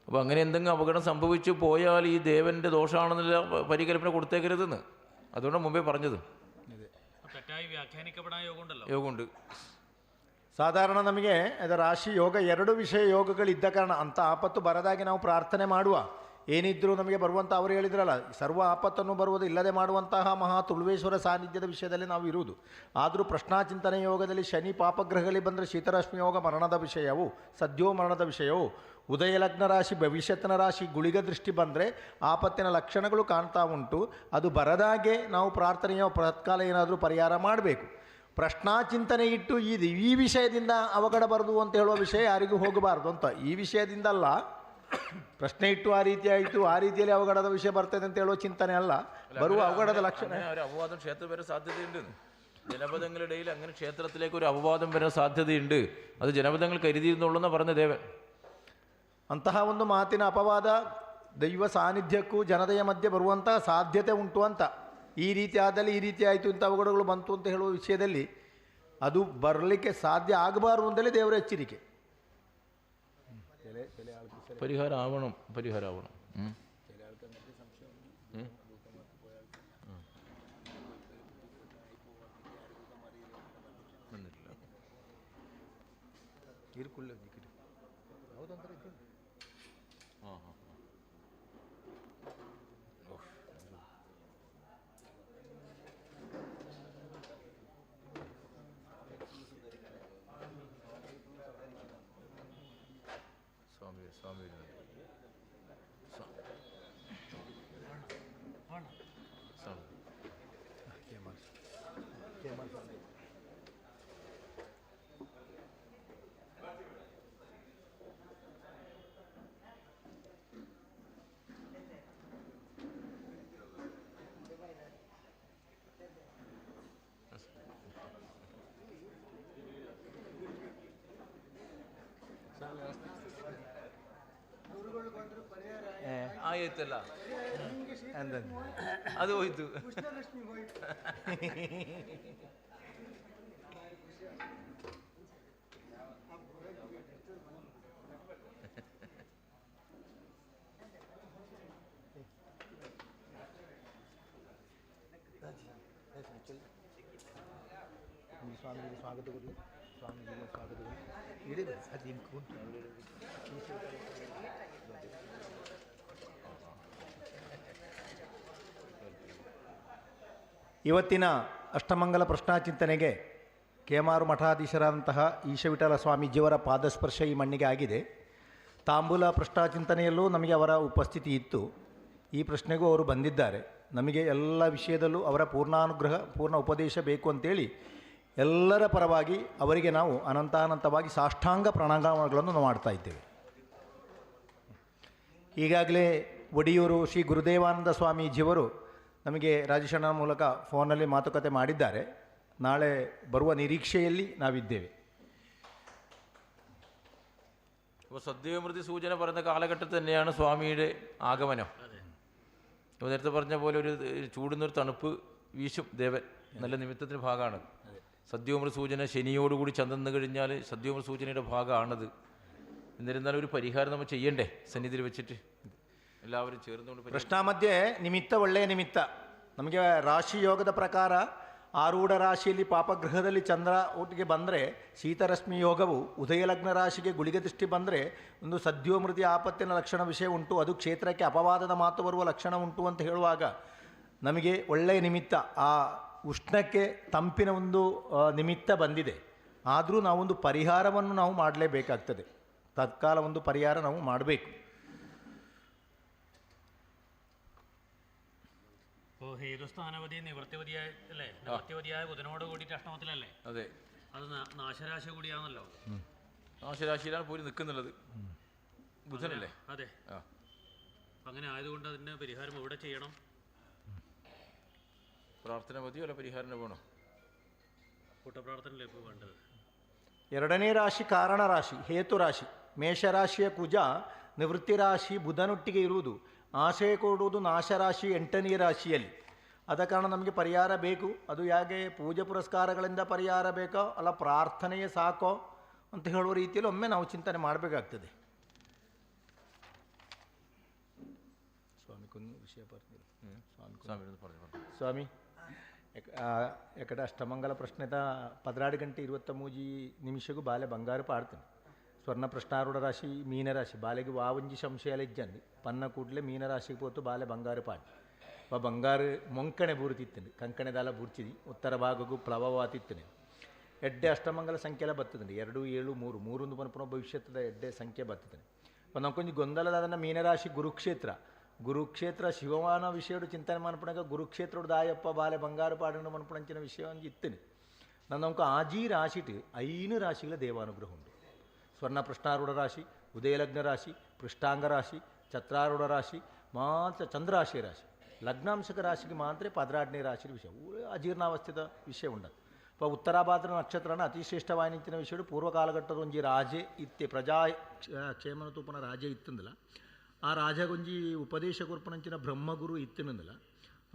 അപ്പോൾ അങ്ങനെ എന്തെങ്കിലും അപകടം സംഭവിച്ചു പോയാൽ ഈ ദേവൻ്റെ ദോഷമാണെന്നുള്ള പരികൽപ്പന കൊടുത്തേക്കരുതെന്ന് അതുകൊണ്ടാണ് മുമ്പേ പറഞ്ഞത്. തെറ്റായി വ്യാഖ്യാനിക്കപ്പെടാൻ യോഗമുണ്ട്. ಸಾಧಾರಣ ನಮಗೆ ಅದು ರಾಶಿ ಯೋಗ, ಎರಡು ವಿಷಯ ಯೋಗಗಳಿದ್ದ ಕಾರಣ ಅಂಥ ಆಪತ್ತು ಬರದಾಗಿ ನಾವು ಪ್ರಾರ್ಥನೆ ಮಾಡುವ. ಏನಿದ್ರೂ ನಮಗೆ ಬರುವಂಥ ಅವರು ಹೇಳಿದ್ರಲ್ಲ, ಸರ್ವ ಆಪತ್ತನ್ನು ಬರುವುದು ಇಲ್ಲದೆ ಮಾಡುವಂತಹ ಮಹಾ ತುಳುವೇಶ್ವರ ಸಾನ್ನಿಧ್ಯದ ವಿಷಯದಲ್ಲಿ ನಾವು ಇರುವುದು. ಆದರೂ ಪ್ರಶ್ನಾಚಿಂತನೆ ಯೋಗದಲ್ಲಿ ಶನಿ ಪಾಪಗ್ರಹಗಳಿಗೆ ಬಂದರೆ ಶೀತರಶ್ಮಿ ಯೋಗ ಮರಣದ ವಿಷಯವು, ಸದ್ಯೋ ಮರಣದ ವಿಷಯವು. ಉದಯ ಲಗ್ನ ರಾಶಿ ಭವಿಷ್ಯತ್ತಿನ ರಾಶಿ ಗುಳಿಗ ದೃಷ್ಟಿ ಬಂದರೆ ಆಪತ್ತಿನ ಲಕ್ಷಣಗಳು ಕಾಣ್ತಾ ಉಂಟು. ಅದು ಬರದಾಗೆ ನಾವು ಪ್ರಾರ್ಥನೆಯ ತತ್ಕಾಲ ಏನಾದರೂ ಪರಿಹಾರ ಮಾಡಬೇಕು. ಪ್ರಶ್ನಾಚಿಂತನೆ ಇಟ್ಟು ಈ ವಿಷಯದಿಂದ ಅವಘಡ ಬರದು ಅಂತ ಹೇಳುವ ವಿಷಯ ಯಾರಿಗೂ ಹೋಗಬಾರ್ದು ಅಂತ. ಈ ವಿಷಯದಿಂದಲ್ಲ, ಪ್ರಶ್ನೆ ಇಟ್ಟು ಆ ರೀತಿ ಆಯಿತು, ಆ ರೀತಿಯಲ್ಲಿ ಅವಘಡದ ವಿಷಯ ಬರ್ತದೆ ಅಂತ ಹೇಳುವ ಚಿಂತನೆ ಅಲ್ಲ, ಬರುವ ಅವಘಡದ ಲಕ್ಷಣ. അപവാദം ക്ഷേത്രം വരെ സാധ്യതയുണ്ട്. ജനപദങ്ങളിടയിൽ അങ്ങനെ ക്ഷേത്രത്തിലേക്ക് ഒരു അപവാദം വരാൻ സാധ്യതയുണ്ട്. അത് ജനപദങ്ങൾ കരുതിയിരുന്നുള്ളൂ പറഞ്ഞ ദേവൻ. ಅಂತಹ ಒಂದು ಮಾತಿನ ಅಪವಾದ ದೈವ ಸಾನ್ನಿಧ್ಯಕ್ಕೂ ಜನತೆಯ ಮಧ್ಯೆ ಬರುವಂತಹ ಸಾಧ್ಯತೆ ಉಂಟು ಅಂತ. ಈ ರೀತಿ ಆದಲ್ಲಿ ಈ ರೀತಿ ಆಯಿತು, ಇಂಥ ಅವಘಡಗಳು ಬಂತು ಅಂತ ಹೇಳುವ ವಿಷಯದಲ್ಲಿ ಅದು ಬರಲಿಕ್ಕೆ ಸಾಧ್ಯ ಆಗಬಾರ್ದು ಅಂತಲೇ ದೇವರ ಎಚ್ಚರಿಕೆ. ಪರಿಹಾರ ಆವണം. ಇರ್ಕೊಳ್ಳಿ ಟಿಕೆಟ್ ಯಾವುದಂದ್ರೆ ಇದು ಹಾಂ ಹಾಂ ಸ್ವಾಮಿ ಸ್ವಾಮಿ ಸ್ವಾಮಿ ಆಯ್ತಲ್ಲ ಅದು ಹೋಯ್ತು. ಸ್ವಾಮಿಗೆ ಸ್ವಾಗತ ಕೊಡಲಿ, ಸ್ವಾಮೀಜಿಗೆ ಸ್ವಾಗತ ಕೊಡಲಿ. ಇಡೀ ಅದು ಹಿಂಗೆ ಇವತ್ತಿನ ಅಷ್ಟಮಂಗಲ ಪ್ರಶ್ನಾಚಿಂತನೆಗೆ ಕೇಮಾರು ಮಠಾಧೀಶರಾದಂತಹ ಈಶವಿಠಲ ಸ್ವಾಮೀಜಿಯವರ ಪಾದಸ್ಪರ್ಶ ಈ ಮಣ್ಣಿಗೆ ಆಗಿದೆ. ತಾಂಬೂಲ ಪ್ರಶ್ನಾಚಿಂತನೆಯಲ್ಲೂ ನಮಗೆ ಅವರ ಉಪಸ್ಥಿತಿ ಇತ್ತು. ಈ ಪ್ರಶ್ನೆಗೂ ಅವರು ಬಂದಿದ್ದಾರೆ. ನಮಗೆ ಎಲ್ಲ ವಿಷಯದಲ್ಲೂ ಅವರ ಪೂರ್ಣಾನುಗ್ರಹ, ಪೂರ್ಣ ಉಪದೇಶ ಬೇಕು ಅಂತೇಳಿ ಎಲ್ಲರ ಪರವಾಗಿ ಅವರಿಗೆ ನಾವು ಅನಂತಾನಂತವಾಗಿ ಸಾಷ್ಟಾಂಗ ಪ್ರಣಾಮಗಳನ್ನು ನಾವು ಮಾಡ್ತಾ ಇದ್ದೇವೆ. ಈಗಾಗಲೇ ಒಡಿಯೂರು ಶ್ರೀ ಗುರುದೇವಾನಂದ ಸ್ವಾಮೀಜಿಯವರು ನಮಗೆ ರಾಜೇಶಣ್ಣ ಮೂಲಕ ಫೋನಲ್ಲಿ ಮಾತುಕತೆ ಮಾಡಿದ್ದಾರೆ. ನಾಳೆ ಬರುವ ನಿರೀಕ್ಷೆಯಲ್ಲಿ ನಾವಿದ್ದೇವೆ. അപ്പോൾ സദ്യോമൃതി സൂചന പറയുന്ന കാലഘട്ടത്തിൽ തന്നെയാണ് സ്വാമിയുടെ ആഗമനം. അപ്പോൾ നേരത്തെ പറഞ്ഞ പോലെ ഒരു ചൂടുന്നൊരു തണുപ്പ് വീശും ദേവൻ, നല്ല നിമിത്തത്തിൻ്റെ ഭാഗമാണ്. സദ്യോമൃതി സൂചന ശനിയോടുകൂടി ചന്ദ്രന്ന് കഴിഞ്ഞാൽ സദ്യോമൃതി സൂചനയുടെ ഭാഗമാണത്. എന്നിരുന്നാലും ഒരു പരിഹാരം നമ്മൾ ചെയ്യണ്ടേ ಸನ್ನಿಧಿಯಲ್ಲಿ വെച്ചിട്ട് ಎಲ್ಲರೂ ചേർന്നുകൊണ്ട്. ಪ್ರಶ್ನಾ ಮಧ್ಯೆ ನಿಮಿತ್ತ ಒಳ್ಳೆಯ ನಿಮಿತ್ತ. ನಮಗೆ ರಾಶಿ ಯೋಗದ ಪ್ರಕಾರ ಆರೂಢ ರಾಶಿಯಲ್ಲಿ ಪಾಪಗೃಹದಲ್ಲಿ ಚಂದ್ರ ಒಟ್ಟಿಗೆ ಬಂದರೆ ಶೀತರಶ್ಮಿ ಯೋಗವು, ಉದಯಲಗ್ನ ರಾಶಿಗೆ ಗುಳಿಗೆ ದೃಷ್ಟಿ ಬಂದರೆ ಒಂದು ಸದ್ಯೋಮೃತಿ ಆಪತ್ತಿನ ಲಕ್ಷಣ ವಿಷಯ ಉಂಟು, ಅದು ಕ್ಷೇತ್ರಕ್ಕೆ ಅಪವಾದದ ಮಾತು ಬರುವ ಲಕ್ಷಣ ಉಂಟು ಅಂತ ಹೇಳುವಾಗ ನಮಗೆ ಒಳ್ಳೆಯ ನಿಮಿತ್ತ, ಆ ಉಷ್ಣಕ್ಕೆ ತಂಪಿನ ಒಂದು ನಿಮಿತ್ತ ಬಂದಿದೆ. ಆದರೂ ನಾವೊಂದು ಪರಿಹಾರವನ್ನು ನಾವು ಮಾಡಲೇಬೇಕಾಗ್ತದೆ. ತತ್ಕಾಲ ಒಂದು ಪರಿಹಾರ ನಾವು ಮಾಡಬೇಕು. ഇപ്പോൾ ഹേതുസ്ഥാനവധി നിവൃത്തിവതിയായ അല്ലേ, നിവൃത്തിവതിയായ ബുധനോട് കൂടിയിട്ട് അഷ്ടമത്തിലല്ലേ? അതെ, അത് നാശരാശി കൂടിയാണല്ലോ. നാശരാശിയിലാണ് പോയി നിൽക്കുന്നുള്ളത്, ബുധനല്ലേ? അതെ. അങ്ങനെ ആയതുകൊണ്ട് അതിൻ്റെ പരിഹാരം എവിടെ ചെയ്യണം? പ്രാർത്ഥന മതിയോ അല്ല പരിഹാരം വേണോ? കൂട്ടപ്രാർത്ഥനയല്ലേ ഇപ്പോൾ വേണ്ടത്. ಎರಡನೇ ರಾಶಿ ಕಾರಣ ರಾಶಿ, ಹೇತು ರಾಶಿ. ಮೇಷರಾಶಿಯ ಕುಜ ನಿವೃತ್ತಿ ರಾಶಿ ಬುಧನೊಟ್ಟಿಗೆ ಇರುವುದು, ಆಶಯ ಕೊಡುವುದು ನಾಶರಾಶಿ 8ನೇ ರಾಶಿಯಲ್ಲಿ. ಆದ ಕಾರಣ ನಮಗೆ ಪರಿಹಾರ ಬೇಕು. ಅದು ಹೇಗೆ ಪೂಜೆ ಪುರಸ್ಕಾರಗಳಿಂದ ಪರಿಹಾರ ಬೇಕೋ ಅಲ್ಲ ಪ್ರಾರ್ಥನೆಯೇ ಸಾಕೋ ಅಂತ ಹೇಳುವ ರೀತಿಯಲ್ಲಿ ಒಮ್ಮೆ ನಾವು ಚಿಂತನೆ ಮಾಡಬೇಕಾಗ್ತದೆ. ಸ್ವಾಮಿಗೊಂದು ವಿಷಯ ಬರ್ತೀನಿ. ಸ್ವಾಮಿ ಎಕಡೆ ಅಷ್ಟಮಂಗಲ ಪ್ರಶ್ನೆದ 12:23 ಬಾಲೆ ಬಂಗಾರು ಪಾಡ್ತೀನಿ. ಸ್ವರ್ಣ ಪ್ರಶ್ನಾರೂಢ ರಾಶಿ ಮೀನರಾಶಿ ಬಾಲೆಗೆ ವಾವಂಜಿ ಸಂಶಯಾಲ ಇಜ್ಜಂದು ಪನ್ನ ಕೂಡಲೇ ಮೀನರಾಶಿಗೆ ಪೋತು ಬಾಲೆ ಬಂಗಾರು ಪಾಡು ಬಂಗಾರು ಮೊಂಕಣೆ ಬೂರ್ತಿತ್ತಂದು ಕಂಕಣೆದಾಲ ಬೂರ್ಚಿದಿ ಉತ್ತರ ಭಾಗಗೂ ಪ್ಲವವಾತಿತ್ತನೆ. ಎಡ್ಡೆ ಅಷ್ಟಮಂಗಲ ಸಂಖ್ಯೆಲ್ಲ ಬರ್ತದೆ 2, 7, 3 ಮೂರೊಂದು ಪನಪುನ ಭವಿಷ್ಯದ ಎಡ್ಡೆ ಸಂಖ್ಯೆ ಬರ್ತದೆ. ನಮ್ಕೊಂದು ಗೊಂದಲದಾದನ್ನ ಮೀನರಾಶಿ ಗುರುಕ್ಷೇತ್ರ ಶಿವಮಾನ ವಿಷಯಡು ಚಿಂತನೆ ಮನ್ಪಣಗ ಗುರುಕ್ಷೇತ್ರದ ದಾಯಪ್ಪ ಬಾಲೆ ಬಂಗಾರು ಪಾಡನ್ನು ಮನ್ಪಣಂಚಿನ ವಿಷಯ ಒಂದು ಇತ್ತನೆ. ನಮ್ಗೆ ಆಜಿ ರಾಶಿಟ್ಟು 5 ರಾಶಿಗಳ ದೇವಾನುಗ್ರಹ ಉಂಟು. ಸ್ವರ್ಣ ಪ್ರಶ್ನಾರೂಢ ರಾಶಿ, ಉದಯಲಗ್ನ ರಾಶಿ, ಪೃಷ್ಟಾಂಗ ರಾಶಿ, ಛತ್ರಾರೂಢ ರಾಶಿ ಮಾತ್ರ ಚಂದ್ರಾಶಿ ರಾಶಿ. ಲಗ್ನಾಂಶಕ ರಾಶಿಗೆ ಮಾತ್ರ 12ನೇ ರಾಶಿ ವಿಷಯ ಅಜೀರ್ಣಾವಸ್ಥೆದ ವಿಷಯ ಉಂಟು. ಉತ್ತರಾಭಾದ್ರ ನಕ್ಷತ್ರನ ಅತಿಶ್ರೇಷ್ಠವಾಯಿನಿಂಚಿನ ವಿಷಯ ಪೂರ್ವಕಾಲಘಟ್ಟದ ಒಂಜಿ ರಾಜೆ ಇತ್ತೆ ಪ್ರಜಾ ಕ್ಷೇಮನ ತೂಪನ ರಾಜೆ ಇತ್ತಂದಿಲ್ಲ. ಆ ರಾಜಗೊಂಜಿ ಉಪದೇಶ ಕೊರ್ಪನಂಚಿನ ಬ್ರಹ್ಮಗುರು ಇತ್ತಿನಂದಿಲ್ಲ.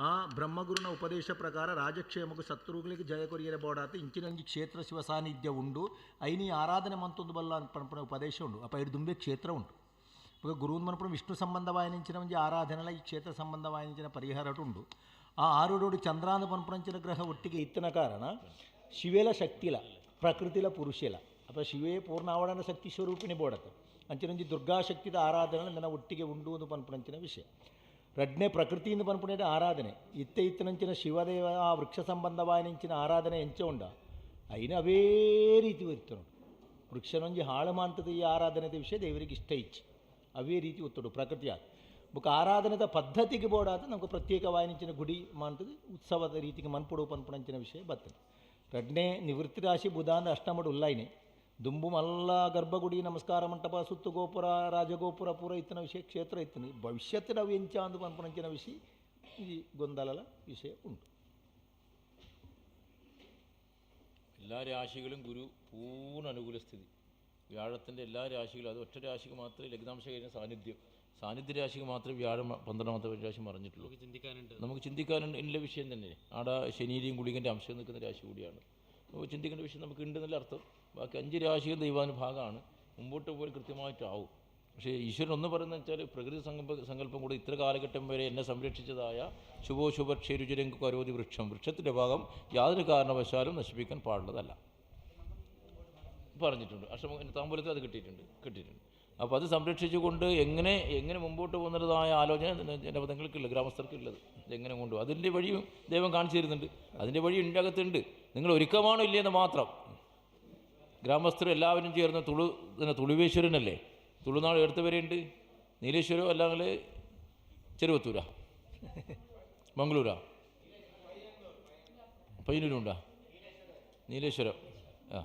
ಆ ಬ್ರಹ್ಮಗುರುನ ಉಪದೇಶ ಪ್ರಕಾರ ರಾಜಕ್ಷೇಮಗೂ ಶತ್ರುಗಳಿಗೆ ಜಯ ಕೊರಿಯರೆ ಬೋಡಾತ ಇಂಚಿನಂಜಿ ಕ್ಷೇತ್ರ ಶಿವ ಸಾನ್ನಿಧ್ಯ ಉಂಡು ಐನಿ ಆರಾಧನೆ ಮಂತೊಂದು ಬಲ್ಲ ಪಣಪಣ ಉಪದೇಶ ಉಂಡು. ಅಪ್ಪ ಇಡು ದುಂಬೆ ಕ್ಷೇತ್ರ ಉಂಟು. ಈಗ ಗುರುವಿನ ಮನಪುರ ವಿಷ್ಣು ಸಂಬಂಧವಾಯಿನಿಂಚಿನ ಒಂಜಿ ಆರಾಧನೆಲ್ಲ ಈ ಕ್ಷೇತ್ರ ಸಂಬಂಧವಾಯಿನಿಂಚಿನ ಪರಿಹಾರ ಉಂಡು. ಆ 6 ಚಂದ್ರಾಂದ ಪನ್ಪುರಂಚಿನ ಗ್ರಹ ಒಟ್ಟಿಗೆ ಇತ್ತಿನ ಕಾರಣ ಶಿವೆಲ ಶಕ್ತಿಲ ಪ್ರಕೃತಿಲ ಪುರುಷೆಲ അപ്പോൾ ಶಿವೇ ಪೂರ್ಣ ಆವರಣ ಶಕ್ತಿ ಸ್ವರೂಪಿಣಿ ಬೋಡತ್ತೆ ಅಂಚಿನಂಜಿ ದುರ್ಗಾಶಕ್ತಿದ ಆರಾಧನೆ ನನ್ನ ಒಟ್ಟಿಗೆ ಉಂಡು ಎಂದು ಪನ್ಪುಣಂಚಿನ ವಿಷಯ ರಡ್ನೆ ಪ್ರಕೃತಿಯಿಂದ ಪನ್ಪುಣೆ ಆರಾಧನೆ ಇತ್ತನಂಚಿನ ಶಿವದೇವ ಆ ವೃಕ್ಷ ಸಂಬಂಧವಾಯಿನಿಂಚಿನ ಆರಾಧನೆ ಎಂಚ ಉಂಡ అయిన ಅವೇ ರೀತಿ ಬರ್ತದೆ ವೃಕ್ಷನೊಂಜಿ ಹಾಳು ಮಾಡ್ತದೆ ಈ ಆರಾಧನೆದ ವಿಷಯ ದೇವರಿಗೆ ಇಷ್ಟ ಇಚ್ಚಿ ಅವೇ ರೀತಿ ಒತ್ತಡು ಪ್ರಕೃತಿ ಆದ ಬುಕ್ ಆರಾಧನೆದ ಪದ್ಧತಿಗೆ ಬೋಡಾದ ನಮಗೆ ಪ್ರತ್ಯೇಕವಾಯಿನಿಂಚಿನ ಗುಡಿ ಮಾಡ್ತದೆ ಉತ್ಸವದ ರೀತಿಗೆ ಮನ್ಪುಡು ಪನ್ಪುಣಂಚಿನ ವಿಷಯ ಬರ್ತದೆ ರಡ್ನೆ ನಿವೃತ್ತಿ ರಾಶಿ ಬುಧಾಂದ ಅಷ್ಟಮಡು ಉಲ್ಲಾಯಿನಿ ದುಂಬು ಮಲ್ಲ ಗರ್ಭಗುಡಿ ನಮಸ್ಕಾರ ಮಂಟಪ ಸುತ್ತು ಗೋಪುರ ರಾಜಗೋಪುರ ಪೂರ ಇತ್ತನ ವಿಷಯ ಕ್ಷೇತ್ರ ಇತ್ತನಿ ಭವಿಷ್ಯತ್ತಿನ ಅವು ಎಂಚ ಅಂದು ಪನ್ಪುಣಂಚಿನ ವಿಷಯ ಈ ಗೊಂದಲಲ വിഷയ ഉണ്ട്. എല്ലാ രാശികളും ഗുരു പൂർണ്ണ അനുകൂല സ്ഥിതി വ്യാഴത്തിൻ്റെ എല്ലാ രാശികളും അത് ഒറ്റ രാശിക്ക് മാത്രമേ ലഗ്നാംശ കഴിഞ്ഞ സാന്നിധ്യ രാശിക്ക് മാത്രമേ വ്യാഴം 12ാമത്തെ രാശി മറിഞ്ഞിട്ടുള്ളൂ. നമുക്ക് ചിന്തിക്കാനുണ്ട് എല്ലാ വിഷയം തന്നെ ആടെ ശനിയുടെയും ഗുളികൻ്റെ അംശം നിൽക്കുന്ന രാശി കൂടിയാണ്. അപ്പോൾ ചിന്തിക്കേണ്ട വിഷയം നമുക്ക് ഉണ്ടെന്നല്ല അർത്ഥം. ബാക്കി 5 രാശിയും ദൈവാനുഭാഗമാണ്, മുമ്പോട്ട് പോയി കൃത്യമായിട്ടാവും. പക്ഷേ ഈശ്വരൻ ഒന്ന് പറയുന്നത് വെച്ചാൽ പ്രകൃതി സങ്കല്പം കൂടെ ഇത്ര കാലഘട്ടം വരെ എന്നെ സംരക്ഷിച്ചതായ ശുഭോശുഭക്ഷരുചിരങ്കു കരോതി വൃക്ഷത്തിൻ്റെ ഭാഗം യാതൊരു കാരണവശാലും നശിപ്പിക്കാൻ പാടുള്ളതല്ല പറഞ്ഞിട്ടുണ്ട്. താമ്പൂലത്തിൽ അത് കിട്ടിയിട്ടുണ്ട്. അപ്പോൾ അത് സംരക്ഷിച്ചുകൊണ്ട് എങ്ങനെ മുമ്പോട്ട് പോകുന്നതായ ആലോചന ജനപദങ്ങൾക്കുള്ളത്, ഗ്രാമസ്ഥർക്കുള്ളത്. എങ്ങനെ കൊണ്ടുപോകും അതിൻ്റെ വഴിയും ദൈവം കാണിച്ചു തരുന്നുണ്ട്. അതിൻ്റെ വഴി എൻ്റെ അകത്തുണ്ട്. നിങ്ങൾ ഒരുക്കമാണോ ഇല്ലയെന്ന് മാത്രം. ഗ്രാമസ്ഥർ എല്ലാവരും ചേർന്ന് തുളുവേശ്വരനല്ലേ, തുളുനാട് എടുത്ത് വരെയുണ്ട്. നീലേശ്വരോ അല്ലെങ്കിൽ ചെറുവത്തൂരാ, മംഗളൂരാ, പയ്യന്നൂരുണ്ടാ, നീലേശ്വരം, ആ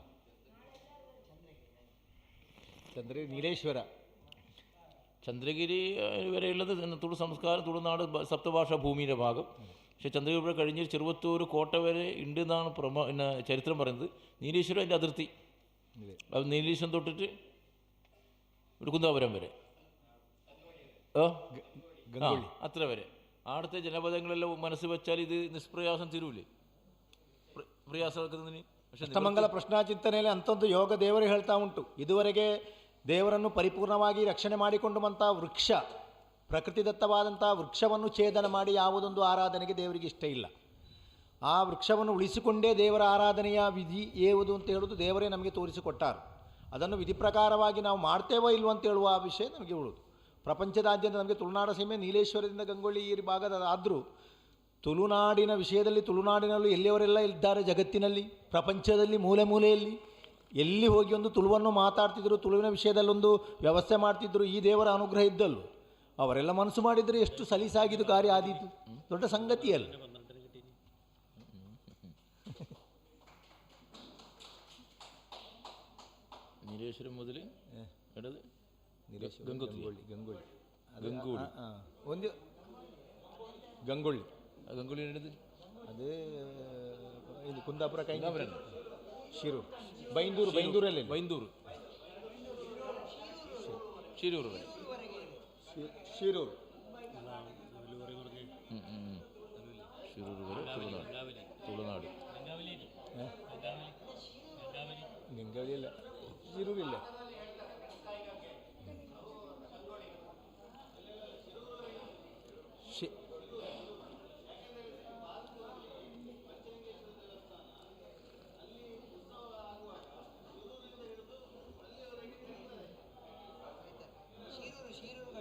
നീലേശ്വര, ചന്ദ്രഗിരി വരെയുള്ളത് തുളു സംസ്കാരം, തുളുനാട് സപ്തഭാഷാ ഭൂമിയുടെ ഭാഗം. പക്ഷേ ചന്ദ്രഗിരി കഴിഞ്ഞ് ചെറുവത്തൂർ കോട്ട വരെ ഉണ്ട് എന്നാണ് ചരിത്രം പറയുന്നത്. നീലേശ്വരം അതിൻ്റെ അതിർത്തി. അത് നീലേശ്വരം തൊട്ടിട്ട് ഒരു കുന്താപുരം വരെ, അത്ര വരെ. അവിടുത്തെ ജനപദങ്ങളെല്ലാം മനസ്സ് വെച്ചാൽ ഇത് നിഷ്പ്രയാസം തീരൂലേ, ಪ್ರಯಾಸವಾಗುತ್ತದೆ. ಅಷ್ಟಮಂಗಲ ಪ್ರಶ್ನಾಚಿಂತನೆಯಲ್ಲಿ ಅಂತೊಂದು ಯೋಗ ದೇವರು ಹೇಳ್ತಾ ಉಂಟು. ಇದುವರೆಗೆ ದೇವರನ್ನು ಪರಿಪೂರ್ಣವಾಗಿ ರಕ್ಷಣೆ ಮಾಡಿಕೊಂಡುವಂಥ ವೃಕ್ಷ, ಪ್ರಕೃತಿದತ್ತವಾದಂಥ ವೃಕ್ಷವನ್ನು ಛೇದನ ಮಾಡಿ ಯಾವುದೊಂದು ಆರಾಧನೆಗೆ ದೇವರಿಗೆ ಇಷ್ಟ ಇಲ್ಲ. ಆ ವೃಕ್ಷವನ್ನು ಉಳಿಸಿಕೊಂಡೇ ದೇವರ ಆರಾಧನೆಯ ವಿಧಿ ಏವುದು ಅಂತ ಹೇಳೋದು ದೇವರೇ ನಮಗೆ ತೋರಿಸಿಕೊಟ್ಟಾರು. ಅದನ್ನು ವಿಧಿ ಪ್ರಕಾರವಾಗಿ ನಾವು ಮಾಡ್ತೇವೋ ಇಲ್ವೋ ಅಂತ ಹೇಳುವ ಆ ವಿಷಯ ನಮಗೆ ಉಳಿದು. ಪ್ರಪಂಚದಾದ್ಯಂತ ನಮಗೆ ತುಳುನಾಡ ಸೀಮೆ ನೀಲೇಶ್ವರದಿಂದ ಗಂಗೊಳ್ಳಿ ಈ ಭಾಗದ ಆದರೂ ತುಳುನಾಡಿನ ವಿಷಯದಲ್ಲಿ, ತುಳುನಾಡಿನಲ್ಲೂ ಎಲ್ಲಿಯವರೆಲ್ಲ ಇದ್ದಾರೆ ಜಗತ್ತಿನಲ್ಲಿ, ಪ್ರಪಂಚದಲ್ಲಿ ಮೂಲೆ ಮೂಲೆಯಲ್ಲಿ ಎಲ್ಲಿ ಹೋಗಿ ಒಂದು ತುಳುವನ್ನು ಮಾತಾಡ್ತಿದ್ರು, ತುಳುವಿನ ವಿಷಯದಲ್ಲೊಂದು ವ್ಯವಸ್ಥೆ ಮಾಡ್ತಿದ್ರು, ಈ ದೇವರ ಅನುಗ್ರಹ ಇದ್ದಲ್ಲೂ ಅವರೆಲ್ಲ ಮನಸ್ಸು ಮಾಡಿದರೆ ಎಷ್ಟು ಸಲೀಸಾಗಿದ್ದು ಕಾರ್ಯ ಆದೀತು. ದೊಡ್ಡ ಸಂಗತಿಯಲ್ಲ. ನೀಲೇಶ್ವരം ಮೊದಲು ಗಂಗೊಳ್ಳಿ ಗಂಗೊಳ್ಳಿ ಹಿಡಿದು ಅದು ಇದು ಕುಂದಾಪುರ ಶಿರೂರು, ಬೈಂದೂರಲ್ಲಿ ಶಿರೂರು ವರೆ ಶಿರೂರು ವರೆ ತುಳುನಾಡು. ಗಂಗಾವಳಿಯಲ್ಲ, ಶಿರೂರಿಲ್ಲ.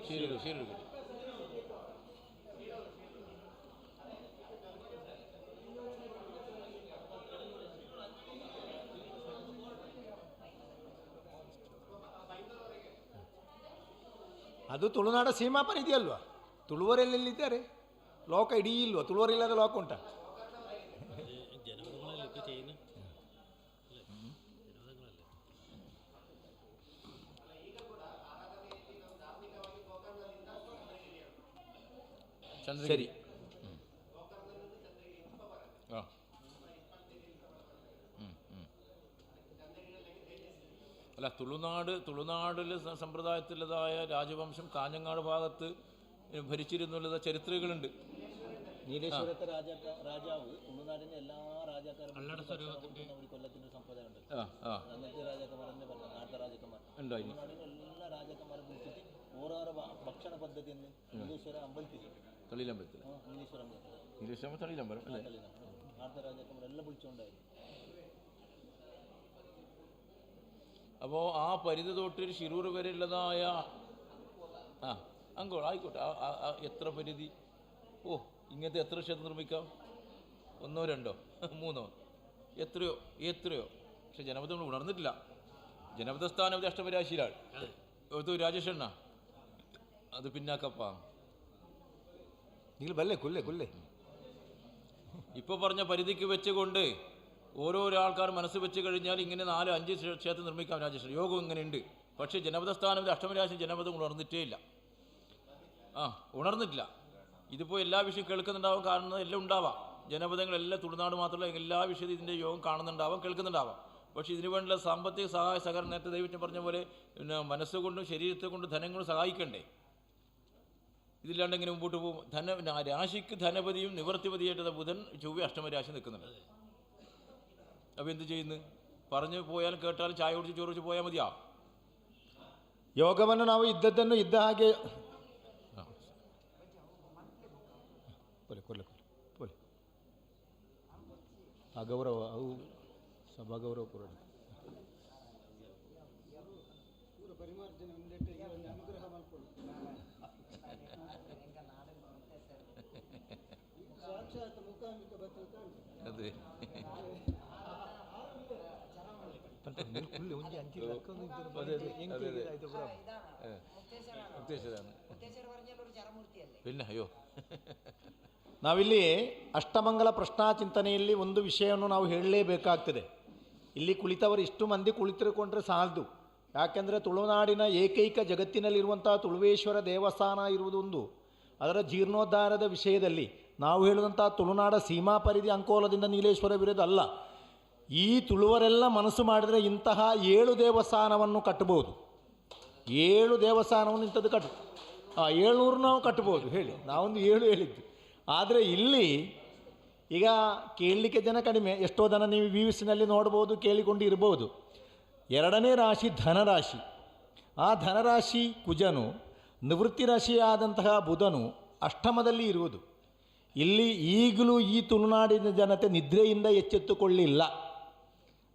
ಶಿರೂರು ಅದು ತುಳುನಾಡ ಸೀಮಾಪನ ಇದೆಯಲ್ವಾ? ತುಳುವರೆಲ್ಲಿದ್ದಾರೆ? ಲೋಕ ಇಡೀ ಇಲ್ವಾ? ತುಳುವರಿಲ್ಲದ ಲೋಕ ಉಂಟಾ? ಸರಿ. അല്ല, തുളുനാടിൽ സമ്പ്രദായത്തിലുള്ളതായ രാജവംശം കാഞ്ഞങ്ങാട് ഭാഗത്ത് ഭരിച്ചിരുന്നുള്ള ചരിത്രങ്ങളുണ്ട്. നീലേശ്വരത്തെ രാജാവ് തുളുനാടിന്റെ എല്ലാ രാജാക്കാരും കൊല്ലത്തിന്റെ സമ്പ്രദായം ഉണ്ട്. അന്നത്തെ രാജാക്കന്മാരെന്നെ പറഞ്ഞു, നാട്ട രാജാക്കന്മാർ തുളുനാടിന്റെ എല്ലാ രാജാക്കന്മാരെ വിളിച്ചിട്ട് ഓരോരോ ഭക്ഷണ പദ്ധതി എന്ന് നീലേശ്വര അമ്പലത്തിൽ, തളിയിലമ്പലത്തിൽ, നീലേശ്വരം തളിയിലമ്പലം അല്ലേ, നാട്ട രാജാക്കന്മാരെല്ലാം വിളിച്ചുകൊണ്ടായിരുന്നു. അപ്പോൾ ആ പരിധി തൊട്ട് ശിരൂർ വരെയുള്ളതായ അങ്കോൾ ആയിക്കോട്ടെ. എത്ര പരിധി? ഓ, ഇങ്ങനത്തെ എത്ര ക്ഷേത്രം നിർമ്മിക്കാം? 1 2 3 എത്രയോ. പക്ഷെ ജനപദം ഉണർന്നിട്ടില്ല. ജനപദ സ്ഥാനം അഷ്ടമരാശിയിലാണ്. രാജേഷണ്ണ അത് പിന്നാക്കപ്പാ. നിങ്ങൾ ബല്ലേ കൊല്ലേ ഇപ്പോൾ പറഞ്ഞ പരിധിക്ക് വെച്ചുകൊണ്ട് ഓരോരോ ആൾക്കാർ മനസ്സ് വെച്ച് കഴിഞ്ഞാൽ ഇങ്ങനെ 4 5 ക്ഷേത്രം നിർമ്മിക്കാം രാജേഷ്. യോഗം ഇങ്ങനെയുണ്ട്. പക്ഷേ ജനപദ സ്ഥാനം അഷ്ടമരാശി ജനപദം ഉണർന്നിട്ടേ ഇല്ല. ഉണർന്നിട്ടില്ല. ഇതിപ്പോൾ എല്ലാ വിഷയം കേൾക്കുന്നുണ്ടാവാം, കാണുന്നത് എല്ലാം ഉണ്ടാവാം. ജനപദങ്ങളെല്ലാം തുളുനാട് മാത്രമല്ല എല്ലാ വിഷയത്തിൽ ഇതിൻ്റെ യോഗം കാണുന്നുണ്ടാവാം, കേൾക്കുന്നുണ്ടാവാം. പക്ഷേ ഇതിനു വേണ്ടിയുള്ള സാമ്പത്തിക സഹായ സഹകരണം നേരത്തെ ദൈവം പറഞ്ഞ പോലെ പിന്നെ മനസ്സുകൊണ്ടും ശരീരത്തെ കൊണ്ടും ധനം കൊണ്ടും സഹായിക്കണ്ടേ? ഇതില്ലാണ്ട് എങ്ങനെ മുമ്പോട്ട് പോകും? രാശിക്ക് ധനപതിയും നിവൃത്തിപതിയായിട്ട് ബുധൻ ചൊവ്വ അഷ്ടമരാശി നിൽക്കുന്നുണ്ട്. അപ്പോൾ എന്ത് ചെയ്യുന്നു? പറഞ്ഞു പോയാലും കേട്ടാലും ചായ കുടിച്ച് ചോറ് വെച്ച് പോയാൽ ಮದಿಯಾ? ಯೋಗವನ್ನು ನಾವು ಇದ್ದದ್ದನ್ನು ಇದ್ದ ಹಾಗೆ ಕೊಲೆ ಅಗೌರವ ಅವು ಸಭಾಗೌರವ ಪೂರ್ಣ ಅದೇ പിന്നെ ಅಯ್ಯೋ ನಾವಿಲ್ಲಿ ಅಷ್ಟಮಂಗಲ ಪ್ರಶ್ನಾ ಚಿಂತನೆಯಲ್ಲಿ ಒಂದು ವಿಷಯವನ್ನು ನಾವು ಹೇಳಲೇಬೇಕಾಗ್ತದೆ. ಇಲ್ಲಿ ಕುಳಿತವರು ಇಷ್ಟು ಮಂದಿ ಕುಳಿತುಕೊಂಡ್ರೆ ಸಾಲದು. ಯಾಕೆಂದರೆ ತುಳುನಾಡಿನ ಏಕೈಕ ಜಗತ್ತಿನಲ್ಲಿರುವಂಥ ತುಳುವೇಶ್ವರ ದೇವಸ್ಥಾನ ಇರುವುದೊಂದು. ಅದರ ಜೀರ್ಣೋದ್ಧಾರದ ವಿಷಯದಲ್ಲಿ ನಾವು ಹೇಳುವಂಥ ತುಳುನಾಡ ಸೀಮಾ ಪರಿಧಿ ಅಂಕೋಲದಿಂದ ನೀಲೇಶ್ವರ ವಿರುದ್ಧ ಅಲ್ಲ. ಈ ತುಳುವರೆಲ್ಲ ಮನಸ್ಸು ಮಾಡಿದರೆ ಇಂತಹ 7 ದೇವಸ್ಥಾನವನ್ನು ಕಟ್ಟಬಹುದು. 7 ದೇವಸ್ಥಾನವನ್ನು ಇಂಥದ್ದು 700 ನಾವು ಕಟ್ಬೋದು ಹೇಳಿ. ನಾವೊಂದು 7 ಹೇಳಿದ್ದು. ಆದರೆ ಇಲ್ಲಿ ಈಗ ಕೇಳಲಿಕ್ಕೆ ಜನ ಕಡಿಮೆ. ಎಷ್ಟೋ ಜನ ನೀವು ವಿವಿಸಿನಲ್ಲಿ ನೋಡ್ಬೋದು, ಕೇಳಿಕೊಂಡು ಇರ್ಬೋದು. 2ನೇ ರಾಶಿ ಧನರಾಶಿ. ಆ ಧನರಾಶಿ ಕುಜನು, ನಿವೃತ್ತಿ ರಾಶಿಯಾದಂತಹ ಬುಧನು ಅಷ್ಟಮದಲ್ಲಿ ಇರುವುದು. ಇಲ್ಲಿ ಈಗಲೂ ಈ ತುಳುನಾಡಿನ ಜನತೆ ನಿದ್ರೆಯಿಂದ ಎಚ್ಚೆತ್ತುಕೊಳ್ಳಿಲ್ಲ.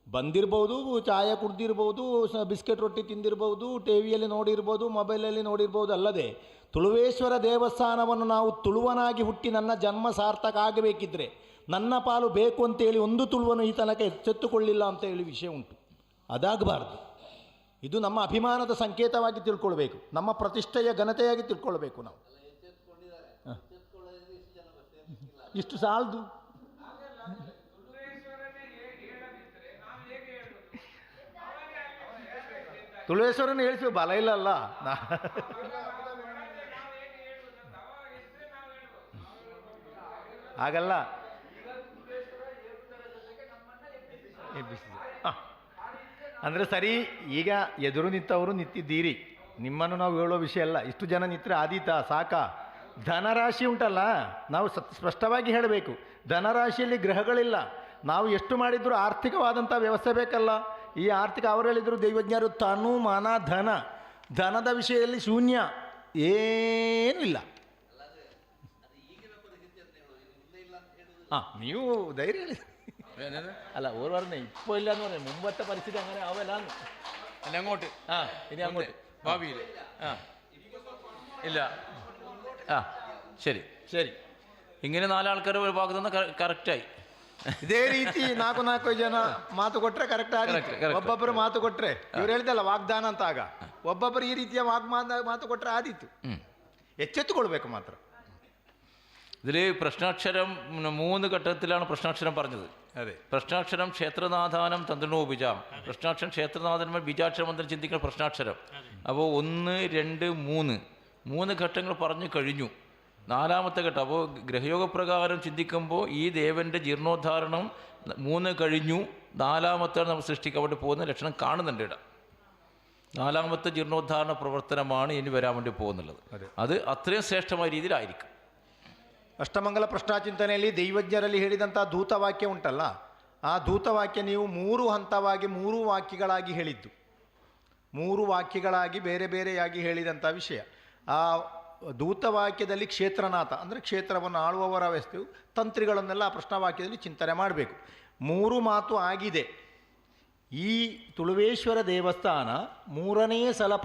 ಬಂದಿರ್ಬೋದು, ಚಾಯ ಕುಡ್ದಿರ್ಬೋದು, ಬಿಸ್ಕೆಟ್ ರೊಟ್ಟಿ ತಿಂದಿರ್ಬೋದು, ಟಿ ವಿಯಲ್ಲಿ ನೋಡಿರ್ಬೋದು, ಮೊಬೈಲಲ್ಲಿ ನೋಡಿರ್ಬೋದು. ಅಲ್ಲದೆ ತುಳುವೇಶ್ವರ ದೇವಸ್ಥಾನವನ್ನು ನಾವು ತುಳುವನಾಗಿ ಹುಟ್ಟಿ ನನ್ನ ಜನ್ಮ ಸಾರ್ಥಕ ಆಗಬೇಕಿದ್ರೆ ನನ್ನ ಪಾಲು ಬೇಕು ಅಂತೇಳಿ ಒಂದು ತುಳುವನ್ನು ಈ ತನಕ ಎಚ್ಚೆತ್ತುಕೊಳ್ಳಿಲ್ಲ ಅಂತೇಳಿ ವಿಷಯ ಉಂಟು. ಅದಾಗಬಾರ್ದು. ಇದು ನಮ್ಮ ಅಭಿಮಾನದ ಸಂಕೇತವಾಗಿ ತಿಳ್ಕೊಳ್ಬೇಕು, ನಮ್ಮ ಪ್ರತಿಷ್ಠೆಯ ಘನತೆಯಾಗಿ ತಿಳ್ಕೊಳ್ಬೇಕು ನಾವು. ಇಷ್ಟು ಸಾಲದು. ತುಳುವೇಶ್ವರನ ಹೇಳಿಸಿ ಬಲ ಇಲ್ಲಲ್ಲ. ಹಾಗಲ್ಲ. ಅಂದರೆ ಸರಿ, ಈಗ ಎದುರು ನಿಂತವರು ನಿಂತಿದ್ದೀರಿ, ನಿಮ್ಮನ್ನು ನಾವು ಹೇಳೋ ವಿಷಯ ಅಲ್ಲ. ಇಷ್ಟು ಜನ ನಿಂತರೆ ಆದೀತ ಸಾಕ. ಧನರಾಶಿ ಉಂಟಲ್ಲ, ನಾವು ಸ್ಪಷ್ಟವಾಗಿ ಹೇಳಬೇಕು. ಧನರಾಶಿಯಲ್ಲಿ ಗ್ರಹಗಳಿಲ್ಲ. ನಾವು ಎಷ್ಟು ಮಾಡಿದರೂ ಆರ್ಥಿಕವಾದಂಥ ವ್ಯವಸ್ಥೆ ಬೇಕಲ್ಲ. ಈ ಆರ್ಥಿಕ ಅವರು ಹೇಳಿದರು ದೈವಜ್ಞರು, ತನು ಮನ ಧನ, ಧನದ ವಿಷಯದಲ್ಲಿ ಶೂನ್ಯ, ಏನೂ ಇಲ್ಲ. ನೀವು ಧೈರ್ಯ ಹೇಳಿ ಅಲ್ಲ, ಓರ್ವರ್ನೇ ಇಪ್ಪೋ ಇಲ್ಲ ಅಂದ್ರೆ ಮುಂಬತ್ತ ಪರಿಸ್ಥಿತಿ അങ്ങനെ ആവല്ല. അങ്ങോട്ട് ഇനി അങ്ങോട്ട് ഭാവിയിൽ ഇല്ല. ശരി ശരി. ഇങ്ങനെ 4 ಆಳ್ಕರ ഒരു ഭാഗത്തു നിന്ന് ಕರೆಕ್ಟಾയി ಇದೇ ರೀತಿ 4 ಜನ ಮಾತು ಕೊಟ್ರೆ ಕರೆಕ್ಟ್ ಆಗಿ. ಒಬ್ಬೊಬ್ಬರು ಮಾತು ಕೊಟ್ರೆ, ಇವ್ರು ಹೇಳಿದಲ್ಲ ವಾಗ್ದಾನ ಅಂತ, ಆಗ ಒಬ್ಬೊಬ್ಬರು ಈ ರೀತಿಯ ಮಾತು ಕೊಟ್ರೆ ಆದೀತು. ಎಚ್ಚೆತ್ತುಕೊಳ್ಬೇಕು ಮಾತ್ರ. ഇതിൽ പ്രശ്നാക്ഷരം 3 ഘട്ടത്തിലാണ് പ്രശ്നാക്ഷരം പറഞ്ഞത്. അതെ. പ്രശ്നാക്ഷരം ക്ഷേത്രനാഥാനം തന്ത്രണോ ബിജാം. പ്രശ്നാക്ഷരം ക്ഷേത്രനാഥന്മാർ ബീജാക്ഷരമന്ത്രം ചിന്തിക്കുന്ന പ്രശ്നാക്ഷരം. അപ്പോൾ 1 2 3 ഘട്ടങ്ങൾ പറഞ്ഞു കഴിഞ്ഞു. 4ാമത്തെ ഘട്ടം. അപ്പോൾ ഗ്രഹയോഗപ്രകാരം ചിന്തിക്കുമ്പോൾ ഈ ദേവൻ്റെ ജീർണോദ്ധാരണം 3 കഴിഞ്ഞു. 4ാമത്താണ് നമ്മൾ സൃഷ്ടിക്കാൻ വേണ്ടി പോകുന്ന ലക്ഷണം കാണുന്നുണ്ട് ഇവിടെ. 4ാമത്തെ ജീർണോദ്ധാരണ പ്രവർത്തനമാണ് ഇനി വരാൻ വേണ്ടി പോകുന്നുള്ളത്. അത് അത്രയും ശ്രേഷ്ഠമായ രീതിയിലായിരിക്കും. ಅಷ್ಟಮಂಗಲ ಪ್ರಶ್ನಾಚಿಂತನೆಯಲ್ಲಿ ದೈವಜ್ಞರಲ್ಲಿ ಹೇಳಿದಂಥ ಧೂತವಾಕ್ಯ ಉಂಟಲ್ಲ, ಆ ಧೂತವಾಕ್ಯ ನೀವು 3 ಹಂತವಾಗಿ 3 ವಾಕ್ಯಗಳಾಗಿ ಹೇಳಿದ್ದು, 3 ವಾಕ್ಯಗಳಾಗಿ ಬೇರೆ ಬೇರೆಯಾಗಿ ಹೇಳಿದಂಥ ವಿಷಯ. ಆ ಧೂತವಾಕ್ಯದಲ್ಲಿ ಕ್ಷೇತ್ರನಾಥ ಅಂದರೆ ಕ್ಷೇತ್ರವನ್ನು ಆಳುವವರ ವ್ಯವಸ್ಥೆಯು, ತಂತ್ರಿಗಳನ್ನೆಲ್ಲ ಆ ಪ್ರಶ್ನವಾಕ್ಯದಲ್ಲಿ ಚಿಂತನೆ ಮಾಡಬೇಕು. 3 ಮಾತು ಆಗಿದೆ. ಈ ತುಳುವೇಶ್ವರ ದೇವಸ್ಥಾನ 3ನೇ ಸಲ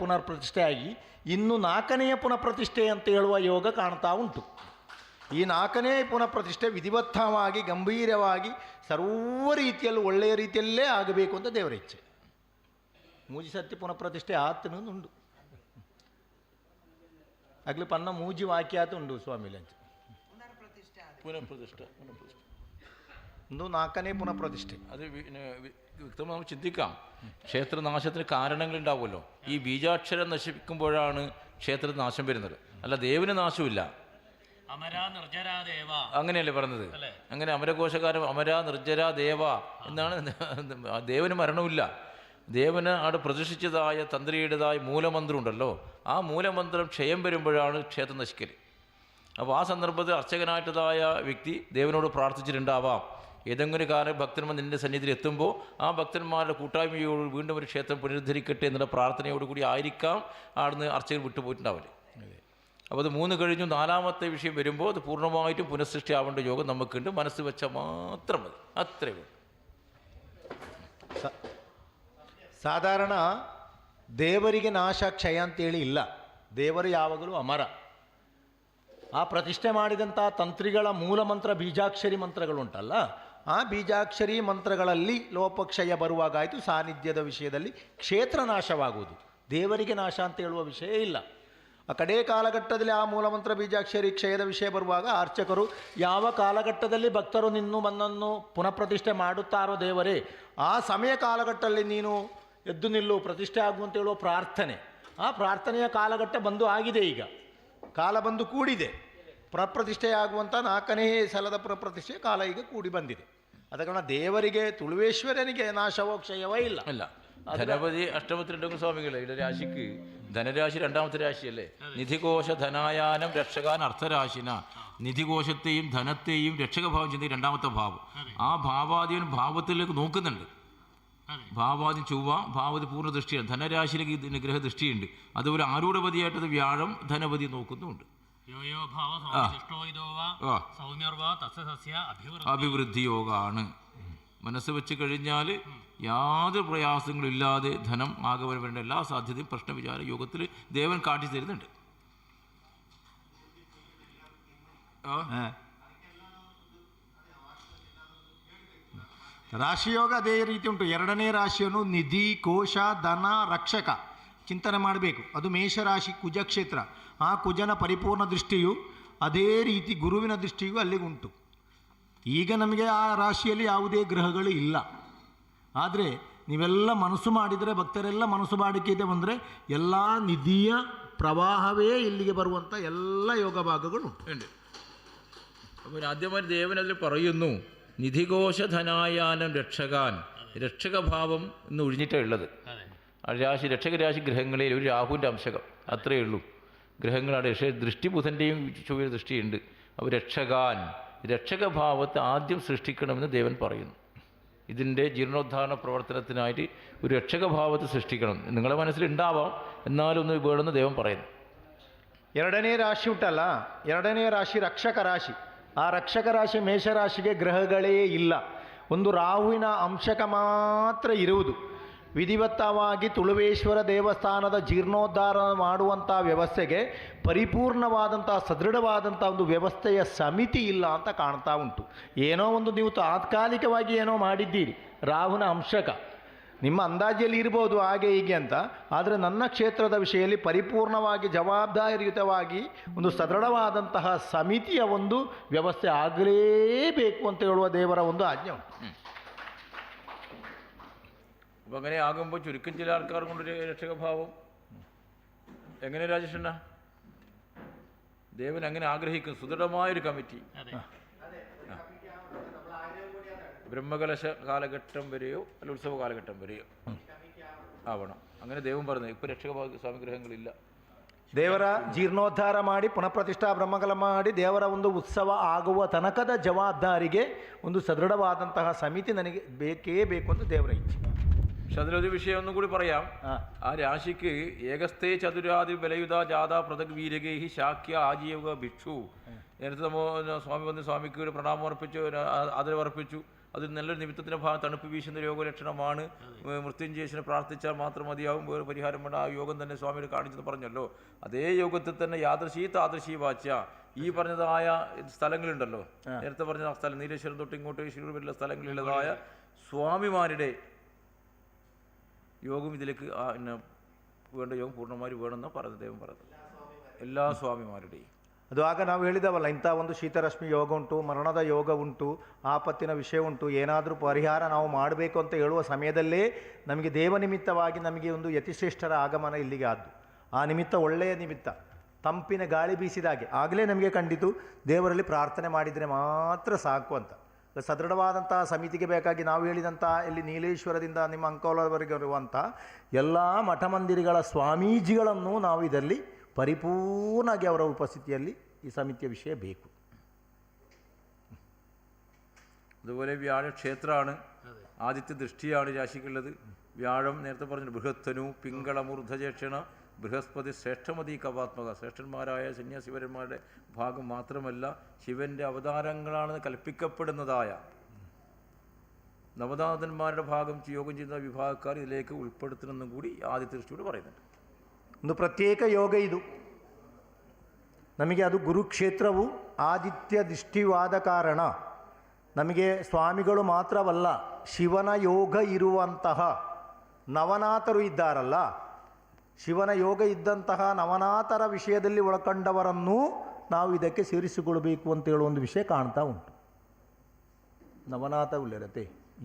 ಪುನರ್ ಪ್ರತಿಷ್ಠೆ ಆಗಿ ಇನ್ನು 4ನೆಯ ಪುನಃಪ್ರತಿಷ್ಠೆ ಅಂತ ಹೇಳುವ ಯೋಗ ಕಾಣ್ತಾ ಉಂಟು. ಈ 4ನೇ ಪುನಃಪ್ರತಿಷ್ಠೆ ವಿಧಿವತ್ತವಾಗಿ ಗಂಭೀರವಾಗಿ ಸರ್ವ ರೀತಿಯಲ್ಲೂ ಒಳ್ಳೆಯ ರೀತಿಯಲ್ಲೇ ಆಗಬೇಕು ಅಂತ ದೇವರ ಇಚ್ಛೆ. ಮೂಜಿ ಸತ್ಯ ಪುನಃಪ್ರತಿಷ್ಠೆ ಆತನೊಂದು ಉಂಟು, ಆಗ್ಲಿ ಪನ್ನ ಮೂಜಿ ವಾಕ್ಯಾತ ಉಂಟು ಸ್ವಾಮಿಲಿ ಅಂತ പുനഃപ്രതിഷ്ഠ ಒಂದು 4ನೇ ಪುನಃಪ್ರತಿಷ್ಠೆ. അത് വ്യക്തമായി നമുക്ക് ചിന്തിക്കാം. ക്ഷേത്രനാശത്തിന് കാരണങ്ങളുണ്ടാവുമല്ലോ. ഈ ബീജാക്ഷരം നശിപ്പിക്കുമ്പോഴാണ് ക്ഷേത്രത്തിന് നാശം വരുന്നത്, അല്ല ദേവിന് നാശമില്ല. അങ്ങനെയല്ലേ പറഞ്ഞത്? അങ്ങനെ അമരഘോഷകാരം അമര നിർജ്ജര ദേവ എന്നാണ്. ദേവന് മരണമില്ല. ദേവന് അവിടെ പ്രതിഷ്ഠിച്ചതായ തന്ത്രിയുടേതായ മൂലമന്ത്രം ഉണ്ടല്ലോ, ആ മൂലമന്ത്രം ക്ഷയം വരുമ്പോഴാണ് ക്ഷേത്രം നശിക്കൽ. അപ്പോൾ ആ സന്ദർഭത്തിൽ അർച്ചകനായിട്ടതായ വ്യക്തി ദേവനോട് പ്രാർത്ഥിച്ചിട്ടുണ്ടാവാം. ഏതെങ്കിലും കാലം ഭക്തന്മാർ നിൻ്റെ സന്നിധിയിൽ എത്തുമ്പോൾ ആ ഭക്തന്മാരുടെ കൂട്ടായ്മയോട് വീണ്ടും ഒരു ക്ഷേത്രം പുനരുദ്ധരിക്കട്ടെ എന്നുള്ള പ്രാർത്ഥനയോടുകൂടി ആയിരിക്കാം അവിടുന്ന് അർച്ചകൻ വിട്ടുപോയിട്ടുണ്ടാവില്ല. അപ്പോൾ അത് 3 കഴിഞ്ഞു 4ാമത്തെ വിഷയം വരുമ്പോൾ അത് പൂർണ്ണമായിട്ടും പുനഃസൃഷ്ടി ആവേണ്ട യോഗം നമുക്കുണ്ട്. മനസ്സ് വെച്ചാൽ മാത്രം മതി, അത്രേ ഉള്ളൂ. ಸಾಧಾರಣ ದೇವರಿಗೆ ನಾಶ ಕ್ಷಯ ಅಂತೇಳಿ ಇಲ್ಲ. ದೇವರು ಯಾವಾಗಲೂ ಅಮರ. ಆ ಪ್ರತಿಷ್ಠೆ ಮಾಡಿದಂಥ ತಂತ್ರಿಗಳ ಮೂಲ ಮಂತ್ರ ಬೀಜಾಕ್ಷರಿ ಮಂತ್ರಗಳುಂಟಲ್ಲ, ಆ ಬೀಜಾಕ್ಷರಿ ಮಂತ್ರಗಳಲ್ಲಿ ಲೋಪಕ್ಷಯ ಬರುವಾಗಾಯಿತು ಸಾನ್ನಿಧ್ಯದ ವಿಷಯದಲ್ಲಿ ಕ್ಷೇತ್ರ ನಾಶವಾಗುವುದು. ದೇವರಿಗೆ ನಾಶ ಅಂತ ಹೇಳುವ ವಿಷಯ ಇಲ್ಲ. ಆ ಕಡೆ ಕಾಲಘಟ್ಟದಲ್ಲಿ ಆ ಮೂಲಮಂತ್ರ ಬೀಜಾಕ್ಷರಿ ಕ್ಷಯದ ವಿಷಯ ಬರುವಾಗ ಅರ್ಚಕರು ಯಾವ ಕಾಲಘಟ್ಟದಲ್ಲಿ ಭಕ್ತರು ನನ್ನನ್ನು ಪುನಃಪ್ರತಿಷ್ಠೆ ಮಾಡುತ್ತಾರೋ ದೇವರೇ, ಆ ಸಮಯ ಕಾಲಘಟ್ಟದಲ್ಲಿ ನೀನು ಎದ್ದು ನಿಲ್ಲು, ಪ್ರತಿಷ್ಠೆ ಆಗುವಂತ ಹೇಳುವ ಪ್ರಾರ್ಥನೆ. ಆ ಪ್ರಾರ್ಥನೆಯ ಕಾಲಘಟ್ಟ ಬಂದು ಆಗಿದೆ. ಈಗ ಕಾಲ ಬಂದು ಕೂಡಿದೆ. ಪ್ರತಿಷ್ಠೆಯಾಗುವಂಥ 4ನೇ ಸಲದ ಪ್ರತಿಷ್ಠೆ ಕಾಲ ಈಗ ಕೂಡಿ ಬಂದಿದೆ. ಅದ ಕಾರಣ ದೇವರಿಗೆ ತುಳುವೇಶ್ವರನಿಗೆ ನಾಶವೋ ಕ್ಷಯವೋ ಇಲ್ಲ. അല്ല, ധനപതി അഷ്ടമത്തിലുണ്ടെങ്കിൽ സ്വാമികളെ ഇവിടെ രാശിക്ക് ധനരാശി 2ാമത്തെ രാശിയല്ലേ. നിധികോശ ധനായാനം രക്ഷകാൻ അർത്ഥരാശിന. നിധികോശത്തെയും ധനത്തെയും രക്ഷകഭാവം ചിന്തി 2ാമത്തെ ഭാവം. ആ ഭാവാദിയൻ ഭാവത്തിലേക്ക് നോക്കുന്നുണ്ട്. ഭാവാദി ചൊവ്വ ഭാവതി പൂർണ്ണ ദൃഷ്ടിയാണ്. ധനരാശിയിലേക്ക് ഗ്രഹദൃഷ്ടിയുണ്ട്. അതുപോലെ ആരൂഢപതിയായിട്ടത് വ്യാഴം ധനപതി നോക്കുന്നുമുണ്ട്. അഭിവൃദ്ധി യോഗമാണ്. മനസ്സ് വെച്ച് കഴിഞ്ഞാൽ യാതൊരു പ്രയാസങ്ങളില്ലാതെ ധനം ആകെ വേണ്ട എല്ലാ സാധ്യതയും പ്രശ്നവിചാര യോഗത്തിൽ ദേവൻ കാട്ടിത്തരുന്നുണ്ട്. ರಾಶಿಯೋಗ ಅದೇ ರೀತಿ ಉಂಟು. 2ನೇ ರಾಶಿಯನ್ನು ನಿಧಿ, ಕೋಶ, ಧನ, ರಕ್ಷಕ ಚಿಂತನೆ ಮಾಡಬೇಕು. ಅದು ಮೇಷರಾಶಿ ಕುಜಕ್ಷೇತ್ರ. ಆ ಕುಜನ ಪರಿಪೂರ್ಣ ದೃಷ್ಟಿಯು ಅದೇ ರೀತಿ ಗುರುವಿನ ದೃಷ್ಟಿಯೂ ಅಲ್ಲಿಗುಂಟು. ಈಗ ನಮಗೆ ಆ ರಾಶಿಯಲ್ಲಿ ಯಾವುದೇ ಗ್ರಹಗಳು ಇಲ್ಲ. ಆದರೆ ನೀವೆಲ್ಲ ಮನಸ್ಸು ಮಾಡಿದರೆ, ಭಕ್ತರೆಲ್ಲ ಮನಸ್ಸು ಮಾಡಿಕೆ ಬಂದರೆ ಎಲ್ಲ ನಿಧಿಯ ಪ್ರವಾಹವೇ ಇಲ್ಲಿಗೆ ಬರುವಂಥ ಎಲ್ಲ ಯೋಗ ಭಾಗಗಳು ഉണ്ട്. അപ്പോൾ ആദ്യമായി ദേവൻ അതിൽ പറയുന്നു, നിധികോശ ധനായാനം രക്ഷകാൻ. രക്ഷകഭാവം എന്ന് ഒഴിഞ്ഞിട്ടാണ് ഉള്ളത്. രാശി രക്ഷകരാശി ഗ്രഹങ്ങളിൽ ഒരു രാഹുവിൻ്റെ അംശകം അത്രയേ ഉള്ളൂ. ഗ്രഹങ്ങളാണ്. പക്ഷേ ദൃഷ്ടി ബുധൻ്റെയും ചൊവ്വയുടെ ദൃഷ്ടിയുണ്ട്. അപ്പോൾ രക്ഷകാൻ, രക്ഷകഭാവത്തെ ആദ്യം സൃഷ്ടിക്കണമെന്ന് ദേവൻ പറയുന്നു. ഇതിൻ്റെ ജീർണോദ്ധാരണ പ്രവർത്തനത്തിനായിട്ട് ഒരു രക്ഷകഭാവത്തെ സൃഷ്ടിക്കണം. നിങ്ങളുടെ മനസ്സിലുണ്ടാവാം, എന്നാലൊന്ന് വേണമെന്ന് ദേവൻ പറയുന്നു. 2ನೇ ರಾಶಿ ಉಂಟಲ್ಲ, 2ನೇ ರಾಶಿ ರಕ್ಷಕ ರಾಶಿ. ಆ ರಕ್ಷಕ ರಾಶಿ ಮೇಷರಾಶಿಗೆ ಗ್ರಹಗಳೇ ಇಲ್ಲ. ಒಂದು ರಾಹುವಿನ ಅಂಶಕ ಮಾತ್ರ ಇರುವುದು. ವಿಧಿವತ್ತವಾಗಿ ತುಳುವೇಶ್ವರ ದೇವಸ್ಥಾನದ ಜೀರ್ಣೋದ್ಧಾರ ಮಾಡುವಂಥ ವ್ಯವಸ್ಥೆಗೆ ಪರಿಪೂರ್ಣವಾದಂಥ ಸದೃಢವಾದಂಥ ಒಂದು ವ್ಯವಸ್ಥೆಯ ಸಮಿತಿ ಇಲ್ಲ ಅಂತ ಕಾಣ್ತಾ ಉಂಟು. ಏನೋ ಒಂದು ನೀವು ತಾತ್ಕಾಲಿಕವಾಗಿ ಏನೋ ಮಾಡಿದ್ದೀರಿ, ರಾಹುನ ಅಂಶಕ ನಿಮ್ಮ ಅಂದಾಜಿಯಲ್ಲಿ ಇರ್ಬೋದು ಹಾಗೆ ಹೀಗೆ ಅಂತ. ಆದರೆ ನನ್ನ ಕ್ಷೇತ್ರದ ವಿಷಯದಲ್ಲಿ ಪರಿಪೂರ್ಣವಾಗಿ ಜವಾಬ್ದಾರಿಯುತವಾಗಿ ಒಂದು ಸದೃಢವಾದಂತಹ ಸಮಿತಿಯ ಒಂದು ವ್ಯವಸ್ಥೆ ಆಗಲೇಬೇಕು ಅಂತ ಹೇಳುವ ದೇವರ ಒಂದು ಆಜ್ಞೆ ಉಂಟು. അപ്പം അങ്ങനെ ആകുമ്പോൾ ചുരുക്കം ചില ആൾക്കാർ കൊണ്ടൊരു രക്ഷകഭാവം എങ്ങനെ രാജേഷണ്ണ ദേവൻ അങ്ങനെ ആഗ്രഹിക്കും. സുദൃഢമായൊരു കമ്മിറ്റി ബ്രഹ്മകലശ കാലഘട്ടം വരെയോ അല്ല ഉത്സവ കാലഘട്ടം വരെയോ ആവണം. അങ്ങനെ ദേവൻ പറഞ്ഞു. ഇപ്പോൾ രക്ഷകഭാവ സ്വാമി ഗ്രഹങ്ങളില്ല. ದೇವರ ಜೀರ್ಣೋದ್ಧಾರ ಮಾಡಿ ಪುನಃಪ್ರತಿಷ್ಠಾ ಬ್ರಹ್ಮಕಲ ಮಾಡಿ ದೇವರ ಒಂದು ಉತ್ಸವ ಆಗುವ ತನಕದ ಜವಾಬ್ದಾರಿಗೆ ಒಂದು ಸದೃಢವಾದಂತಹ ಸಮಿತಿ ನನಗೆ ಬೇಕೇ ಬೇಕು ಅಂತ ದೇವರ ಇಚ್ಛೆ. പക്ഷെ അതിലൊരു വിഷയം ഒന്നും കൂടി പറയാം. ആ രാശിക്ക് ഏകസ്ഥേ ചതുരാതി ബലയുധ ജാഥ പൃഥക് വീരകേഹി ശാക്യ ആജീവക ഭിക്ഷു. നേരത്തെ സ്വാമി വന്ന് സ്വാമിക്ക് ഒരു പ്രണാമം അർപ്പിച്ചു, ആദരവർപ്പിച്ചു. അത് നല്ലൊരു നിമിത്തത്തിൻ്റെ ഭാഗം തണുപ്പ് വീശുന്ന രോഗലക്ഷണമാണ്. മൃത്യുഞ്ജയേശനെ പ്രാർത്ഥിച്ചാൽ മാത്രം മതിയാവും, വേറെ പരിഹാരം വേണ്ട. ആ യോഗം തന്നെ സ്വാമിയുടെ കാണിച്ചെന്ന് പറഞ്ഞല്ലോ. അതേ യോഗത്തിൽ തന്നെ യാദൃശീ താദൃശീ വാച്ച ഈ പറഞ്ഞതായ സ്ഥലങ്ങളുണ്ടല്ലോ, നേരത്തെ പറഞ്ഞ ആ സ്ഥലം നീലേശ്വരം തൊട്ട് ഇങ്ങോട്ട് ശിരൂർ വരെയുള്ള സ്ഥലങ്ങളിലുള്ളതായ സ്വാമിമാരുടെ യോഗം ഇതിലേക്ക് വേണ്ട യോഗം പൂർണ്ണമായി വേണമെന്ന് പറഞ്ഞത് ದೇವ പറഞ്ഞത് ಎಲ್ಲ ಸ್ವಾಮಿಮಾರುಡೆಯು. ಅದು ಆಗ ನಾವು ಹೇಳಿದವಲ್ಲ, ಇಂಥ ಒಂದು ಶೀತರಶ್ಮಿ ಯೋಗ ಉಂಟು, ಮರಣದ ಯೋಗ ಉಂಟು, ಆಪತ್ತಿನ ವಿಷಯ ಉಂಟು, ಏನಾದರೂ ಪರಿಹಾರ ನಾವು ಮಾಡಬೇಕು ಅಂತ ಹೇಳುವ ಸಮಯದಲ್ಲೇ ನಮಗೆ ದೇವನಿಮಿತ್ತವಾಗಿ ನಮಗೆ ಒಂದು ಯತಿಶ್ರೇಷ್ಠರ ಆಗಮನ ಇಲ್ಲಿಗೆ ಆದ್ದು. ಆ ನಿಮಿತ್ತ ಒಳ್ಳೆಯ ನಿಮಿತ್ತ, ತಂಪಿನ ಗಾಳಿ ಬೀಸಿದಾಗೆ ಆಗಲೇ ನಮಗೆ ಕಂಡಿತು ದೇವರಲ್ಲಿ ಪ್ರಾರ್ಥನೆ ಮಾಡಿದರೆ ಮಾತ್ರ ಸಾಕು ಅಂತ. ಸದೃಢವಾದಂಥ ಸಮಿತಿಗೆ ಬೇಕಾಗಿ ನಾವು ಹೇಳಿದಂಥ ಇಲ್ಲಿ ನೀಲೇಶ್ವರದಿಂದ ನಿಮ್ಮ ಅಂಕೋಲವರೆಗೆ ಇರುವಂಥ ಎಲ್ಲ ಮಠ ಮಂದಿರಗಳ ಸ್ವಾಮೀಜಿಗಳನ್ನು ನಾವು ಇದರಲ್ಲಿ ಪರಿಪೂರ್ಣವಾಗಿ ಅವರ ಉಪಸ್ಥಿತಿಯಲ್ಲಿ ಈ ಸಮಿತಿಯ ವಿಷಯ ಬೇಕು. അതുപോലെ വ്യാഴക്ഷേത്രമാണ്, ആദിത്യ ദൃഷ്ടിയാണ് രാശിക്കുള്ളത്. വ്യാഴം നേരത്തെ പറഞ്ഞു ബൃഹത്തനു പിങ്കളമൂർധജക്ഷണ ബൃഹസ്പതി ശ്രേഷ്ഠമതി കവാത്മക, ശ്രേഷ്ഠന്മാരായ സന്യാസിവരന്മാരുടെ ഭാഗം മാത്രമല്ല ശിവൻ്റെ അവതാരങ്ങളാണെന്ന് കൽപ്പിക്കപ്പെടുന്നതായ നവനാഥന്മാരുടെ ഭാഗം യോഗം ചെയ്യുന്ന വിഭാഗക്കാർ ഇതിലേക്ക് ഉൾപ്പെടുത്തണമെന്നും കൂടി ആദിത്യ ദൃഷ്ടിയോട് പറയുന്നുണ്ട്. ಒಂದು ಪ್ರತ್ಯೇಕ ಯೋಗ ಇದು ನಮಗೆ. ಅದು ಗುರುಕ್ಷೇತ್ರವು ಆದಿತ್ಯ ದೃಷ್ಟಿವಾದ ಕಾರಣ ನಮಗೆ ಸ್ವಾಮಿಗಳು ಮಾತ್ರವಲ್ಲ, ಶಿವನ ಯೋಗ ಇರುವಂತಹ ನವನಾಥರು ಇದ್ದಾರಲ್ಲ, ಶಿವನ ಯೋಗ ಇದ್ದಂತಹ ನವನಾಥರ ವಿಷಯದಲ್ಲಿ ಒಳಕೊಂಡವರನ್ನೂ ನಾವು ಇದಕ್ಕೆ ಸೇರಿಸಿಕೊಳ್ಬೇಕು ಅಂತ ಹೇಳುವ ಒಂದು ವಿಷಯ ಕಾಣ್ತಾ ಉಂಟು. ನವನಾಥ ಉಳ್ಳರತೆ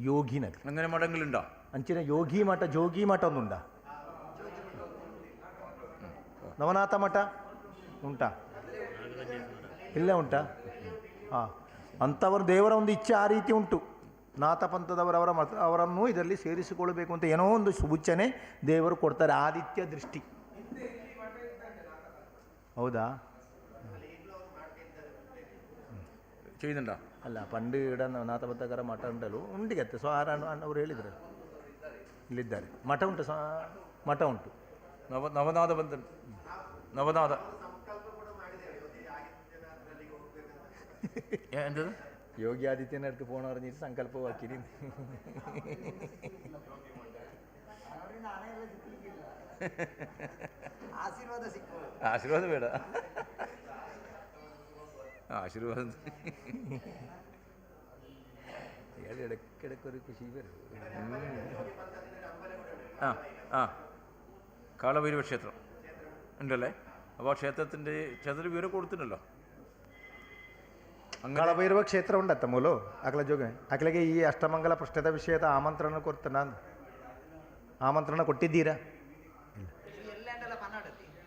ಯೋಗಿ ನಗರ അങ്ങനെ മഠങ്ങളുണ്ടോ? ಅಂಚಿನ ಯೋಗಿ ಮಠ ಜೋಗಿ ಮಠ ಒಂದುಂಟಾ? ನವನಾಥ ಮಠ ಉಂಟಾ? ಇಲ್ಲ ಉಂಟಾ? ಹಾಂ, ಅಂಥವರು ದೇವರ ಒಂದು ಇಚ್ಛೆ ಆ ರೀತಿ ಉಂಟು. ನಾಥ ಪಂಥದವರವರ ಮತ ಅವರನ್ನು ಇದರಲ್ಲಿ ಸೇರಿಸಿಕೊಳ್ಳಬೇಕು ಅಂತ ಏನೋ ಒಂದು ಸೂಚನೆ ದೇವರು ಕೊಡ್ತಾರೆ. ಆದಿತ್ಯ ದೃಷ್ಟಿ. ಹೌದಾ? ചെയ്യുന്നുണ്ടോ? ಅಲ್ಲ, ಪಂಡು ಇಡ ನಾಥ ಪಂಥಕರ ಮಠ ಉಂಟಲು ಉಂಟಿಗತ್ತೆ. ಸೊ ಅವರು ಹೇಳಿದರು ಇಲ್ಲಿದ್ದಾರೆ. ಮಠ ಉಂಟು, ಮಠ ಉಂಟು. നവനാഥ ബന്ധൻ, നവനാഥ എന്തത് ಯೋಗಿ ಆದಿತ್ಯನടുത്ത് പോകണം പറഞ്ഞിട്ട് സങ്കല്പമാക്കി. ആശീർവാദം വേണ്ട, ആശീർവാദം ഇടയ്ക്കിടയ്ക്കൊരു ಖುಷಿ വരും. ആ കാളഭൈരവ ക്ഷേത്രം ഉണ്ടല്ലേ? അപ്പോൾ ആ ക്ഷേത്രത്തിൻ്റെ വിവരം കൊടുത്തിട്ടുണ്ടല്ലോ. ಕಾಳಭೈರವ ಕ್ಷೇತ್ರ ಉಂಡತ್ತ ಮೂಲು ಅಕ್ಲ ಜೋಗ ಅಕ್ಲೆಗೆ ಈ ಅಷ್ಟಮಂಗಲ ಪೃಷ್ಠದ ವಿಷಯದ ಆಮಂತ್ರಣ ಕೊಡ್ತ ನಾನು ಆಮಂತ್ರಣ ಕೊಟ್ಟಿದ್ದೀರಾ?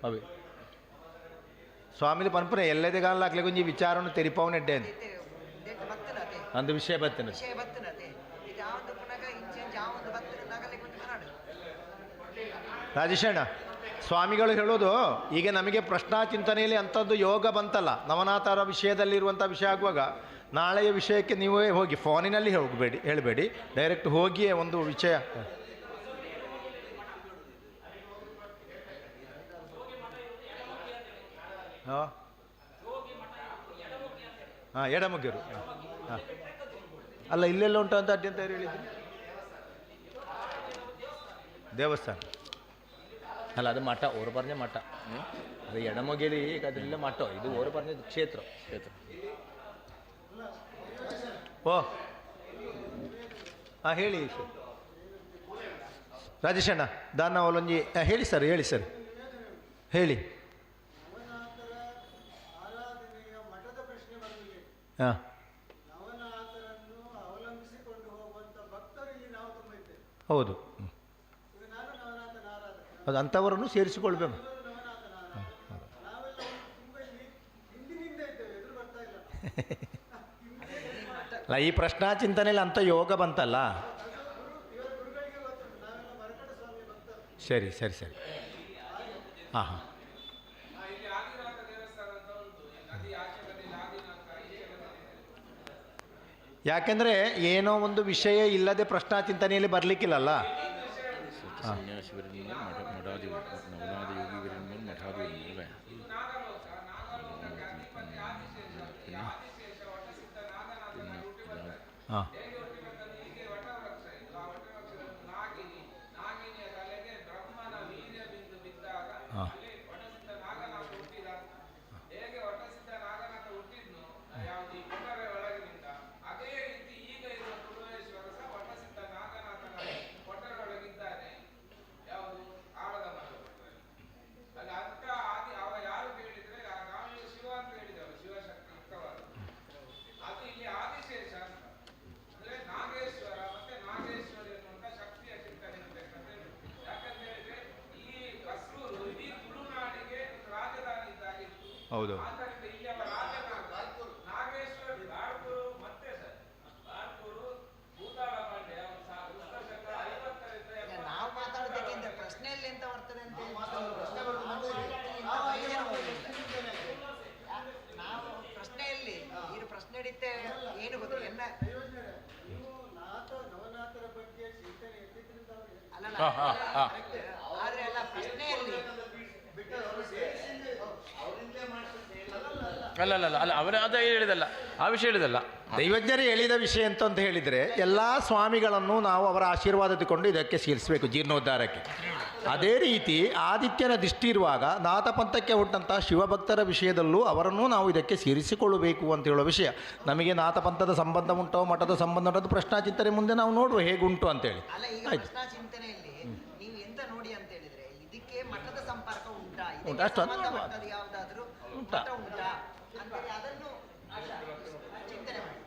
ಅವೆ ಸ್ವಾಮಿಲಿ ಪನ್ಪುರ ಎಲ್ಲದೇ ಕಾಲ ಅಕ್ಲೆ ಕೊಂಚ ವಿಚಾರವನ್ನು ತೆರಿಪವನಿಟ್ಟೇನು ಅಂದು ವಿಷಯ ಬರ್ತೇನೆ. ರಾಜೇಶಣ್ಣ, ಸ್ವಾಮಿಗಳು ಹೇಳೋದು ಈಗ ನಮಗೆ ಪ್ರಶ್ನಾ ಚಿಂತನೆಯಲ್ಲಿ ಅಂಥದ್ದು ಯೋಗ ಬಂತಲ್ಲ, ನವನಾಥರ ವಿಷಯದಲ್ಲಿರುವಂಥ ವಿಷಯ ಆಗುವಾಗ ನಾಳೆಯ ವಿಷಯಕ್ಕೆ ನೀವೇ ಹೋಗಿ, ಫೋನಿನಲ್ಲಿ ಹೇಳಬೇಡಿ, ಡೈರೆಕ್ಟ್ ಹೋಗಿಯೇ ಒಂದು ವಿಷಯ. ಹಾಂ ಹಾಂ, ಎಡಮುಗ್ಗರು. ಹಾಂ, ಅಲ್ಲ ಇಲ್ಲೆಲ್ಲ ಉಂಟು ಅಂತ ಅಡ್ಡಿ ಅಂತ ಹೇಳಿದ್ರು. ದೇವಸ್ಥಾನ ಅಲ್ಲ, ಅದು ಮಠ. ಅವರು പറഞ്ഞ ಮಠ. ಅದು ಎಡಮೊಗೆಲಿ ಅದರಿಂದ ಮಠ. ಇದು ಅವರು പറഞ്ഞ ಕ್ಷೇತ್ರ. ಓ ಹಾಂ, ಹೇಳಿ ಸರ್. ರಾಜೇಶಣ್ಣ ದಾನ ಅವಲೊಂಜಿ ಹೇಳಿ ಸರ್, ಹೇಳಿ. ಹಾಂ, ಹೌದು, ಅದು ಅಂಥವರನ್ನು ಸೇರಿಸಿಕೊಳ್ಬೇಕು. ಅಲ್ಲ, ಈ ಪ್ರಶ್ನಾ ಚಿಂತನೆಯಲ್ಲಿ ಅಂಥ ಯೋಗ ಬಂತಲ್ಲ. ಸರಿ ಹಾಂ ಹಾಂ. ಯಾಕೆಂದರೆ ಏನೋ ಒಂದು ವಿಷಯ ಇಲ್ಲದೆ ಪ್ರಶ್ನಾ ಚಿಂತನೆಯಲ್ಲಿ ಬರಲಿಕ್ಕಿಲ್ಲಲ್ಲ. ಹಾಂ, ಹಾಂ ಹೌದು. ನಾವು ಮಾತಾಡೋದಕ್ಕಿಂತ ಪ್ರಶ್ನೆಯಲ್ಲಿ ಎಂತ ಬರ್ತದೆ ಅಂತ ನಾವು ಪ್ರಶ್ನೆಯಲ್ಲಿ ಈ ಪ್ರಶ್ನೆ ಹಿಡಿತೆ ಏನು ಗೊತ್ತಿಲ್ಲ ಎನ್ನ ಅಲ್ಲ ಆದ್ರೆ ಎಲ್ಲ ಪ್ರಶ್ನೆಯಲ್ಲಿ ಅಲ್ಲ ಅವರ ಅದು ಹೇಳಿದಲ್ಲ, ಆ ವಿಷಯ ಹೇಳಿದಲ್ಲ. ದೈವಜ್ಞರು ಹೇಳಿದ ವಿಷಯ ಅಂತ ಹೇಳಿದರೆ ಎಲ್ಲ ಸ್ವಾಮಿಗಳನ್ನು ನಾವು ಅವರ ಆಶೀರ್ವಾದ ತಗೊಂಡು ಇದಕ್ಕೆ ಸೇರಿಸಬೇಕು ಜೀರ್ಣೋದ್ಧಾರಕ್ಕೆ. ಅದೇ ರೀತಿ ಆದಿತ್ಯನ ದೃಷ್ಟಿ ಇರುವಾಗ ನಾಥಪಂಥಕ್ಕೆ ಹುಟ್ಟಂತಹ ಶಿವಭಕ್ತರ ವಿಷಯದಲ್ಲೂ ಅವರನ್ನು ನಾವು ಇದಕ್ಕೆ ಸೇರಿಸಿಕೊಳ್ಳಬೇಕು ಅಂತ ಹೇಳುವ ವಿಷಯ. ನಮಗೆ ನಾಥಪಂಥದ ಸಂಬಂಧ ಉಂಟೋ ಮಠದ ಸಂಬಂಧ ಉಂಟೋ ಪ್ರಶ್ನಾಚಿಂತನೆ ಮುಂದೆ ನಾವು ನೋಡುವ ಹೇಗುಂಟು ಅಂತೇಳಿ. ಅಲ್ಲ, ಈಗ ಪ್ರಶ್ನಾಚಿಂತನೆಯಲ್ಲಿ ನೀವು ಎಂತ ನೋಡಿ ಅಂತ ಹೇಳಿದ್ರೆ ಇದಕ್ಕೆ ಮಠದ ಸಂಪರ್ಕ ಉಂಟಾ, ಅಷ್ಟು ಮಠದ ಯಾವುದಾದ್ರೂ ಉಂಟಾ ಉಂಟಾ ಅಂತೇಳಿ ಅದನ್ನು ಚಿಂತನೆ ಮಾಡಿ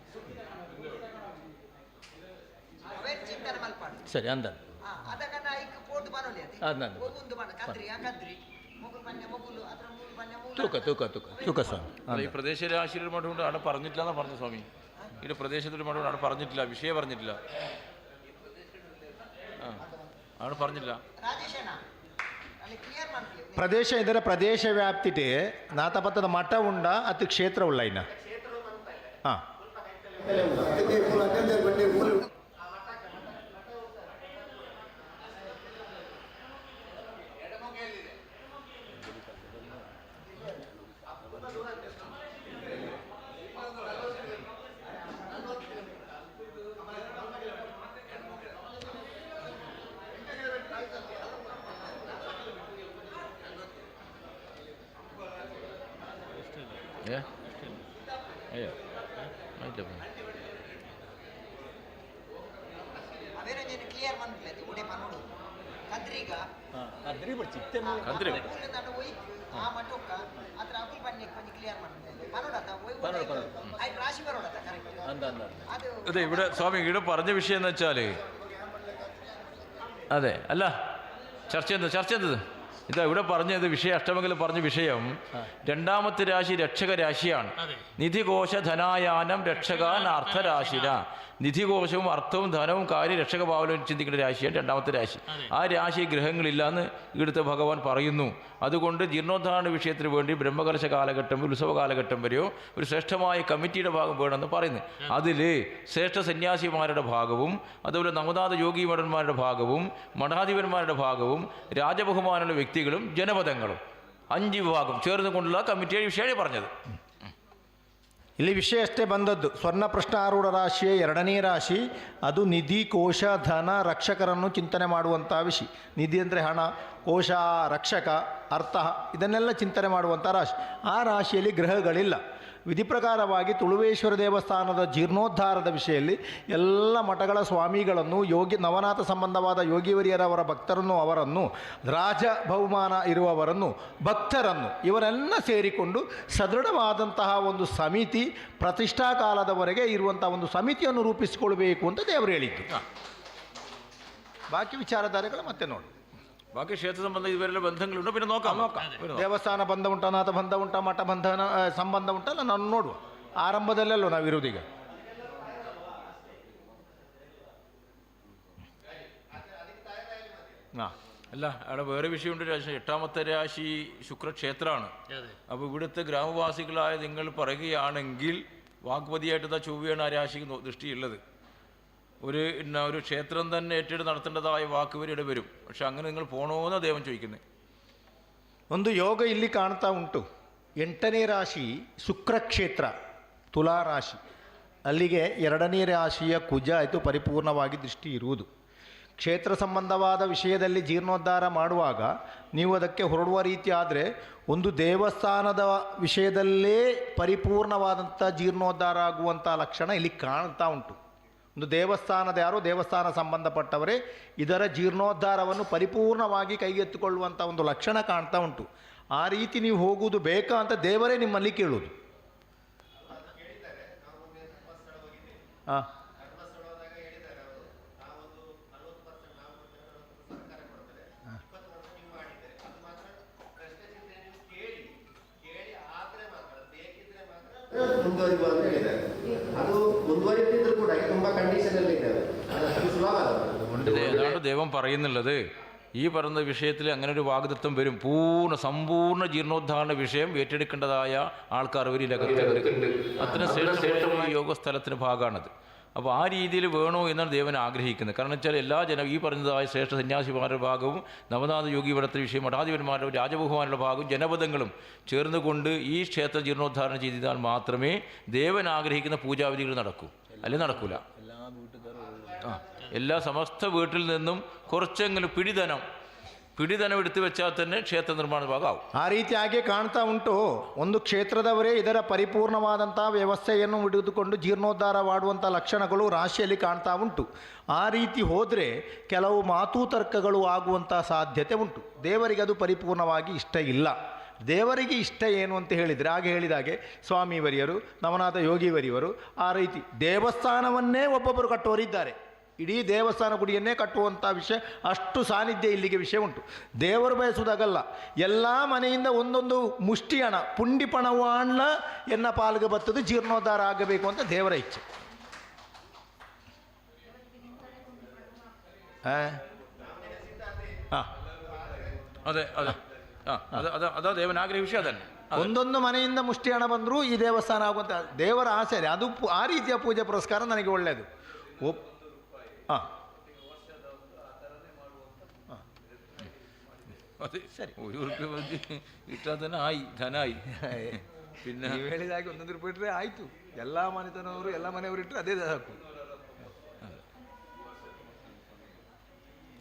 ಅವೇ ಚಿಂತನೆ ಮಲ್ಪಾಡು. ಸರಿ ಅಂದ ಅದಕ್ಕನ್ನ ಐಕ್ ಪೋಟ್ ಬರೋಲಿ ಅದ್ ನಂದು. ಒಂದು ಬಣ್ಣ ಕದ್ರಿ ಕದ್ರಿ ಮೊಗುಲು ಪನ್ಯ ಮೊಗುಲು ಅದರ ಮೂರು ಪನ್ಯ ಮೂಲ തൂക്ക സ്വാമി. ഈ പ്രദേശത്തിലെ ആശീർവാദം മഠമുണ്ട്, അവിടെ പറഞ്ഞിട്ടില്ല എന്നാണ് പറഞ്ഞു സ്വാമി. ഇവിടെ പ്രദേശത്തൊരു മഠമുണ്ട്, അവിടെ പറഞ്ഞിട്ടില്ല, വിഷയം പറഞ്ഞിട്ടില്ല. അവിടെ പറഞ്ഞില്ല. ರಾಜೇಶಣ್ಣ ಅಲ್ಲಿ ಕ್ಲಿಯರ್ ಮಾಡ್ತೀವಿ. ಪ್ರದೇಶ ಇದರ ಪ್ರದೇಶ ವ್ಯಾಪ್ತಿಗೆ ನಾಥಪಂಥದ ಮಠ ಉಂಡ ಅದು ಕ್ಷೇತ್ರ ಉಳ್ಳ ಇನ್ನ ಹಾಂ ಅವೇರೇಂಜ್ ಕ್ಲಿಯರ್ ಮಾಡ್ಲಿಲ್ಲ ಉಡೆ ಮನೋಡು ಕದ್ರಿಗ കദ്രി ಮೂಲ ನಡ ಒಯ್ಕ್ ಆ ಮಠಕ್ಕ ಅದ್ರ ಅಬುಲ್ ಬನ್ನಿ ಕೊಂಚ ಕ್ಲಿಯರ್ ಮಾಡ್ಲಿಲ್ಲ ಮನೋಡತ ಒಯ್ ಐ ರಾಶಿ ಬರೋಡತ ಕರೆಕ್ಟ್ ಅದು അതെ ഇവിടെ സ്വാമി ഇവിടെ പറഞ്ഞ വിഷയം എന്ന് വെച്ചാൽ അതെ അല്ല ചർച്ച ചെയ്തത് ഇതാ ഇവിടെ പറഞ്ഞത് വിഷയം അഷ്ടമംഗലം പറഞ്ഞ വിഷയം രണ്ടാമത്തെ രാശി രക്ഷക രാശിയാണ്. നിധികോശ ധനായാനം രക്ഷകാൻ അർത്ഥരാശിന. നിധികോശവും അർത്ഥവും ധനവും കാര്യ രക്ഷകഭാവനം ചിന്തിക്കുന്ന രാശിയാണ് രണ്ടാമത്തെ രാശി. ആ രാശി ഗ്രഹങ്ങളില്ലാന്ന് ഇവിടുത്തെ ഭഗവാൻ പറയുന്നു. അതുകൊണ്ട് ജീർണോദ്ധാരണ വിഷയത്തിന് വേണ്ടി ബ്രഹ്മകലശ കാലഘട്ടം ഉത്സവ കാലഘട്ടം വരെയോ ഒരു ശ്രേഷ്ഠമായ കമ്മിറ്റിയുടെ ഭാഗം വേണമെന്ന് പറയുന്നത്. അതിൽ ശ്രേഷ്ഠ സന്യാസിമാരുടെ ഭാഗവും അതുപോലെ നവനാഥ യോഗി മഠന്മാരുടെ ഭാഗവും മഠാധിപന്മാരുടെ ഭാഗവും രാജബഹുമാനുള്ള വ്യക്തികളും ജനപദങ്ങളും 5 വിഭാഗം ചേർന്നുകൊണ്ടുള്ള കമ്മിറ്റിയുടെ വിഷയമാണ് പറഞ്ഞത്. ಇಲ್ಲಿ ವಿಷಯ ಅಷ್ಟೇ ಬಂದದ್ದು. ಸ್ವರ್ಣ ಪ್ರಶ್ನಾರೂಢ ರಾಶಿಯ 2ನೇ ರಾಶಿ ಅದು ನಿಧಿ ಕೋಶ ಧನ ರಕ್ಷಕರನ್ನು ಚಿಂತನೆ ಮಾಡುವಂಥ ವಿಷಯ. ನಿಧಿ ಅಂದರೆ ಹಣ, ಕೋಶ ರಕ್ಷಕ, ಅರ್ಥ ಇದನ್ನೆಲ್ಲ ಚಿಂತನೆ ಮಾಡುವಂಥ ರಾಶಿ. ಆ ರಾಶಿಯಲ್ಲಿ ಗ್ರಹಗಳಿಲ್ಲ. ವಿಧಿ ಪ್ರಕಾರವಾಗಿ ತುಳುವೇಶ್ವರ ದೇವಸ್ಥಾನದ ಜೀರ್ಣೋದ್ಧಾರದ ವಿಷಯದಲ್ಲಿ ಎಲ್ಲ ಮಠಗಳ ಸ್ವಾಮಿಗಳನ್ನು ನವನಾಥ ಸಂಬಂಧವಾದ ಯೋಗಿವರಿಯರವರ ಭಕ್ತರನ್ನು ಅವರನ್ನು ರಾಜ ಬಹುಮಾನ ಇರುವವರನ್ನು ಭಕ್ತರನ್ನು ಇವರೆಲ್ಲ ಸೇರಿಕೊಂಡು ಸದೃಢವಾದಂತಹ ಒಂದು ಸಮಿತಿ ಪ್ರತಿಷ್ಠಾ ಕಾಲದವರೆಗೆ ಇರುವಂಥ ಒಂದು ಸಮಿತಿಯನ್ನು ರೂಪಿಸಿಕೊಳ್ಬೇಕು ಅಂತ ದೇವರು ಹೇಳಿದ್ದು. ಬಾಕಿ ವಿಚಾರಧಾರೆಗಳು ಮತ್ತೆ ನೋಡಿ. ബാക്കി ക്ഷേത്ര സംബന്ധം ഇതുവരെയുള്ള ബന്ധങ്ങളുണ്ടോ പിന്നെ നോക്കാം. ದೇವಸ್ಥಾನ ಬಂಧ ಉಂಟ, ನಾಥ ಬಂಧ ಉಂಟ, ಮಠ ಬಂಧನ ಸಂಬಂಧ ಉಂಟಲ್ಲ ನಾನು ನೋಡುವ. ಆರಂಭದಲ್ಲೆಲ್ಲೋ ನಾವು ಇರುವುದೀಗ. അല്ല അവിടെ വേറെ വിഷയമുണ്ട്. രാശി 8ാമത്തെ രാശി ശുക്രക്ഷേത്രമാണ്. അപ്പോൾ ഇവിടുത്തെ ഗ്രാമവാസികളായ നിങ്ങൾ പറയുകയാണെങ്കിൽ വാഗ്പതിയായിട്ട് ചൊവ്വയാണ് ആ രാശിക്ക് ദൃഷ്ടിയുള്ളത്. ഒരു ക്ഷേത്രം തന്നെ ഏറ്റെടുത്ത് നടത്തേണ്ടതായ വാക്കുവരിയുടെ വരും. പക്ഷെ അങ്ങനെ നിങ്ങൾ പോകണമെന്ന് അദ്ദേഹം ചോദിക്കുന്നത്. ಒಂದು ಯೋಗ ಇಲ್ಲಿ ಕಾಣ್ತಾ ಉಂಟು. 8ನೇ ರಾಶಿ ಶುಕ್ರಕ್ಷೇತ್ರ ತುಲಾ ರಾಶಿ. ಅಲ್ಲಿಗೆ 2ನೇ ರಾಶಿಯ ಕುಜ ಆಯಿತು ಪರಿಪೂರ್ಣವಾಗಿ ದೃಷ್ಟಿ ಇರುವುದು. ಕ್ಷೇತ್ರ ಸಂಬಂಧವಾದ ವಿಷಯದಲ್ಲಿ ಜೀರ್ಣೋದ್ಧಾರ ಮಾಡುವಾಗ ನೀವು ಅದಕ್ಕೆ ಹೊರಡುವ ರೀತಿ ಆದರೆ ಒಂದು ದೇವಸ್ಥಾನದ ವಿಷಯದಲ್ಲೇ ಪರಿಪೂರ್ಣವಾದಂಥ ಜೀರ್ಣೋದ್ಧಾರ ಆಗುವಂಥ ಲಕ್ಷಣ ಇಲ್ಲಿ ಕಾಣ್ತಾ ಉಂಟು. ಒಂದು ದೇವಸ್ಥಾನದ ಯಾರೋ ದೇವಸ್ಥಾನ ಸಂಬಂಧಪಟ್ಟವರೇ ಇದರ ಜೀರ್ಣೋದ್ಧಾರವನ್ನು ಪರಿಪೂರ್ಣವಾಗಿ ಕೈಗೆತ್ತಿಕೊಳ್ಳುವಂಥ ಒಂದು ಲಕ್ಷಣ ಕಾಣ್ತಾ ಉಂಟು. ಆ ರೀತಿ ನೀವು ಹೋಗುವುದು ಬೇಕಾ ಅಂತ ದೇವರೇ ನಿಮ್ಮಲ್ಲಿ ಕೇಳುವುದು. ಹಾಂ, ಮುಂದುವರಿಯುವ ಅಂತ ಹೇಳಿದ್ದಾರೆ. ಅದು ಮುಂದುವರಿತಿದ್ರು ಕೂಡ ತುಂಬಾ ಕಂಡೀಷನ್ ಅಲ್ಲಿ ಇದ್ದಾರೆ. ಅದು ಸುಲಭ അതാണ് ദൈവം പറയുന്നുള്ളത്. ഈ പറയുന്ന വിഷയത്തിൽ അങ്ങനെ ഒരു വാഗ്ദത്വം വരും. സമ്പൂർണ്ണ ജീർണോദ്ധാരണ വിഷയം ഏറ്റെടുക്കേണ്ടതായ ആൾക്കാർ ഒരു ലകത്തുണ്ട്. അത്ര ശ്രേഷ്ഠമായ യോഗസ്ഥലത്തിന് ഭാഗമാണത്. അപ്പോൾ ആ രീതിയിൽ വേണോ എന്നാണ് ദേവൻ ആഗ്രഹിക്കുന്നത്. കാരണം വെച്ചാൽ എല്ലാ ഈ പറഞ്ഞതായ ശ്രേഷ്ഠ സന്യാസിമാരുടെ ഭാഗവും നവനാഥ യോഗീവടത്തിൻ്റെ വിഷയം മഠാധിപന്മാരുടെ രാജബഹുമാനുള്ള ഭാഗവും ജനപദങ്ങളും ചേർന്നുകൊണ്ട് ഈ ക്ഷേത്ര ജീർണോദ്ധാരണം ചെയ്താൽ മാത്രമേ ദേവൻ ആഗ്രഹിക്കുന്ന പൂജാവിധികൾ നടക്കൂ. അല്ലെങ്കിൽ നടക്കൂല. എല്ലാ സമസ്ത വീട്ടിൽ നിന്നും കുറച്ചെങ്കിലും പിടിധനം എടുത്തു വെച്ചാൽ തന്നെ ಕ್ಷೇತ್ರ ನಿರ್ಮಾಣ ಭಾಗವು ಆ ರೀತಿಯಾಗಿ ಕಾಣ್ತಾ ಉಂಟು. ಒಂದು ಕ್ಷೇತ್ರದವರೇ ಇದರ ಪರಿಪೂರ್ಣವಾದಂಥ ವ್ಯವಸ್ಥೆಯನ್ನು ಹಿಡಿದುಕೊಂಡು ಜೀರ್ಣೋದ್ಧಾರ ಮಾಡುವಂಥ ಲಕ್ಷಣಗಳು ರಾಶಿಯಲ್ಲಿ ಕಾಣ್ತಾ ಉಂಟು. ಆ ರೀತಿ ಹೋದರೆ ಕೆಲವು ಮಾತು ತರ್ಕಗಳು ಆಗುವಂಥ ಸಾಧ್ಯತೆ ಉಂಟು. ದೇವರಿಗೆ ಅದು ಪರಿಪೂರ್ಣವಾಗಿ ಇಷ್ಟ ಇಲ್ಲ. ದೇವರಿಗೆ ಇಷ್ಟ ಏನು ಅಂತ ಹೇಳಿದರೆ ಹಾಗೆ ಹೇಳಿದಾಗೆ ಸ್ವಾಮಿವರಿಯರು ನವನಾಥ ಯೋಗಿವರಿಯವರು ಆ ರೀತಿ ದೇವಸ್ಥಾನವನ್ನೇ ಒಬ್ಬೊಬ್ಬರು ಕಟ್ಟುವರಿದ್ದಾರೆ. ಇಡೀ ದೇವಸ್ಥಾನ ಗುಡಿಯನ್ನೇ ಕಟ್ಟುವಂಥ ವಿಷಯ ಅಷ್ಟು ಸಾನ್ನಿಧ್ಯ ಇಲ್ಲಿಗೆ ವಿಷಯ ಉಂಟು. ದೇವರು ಬಯಸುವುದಾಗಲ್ಲ, ಎಲ್ಲ ಮನೆಯಿಂದ ಒಂದೊಂದು ಮುಷ್ಟಿ ಹಣ ಪುಂಡಿಪಣವು ಹಣ ಎನ್ನ ಪಾಲ್ಗೆ ಬರ್ತದೆ, ಜೀರ್ಣೋದ್ಧಾರ ಆಗಬೇಕು ಅಂತ ದೇವರ ಇಚ್ಛೆ. ಅದೇ ಅದೇ ದೇವನ ಆಗ್ರಹ ವಿಷಯ. ಅದನ್ನು ಒಂದೊಂದು ಮನೆಯಿಂದ ಮುಷ್ಟಿ ಹಣ ಬಂದರೂ ಈ ದೇವಸ್ಥಾನ ಆಗುವಂಥ ದೇವರ ಆಸೆ. ಅದು ಆ ರೀತಿಯ ಪೂಜೆ ಪುರಸ್ಕಾರ ನನಗೆ ಒಳ್ಳೆಯದು. ಹಾಂ, ಅದೇ ಸರಿ. ₹1 ಇಟ್ಟದನ್ನ ಧನಾಯಿ. പിന്നെ ಹೇಳಿದಾಗೆ 1 ರೂಪಾಯಿ ಇಟ್ಟರೆ ಆಯಿತು. ಎಲ್ಲ ಮನೆತನವರು ಎಲ್ಲ ಮನೆಯವರು ಇಟ್ಟರೆ ಅದೇ ಸಾಕು.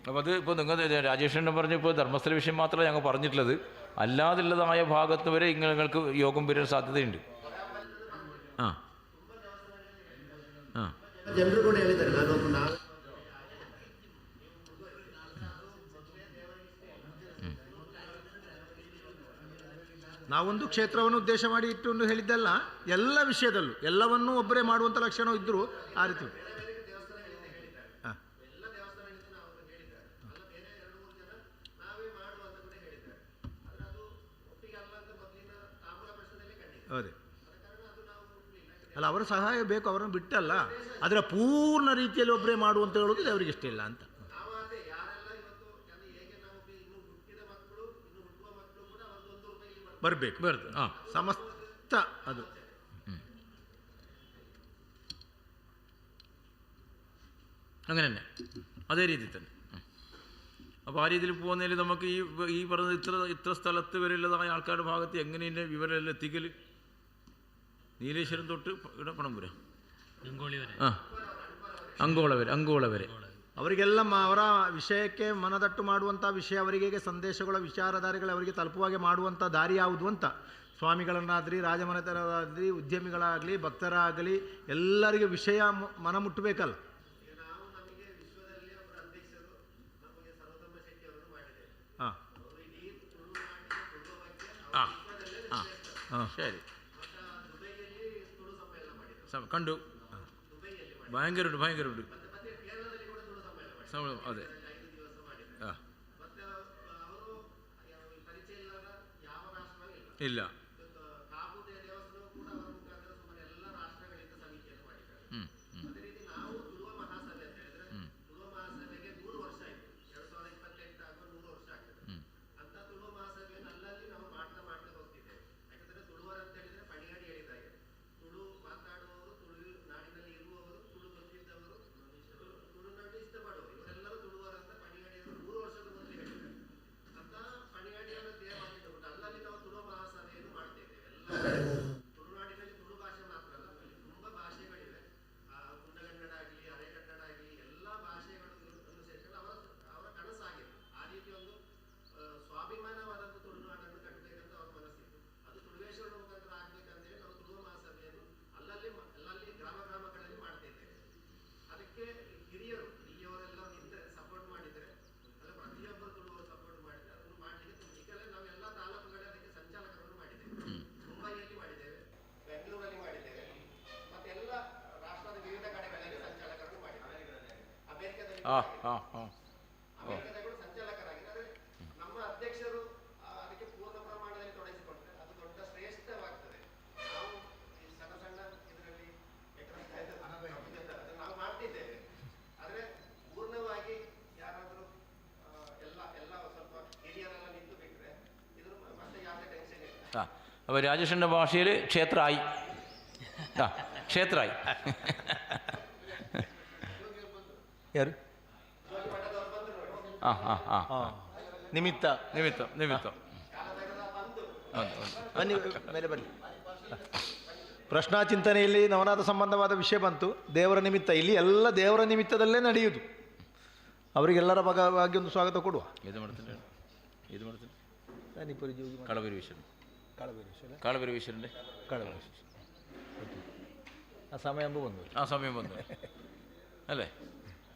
അപ്പോൾ അത് ഇപ്പോൾ നിങ്ങൾ രാജേഷനെ പറഞ്ഞപ്പോൾ ധർമ്മസ്ഥല വിഷയം മാത്രമല്ല ഞങ്ങൾ പറഞ്ഞിട്ടുള്ളത്. അല്ലാതുള്ളതായ ഭാഗത്ത് വരെ നിങ്ങൾക്ക് യോഗം വരാൻ സാധ്യതയുണ്ട്. ആ ആ ಜನರು ಕೂಡ ಹೇಳಿದ್ದಾರೆ. ನಾನು ನಾವೊಂದು ಕ್ಷೇತ್ರವನ್ನು ಉದ್ದೇಶ ಮಾಡಿ ಇಟ್ಟು ಹೇಳಿದ್ದಲ್ಲ, ಎಲ್ಲ ವಿಷಯದಲ್ಲೂ ಎಲ್ಲವನ್ನೂ ಒಬ್ಬರೇ ಮಾಡುವಂಥ ಲಕ್ಷಣ ಇದ್ದರೂ ಆ ರೀತಿ. ಹಾಂ, ಹೌದೇ ಅಲ್ಲ, ಅವರ ಸಹಾಯ ಬೇಕು, ಅವರನ್ನು ಬಿಟ್ಟಲ್ಲ. ಅದರ ಪೂರ್ಣ ರೀತಿಯಲ್ಲಿ ಒಬ್ಬರೇ ಮಾಡುವಂತ ಹೇಳೋದು ದೇವರಿಗೆ ಇಷ್ಟ ಇಲ್ಲ ಅಂತ. ಬರಬೇಕು ಹಾಂ, ಸಮಸ್ತ ಅದು അങ്ങനെ തന്നെ അതേ രീതിയിൽ തന്നെ. അപ്പോൾ ആ രീതിയിൽ പോകുന്നതിൽ നമുക്ക് ഈ പറഞ്ഞത് ഇത്ര സ്ഥലത്ത് വരെയുള്ളതായ ആൾക്കാരുടെ ഭാഗത്ത് എങ്ങനെ ഇതിൻ്റെ വിവരമെല്ലാം എത്തിക്കൽ? നീലേശ്വരം തൊട്ട് ഇവിടെ പണമ്പുര ಅಂಗೋಳ ವರೆ ಅವರಿಗೆಲ್ಲ ಅವರ ವಿಷಯಕ್ಕೆ ಮನದಟ್ಟು ಮಾಡುವಂಥ ವಿಷಯ, ಅವರಿಗೆ ಸಂದೇಶಗಳ ವಿಚಾರಧಾರೆಗಳು ಅವರಿಗೆ ತಲುಪುವಾಗೆ ಮಾಡುವಂಥ ದಾರಿ ಯಾವುದು ಅಂತ ಸ್ವಾಮಿಗಳನ್ನಾದ್ರಿ, ರಾಜಮನೆತನರಾದ್ರಿ, ಉದ್ಯಮಿಗಳಾಗಲಿ, ಭಕ್ತರಾಗಲಿ ಎಲ್ಲರಿಗೆ ವಿಷಯ ಮನ ಮುಟ್ಟಬೇಕಲ್ಲ. ಹಾಂ ಹಾಂ ಹಾಂ ಸರಿ കണ്ടു. ഭയങ്കര ഉണ്ട് അതെ. ആ ഇല്ല. ಆ ಸಂಚಾಲಕರಾಗಿದ್ದಾರೆ. ನಮ್ಮ ಅಧ್ಯಕ್ಷರು ಅದಕ್ಕೆ ಪೂರ್ಣ ಪ್ರಮಾಣದಲ್ಲಿ ತೊಡಗಿಸಿಕೊಳ್ತಾರೆ. ಅದು ದೊಡ್ಡ ಶ್ರೇಷ್ಠವಾಗ್ತದೆ. ನಾವು ಈ ಸಣ್ಣ ಸಣ್ಣ ಇದರಲ್ಲಿ ನಾವು ಮಾಡ್ತಿದ್ದೇವೆ. ಆದರೆ ಪೂರ್ಣವಾಗಿ ಯಾರಾದರೂ ಎಲ್ಲ ಸ್ವಲ್ಪ ಹಿರಿಯರೆಲ್ಲ ನಿಂತು ಬಿಟ್ಟರೆ ಇದ್ರ ಮತ್ತೆ ಯಾವುದೇ ಟೆನ್ಷನ್ ಇಲ್ಲ. അപ്പോൾ രാജേഷിൻ്റെ ഭാഷയിൽ ക്ഷേത്രമായി. ക്ഷേത്രമായി. ಯಾರು ನಿಮಿತ್ತ നിമിത്തം നിമിത്തം. ಬನ್ನಿ ಮೇಲೆ ಬನ್ನಿ. ಪ್ರಶ್ನಾ ಚಿಂತನೆಯಲ್ಲಿ ನವನಾಥ ಸಂಬಂಧವಾದ ವಿಷಯ ಬಂತು. ದೇವರ ನಿಮಿತ್ತ, ಇಲ್ಲಿ ಎಲ್ಲ ದೇವರ ನಿಮಿತ್ತದಲ್ಲೇ ನಡೆಯುವುದು. ಅವರಿಗೆಲ್ಲರ ಭಾಗವಾಗಿ ಒಂದು ಸ್ವಾಗತ ಕೊಡುವ. ഇത് ಮಾಡ್ತೀನಿ ഇത് ಮಾಡ್ತೀನಿ ನಾನಿಬ್ಬರು ಜೋಗಿ കളഭൈരവീശ്വരൻ ಕಾಳಬೇರೇಶ್ವರ കളഭൈരവീശ്വരൻ്റെ ಕಾಳಬೇರೇಶ್ವರ ಆ ಸಮಯ ಎಂಬ ಬಂದು ആ സമയം വന്നു അല്ലേ?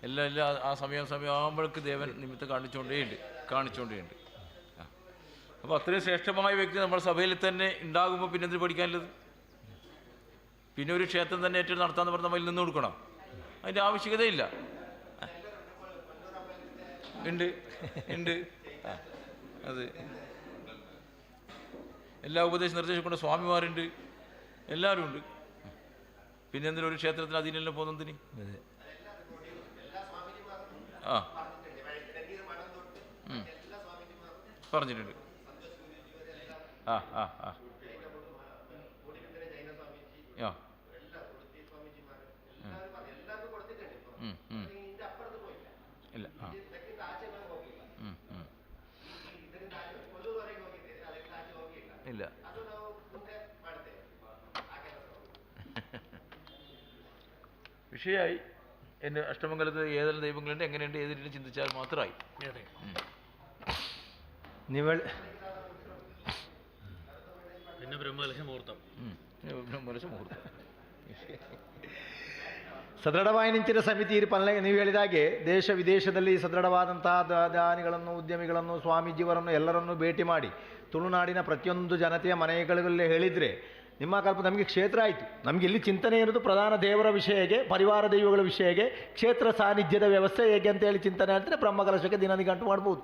എല്ലാം ആ സമയം ആകുമ്പോഴേക്ക് ദേവൻ നിമിത്തം കാണിച്ചുകൊണ്ടേയുണ്ട്. അപ്പോൾ അത്രയും ശ്രേഷ്ഠമായ വ്യക്തി നമ്മുടെ സഭയിൽ തന്നെ ഉണ്ടാകുമ്പോൾ പിന്നെ എന്തിനു പഠിക്കാനുള്ളത്? പിന്നെ ഒരു ക്ഷേത്രം തന്നെ ഏറ്റവും നടത്താമെന്ന് പറഞ്ഞാൽ നമ്മൾ നിന്ന് കൊടുക്കണം. അതിൻ്റെ ആവശ്യകതയില്ല. ഉണ്ട് അത് എല്ലാ നിർദ്ദേശം കൊണ്ട് സ്വാമിമാരുണ്ട്, എല്ലാവരും ഉണ്ട്. പിന്നെ എന്തിനും ഒരു ക്ഷേത്രത്തിന് അതിനെല്ലാം പോകുന്നതിന് പറഞ്ഞിട്ടുണ്ട്. ഇല്ല ഇല്ല. വിഷയമായി. എൻ്റെ അഷ്ടമംഗലത്ത് ഏതെല്ലാം ദൈവങ്ങളുണ്ട്, എങ്ങനെയുണ്ട്, ഏത് രീതിയിൽ ചിന്തിച്ചാൽ മാത്രമായി. പിന്നെ ബ്രഹ്മകലശ മുഹൂർത്തം. ಸದೃಢವಾಯಿನಿಂಚಿನ ಸಮಿತಿ ನೀವು ಹೇಳಿದ ಹಾಗೆ ದೇಶ ವಿದೇಶದಲ್ಲಿ ಸದೃಢವಾದಂತಹ ದಾನಿಗಳನ್ನು, ಉದ್ಯಮಿಗಳನ್ನು, ಸ್ವಾಮೀಜಿಯವರನ್ನು ಎಲ್ಲರನ್ನೂ ಭೇಟಿ ಮಾಡಿ ತುಳುನಾಡಿನ ಪ್ರತಿಯೊಂದು ಜನತೆಯ ಮನೆಗಳಲ್ಲಿ ಹೇಳಿದರೆ ನಿಮ್ಮ ಕಲ್ಪ ನಮಗೆ ಕ್ಷೇತ್ರ ಆಯಿತು. ನಮಗೆ ಇಲ್ಲಿ ಚಿಂತನೆ ಇರೋದು ಪ್ರಧಾನ ದೇವರ ವಿಷಯಕ್ಕೆ, ಪರಿವಾರ ದೈವಗಳ ವಿಷಯಕ್ಕೆ, ಕ್ಷೇತ್ರ ಸಾನ್ನಿಧ್ಯದ ವ್ಯವಸ್ಥೆ ಹೇಗೆ ಅಂತ ಹೇಳಿ ಚಿಂತನೆ ಹೇಳ್ತಾರೆ. ಬ್ರಹ್ಮಕಲಶಕ್ಕೆ ದಿನನಿಗಂಟು ಮಾಡ್ಬೋದು.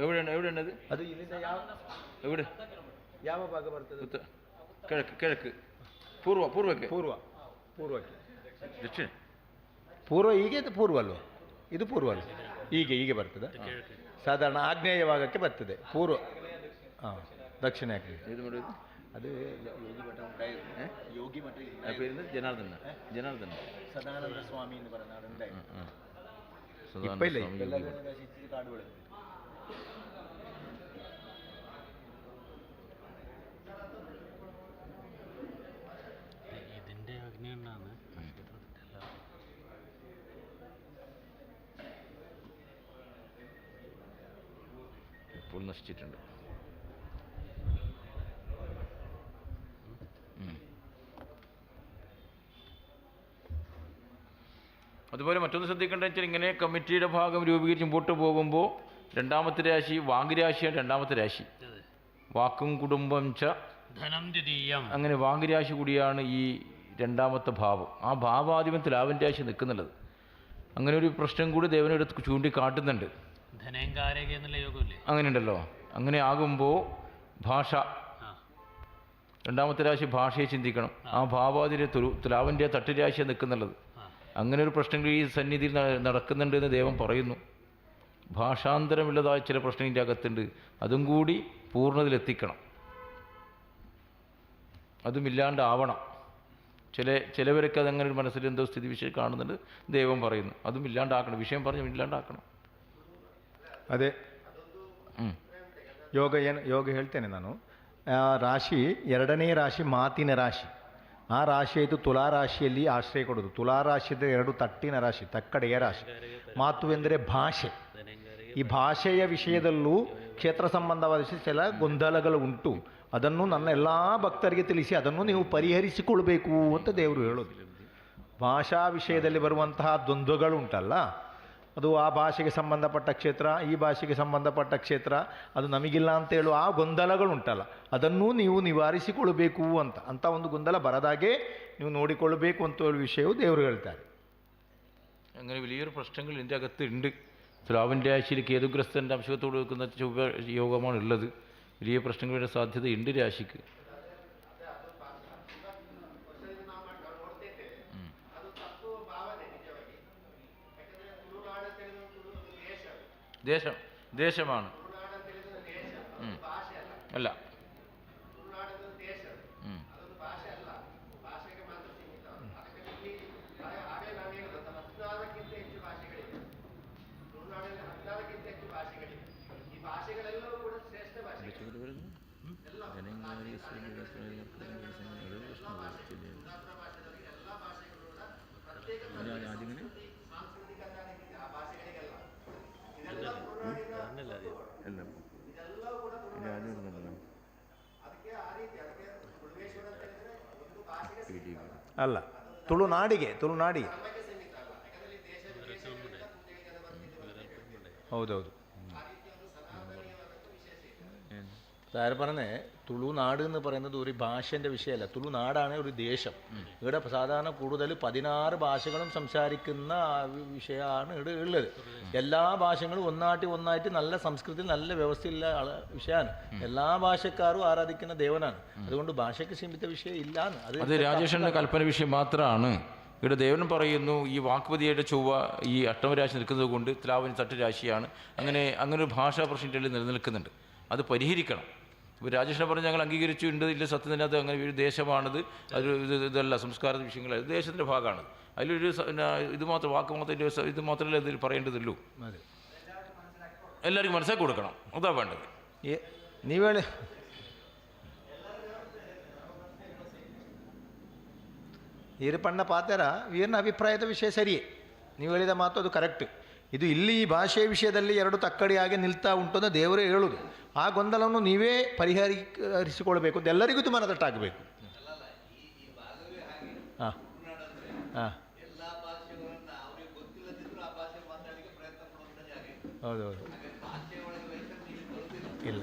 എവിടെയാണ് ಅದು ಇಲ್ಲಿಂದ എവിടെ ಯಾವ ಭಾಗ ಬರ್ತದೆ? കിഴക്ക് ಪೂರ್ವಕ್ಕೆ ದಕ್ಷಿಣ ಪೂರ್ವ. ಹೀಗೆ ಪೂರ್ವ ಅಲ್ವ? ಇದು ಪೂರ್ವ ಅಲ್ವ? ಹೀಗೆ ಬರ್ತದೆ. ಸಾಧಾರಣ ಆಗ್ನೇಯ ಭಾಗಕ್ಕೆ ಬರ್ತದೆ ಪೂರ್ವ. ದಕ್ಷಿಣ ಆಗ್ನೇಯ. ಇದು ಮಾಡೋದು ಅದು ಯೋಗಿ ಮಠ പേര് ജനാർദ്ദന ಸದಾನಂದ ಸ್ವಾಮಿ എന്ന് പറയുന്ന സദാനന്ദ ഇല്ല സ്വാമി കാടുകൾ. ഇതിൻ്റെ അഗ്നിയുണ്ടാണ് ഇപ്പോൾ നശിച്ചിട്ടുണ്ട്. അതുപോലെ മറ്റൊന്ന് ശ്രദ്ധിക്കേണ്ടത് വെച്ചാൽ ഇങ്ങനെ കമ്മിറ്റിയുടെ ഭാഗം രൂപീകരിച്ച് മുമ്പോട്ട് പോകുമ്പോൾ രണ്ടാമത്തെ രാശി വാങ്കുരാശിയാണ്. രണ്ടാമത്തെ രാശി വാക്കും കുടുംബം ധനം ദ്വിതീയം. അങ്ങനെ വാങ്കുരാശി കൂടിയാണ് ഈ രണ്ടാമത്തെ ഭാവം. ആ ഭാവാധിപത്യത്തിൽ ലാഭൻ രാശി നിൽക്കുന്നുള്ളത്. അങ്ങനെ ഒരു പ്രശ്നം കൂടി ദേവനെടുത്ത് ചൂണ്ടിക്കാട്ടുന്നുണ്ട്. അങ്ങനെ ഉണ്ടല്ലോ. അങ്ങനെ ആകുമ്പോൾ ഭാഷ, രണ്ടാമത്തെ രാശി ഭാഷയെ ചിന്തിക്കണം. ആ ഭാവാതിരെ തുലാവിൻ്റെ തട്ടുരാശിയെ നിൽക്കുന്നുള്ളത്. അങ്ങനെ ഒരു പ്രശ്നങ്ങൾ ഈ സന്നിധിയിൽ നടക്കുന്നുണ്ട് എന്ന് ദൈവം പറയുന്നു. ഭാഷാന്തരമില്ലതായ ചില പ്രശ്നത്തിൻ്റെ അകത്തുണ്ട്. അതും കൂടി പൂർണ്ണതയിലെത്തിക്കണം. അതുമില്ലാണ്ടാവണം. ചിലവരൊക്കെ അതങ്ങനെ ഒരു മനസ്സിൽ എന്തോ സ്ഥിതി വിഷയം കാണുന്നുണ്ട്. ദൈവം പറയുന്നു അതും ഇല്ലാണ്ടാക്കണം. വിഷയം പറഞ്ഞ് ഇല്ലാണ്ടാക്കണം. ಅದೇ ಯೋಗ ಹೇಳ್ತೇನೆ ನಾನು. ರಾಶಿ ಎರಡನೇ ರಾಶಿ ಮಾತಿನ ರಾಶಿ. ಆ ರಾಶಿ ಆಯಿತು ತುಲಾರಾಶಿಯಲ್ಲಿ ಆಶ್ರಯ ಕೊಡೋದು. ತುಲಾರಾಶಿದ ಎರಡು ತಟ್ಟಿನ ರಾಶಿ, ತಕ್ಕಡೆಯ ರಾಶಿ. ಮಾತು ಎಂದರೆ ಭಾಷೆ. ಈ ಭಾಷೆಯ ವಿಷಯದಲ್ಲೂ ಕ್ಷೇತ್ರ ಸಂಬಂಧವಾದ ಕೆಲ ಗೊಂದಲಗಳು ಉಂಟು. ಅದನ್ನು ನನ್ನ ಎಲ್ಲ ಭಕ್ತರಿಗೆ ತಿಳಿಸಿ ಅದನ್ನು ನೀವು ಪರಿಹರಿಸಿಕೊಳ್ಬೇಕು ಅಂತ ದೇವರು ಹೇಳೋದು. ಭಾಷಾ ವಿಷಯದಲ್ಲಿ ಬರುವಂತಹ ದ್ವಂದ್ವಗಳು ಉಂಟಲ್ಲ, ಅದು ಆ ಭಾಷೆಗೆ ಸಂಬಂಧಪಟ್ಟ ಕ್ಷೇತ್ರ, ಈ ಭಾಷೆಗೆ ಸಂಬಂಧಪಟ್ಟ ಕ್ಷೇತ್ರ, ಅದು ನಮಗಿಲ್ಲ ಅಂತ ಹೇಳುವ ಆ ಗೊಂದಲಗಳುಂಟಲ್ಲ, ಅದನ್ನೂ ನೀವು ನಿವಾರಿಸಿಕೊಳ್ಳಬೇಕು ಅಂತ ಒಂದು ಗೊಂದಲ ಬರದಾಗೆ ನೀವು ನೋಡಿಕೊಳ್ಳಬೇಕು ಅಂತ ಹೇಳುವ ವಿಷಯವು ದೇವರು ಹೇಳ್ತಾರೆ. അങ്ങനെ വലിയൊരു പ്രശ്നങ്ങൾ ഇതിൻ്റെ അകത്തുണ്ട്. സ്ലാവിൻ്റെ രാശിയിൽ കേതുഗ്രസ്തൻ്റെ അംശത്തോട് വെക്കുന്ന ചൊവ്വ യോഗമാണ് ഉള്ളത്. വലിയ പ്രശ്നങ്ങളുടെ സാധ്യതയുണ്ട് രാശിക്ക്. ദേശമാണ് അല്ല. ಅಲ್ಲ, ತುಳುನಾಡಿಗೆ ಹೌದೌದು. സാറ് പറഞ്ഞേ തുളുനാട് എന്ന് പറയുന്നത് ഒരു ഭാഷേൻ്റെ വിഷയമല്ല, തുളുനാടാണ് ഒരു ദേശം. ഇവിടെ സാധാരണ കൂടുതൽ 16 ഭാഷകളും സംസാരിക്കുന്ന വിഷയമാണ് ഇവിടെ ഉള്ളത്. എല്ലാ ഭാഷകളും ഒന്നായിട്ട് നല്ല സംസ്കൃതി നല്ല വ്യവസ്ഥയുള്ള വിഷയമാണ്. എല്ലാ ഭാഷക്കാരും ആരാധിക്കുന്ന ദേവനാണ്. അതുകൊണ്ട് ഭാഷയ്ക്ക് സീമിത വിഷയം ഇല്ലാന്ന് അത് രാജേഷിൻ്റെ കൽപ്പന വിഷയം മാത്രമാണ്. ഇവിടെ ദേവൻ പറയുന്നു ഈ വാക്പതിയുടെ ചൊവ്വ ഈ അഷ്ടമരാശി നിൽക്കുന്നത് കൊണ്ട് തുലാവിന് തട്ട് രാശിയാണ്. അങ്ങനെ ഒരു ഭാഷാ പ്രശ്നം നിലനിൽക്കുന്നുണ്ട്, അത് പരിഹരിക്കണം. ഇപ്പോൾ രാജേഷിനെ പറഞ്ഞ് ഞങ്ങൾ അംഗീകരിച്ചു ഉണ്ട്, ഇല്ല സത്യത്തിനകത്ത് അങ്ങനെ ഒരു ദേശമാണത്, അതൊരു ഇതല്ല സംസ്കാര വിഷയങ്ങളല്ല, ദേശത്തിൻ്റെ ഭാഗമാണ്. അതിലൊരു ഇത് മാത്രം വാക്ക് മാത്രം ഇത് മാത്രമല്ല ഇതിൽ പറയേണ്ടതുള്ളൂ. എല്ലാവർക്കും മനസ്സിലാക്കി കൊടുക്കണം, അതാ വേണ്ടത്. ನೀವೇಳಿ ಈರಪ್ಪಣ್ಣ ಪಾತ್ರ ವೀರನ ಅಭಿಪ್ರಾಯದ ವಿಷಯ ಸರಿಯೇ, ನೀವು ಹೇಳಿದ ಮಾತು ಅದು ಕರೆಕ್ಟ್. ಇದು ಇಲ್ಲಿ ಈ ಭಾಷೆಯ ವಿಷಯದಲ್ಲಿ ಎರಡು ತಕ್ಕಡಿಯಾಗಿ ನಿಲ್ತಾ ಉಂಟು ಅಂತ ದೇವರೇ ಹೇಳುವುದು. ಆ ಗೊಂದಲವನ್ನು ನೀವೇ ಪರಿಹರಿಸಿಕೊಳ್ಬೇಕು ಅಂತ ಎಲ್ಲರಿಗೂ ಇದು ಮನದಟ್ಟಾಗಬೇಕು. ಹಾಂ ಹಾಂ ಹೌದೌದು ಇಲ್ಲ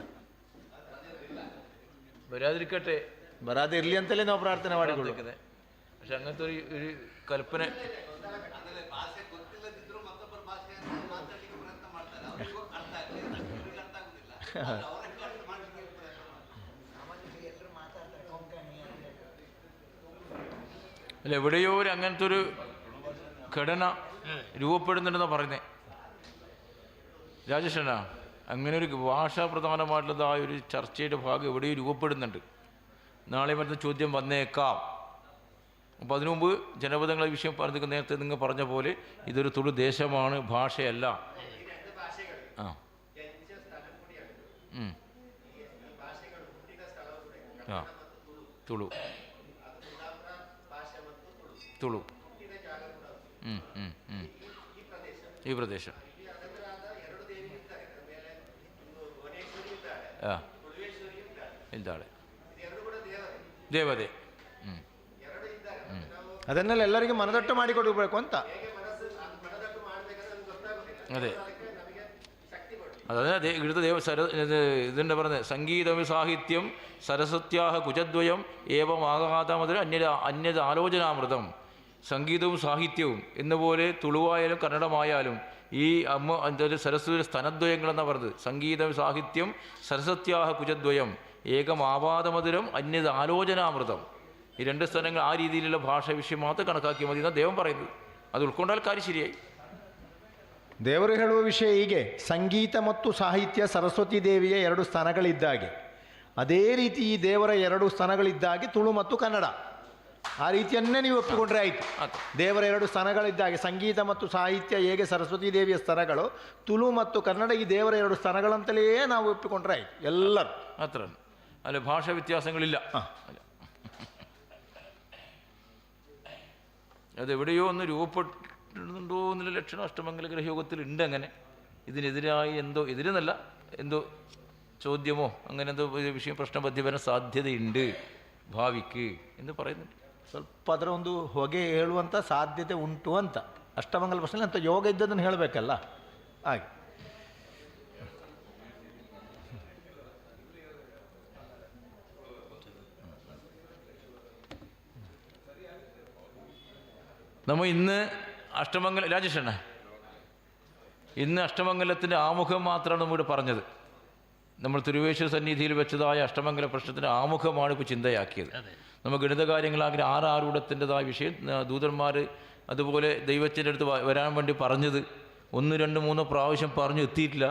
വരാതിരിക്കട്ടെ, ಬರಾದೆ ಇರಲಿ ಅಂತಲೇ ನಾವು ಪ್ರಾರ್ಥನೆ ಮಾಡಿಕೊಳ್ಳುತ್ತದೆ. പക്ഷെ അങ്ങനത്തെ ഒരു കൽപ്പന അല്ല, എവിടെയോ ഒരു അങ്ങനത്തെ ഒരു ഘടന രൂപപ്പെടുന്നുണ്ടെന്നാണ് പറയുന്നത് രാജേഷനാ. അങ്ങനെ ഒരു ഭാഷാ പ്രധാനമായിട്ടുള്ളതായ ഒരു ചർച്ചയുടെ ഭാഗം എവിടെയോ രൂപപ്പെടുന്നുണ്ട്. നാളെ മറ്റൊരു ചോദ്യം വന്നേക്കാം. അപ്പോൾ അതിനു മുമ്പ് ജനപദങ്ങളെ വിഷയം പറഞ്ഞ നേരത്തെ നിങ്ങൾ പറഞ്ഞ പോലെ ഇതൊരു തുളു ദേശമാണ്, ഭാഷയല്ല. ആ ആ തുളു തുളു ഈ പ്രദേശം ആ ഇതാಳೆ ದೇವತೆ. ಅದನ್ನೆಲ್ಲ ಎಲ್ಲರಿಗೂ ಮನದಟ್ಟು ಮಾಡಿಕೊಡಬೇಕು ಅಂತ. അതെ, അതെ ഇവിടുത്തെ ഇതിൻ്റെ പറഞ്ഞത് സംഗീതം സാഹിത്യം സരസ്വത്യാഹ കുജദ്വയം ഏവം ആഘാതമതിൽ അന്യത ആലോചനാമൃതം. സംഗീതവും സാഹിത്യവും എന്നപോലെ തുളുവായാലും കന്നഡമായാലും ഈ എന്തായാലും സരസ്വതി സ്തനദ്വയങ്ങളെന്നാണ് പറഞ്ഞത്. സംഗീതം സാഹിത്യം സരസ്വത്യാഹ കുജദ്വയം ഏകം ആപാദമധുരം അന്യത ആലോചനാമൃതം. ഈ രണ്ട് സ്ഥലങ്ങൾ ആ രീതിയിലുള്ള ഭാഷ വിഷയം മാത്രം കണക്കാക്കിയാൽ മതി എന്നാണ് ദൈവം പറയുന്നത്. അത് ഉൾക്കൊണ്ടാൽ കാര്യം ശരിയായി. ದೇವರು ಹೇಳುವ ವಿಷಯ ಹೀಗೆ, ಸಂಗೀತ ಮತ್ತು ಸಾಹಿತ್ಯ ಸರಸ್ವತಿ ದೇವಿಯ 2 ಸ್ಥಾನಗಳಿದ್ದಾಗೆ, ಅದೇ ರೀತಿ ಈ ದೇವರ 2 ಸ್ಥಾನಗಳಿದ್ದಾಗೆ ತುಳು ಮತ್ತು ಕನ್ನಡ. ಆ ರೀತಿಯನ್ನೇ ನೀವು ಒಪ್ಪಿಕೊಂಡ್ರೆ ಆಯಿತು. ದೇವರ 2 ಸ್ಥಾನಗಳಿದ್ದಾಗೆ ಸಂಗೀತ ಮತ್ತು ಸಾಹಿತ್ಯ ಹೇಗೆ ಸರಸ್ವತಿ ದೇವಿಯ ಸ್ಥಾನಗಳು, ತುಳು ಮತ್ತು ಕನ್ನಡ ಈ ದೇವರ 2 ಸ್ಥಾನಗಳಂತಲೇ ನಾವು ಒಪ್ಪಿಕೊಂಡ್ರೆ ಆಯಿತು ಎಲ್ಲರೂ. അത്ര അല്ല, ഭാഷാ വ്യത്യാസങ്ങളില്ല. അതെവിടെയോ ഒന്ന് രൂപപ്പെട്ടുണ്ടോ എന്നുള്ള ലക്ഷണം അഷ്ടമംഗല ഗ്രഹയോഗത്തിൽ ഉണ്ട്. അങ്ങനെ ഇതിനെതിരായി എന്തോ, എതിരെന്നല്ല, എന്തോ ചോദ്യമോ അങ്ങനെ എന്തോ വിഷയം പ്രശ്നം പറ്റി വരാൻ സാധ്യതയുണ്ട് ഭാവിക്ക് എന്ന് പറയുന്നുണ്ട്. ಸ್ವಲ್ಪ ಅದರ ಒಂದು ಹೊಗೆ ಹೇಳುವಂಥ ಸಾಧ್ಯತೆ ಉಂಟು ಅಂತ. ಅಷ್ಟಮಂಗಲ ಪ್ರಶ್ನೆ ಅಂತ ಯೋಗ ಇದ್ದದನ್ನು ಹೇಳಬೇಕಲ್ಲ ಹಾಗೆ. നമ്മൾ ഇന്ന് രാജേഷണ്ണ ഇന്ന് അഷ്ടമംഗലത്തിൻ്റെ ആമുഖം മാത്രമാണ് നമ്മളിവിടെ പറഞ്ഞത്. നമ്മൾ തിരുവേശ്വര സന്നിധിയിൽ വെച്ചതായ അഷ്ടമംഗല പ്രശ്നത്തിൻ്റെ ആമുഖമാണ് ഇപ്പോൾ ചിന്തയാക്കിയത്. നമ്മൾ ഗണിതകാര്യങ്ങളാകിയ ആറാരൂഢത്തിൻ്റെതായ വിഷയം ദൂതന്മാർ അതുപോലെ ദൈവത്തിൻ്റെ അടുത്ത് വരാൻ വേണ്ടി പറഞ്ഞത് 1, 2, 3 പ്രാവശ്യം പറഞ്ഞു, എത്തിയിട്ടില്ല.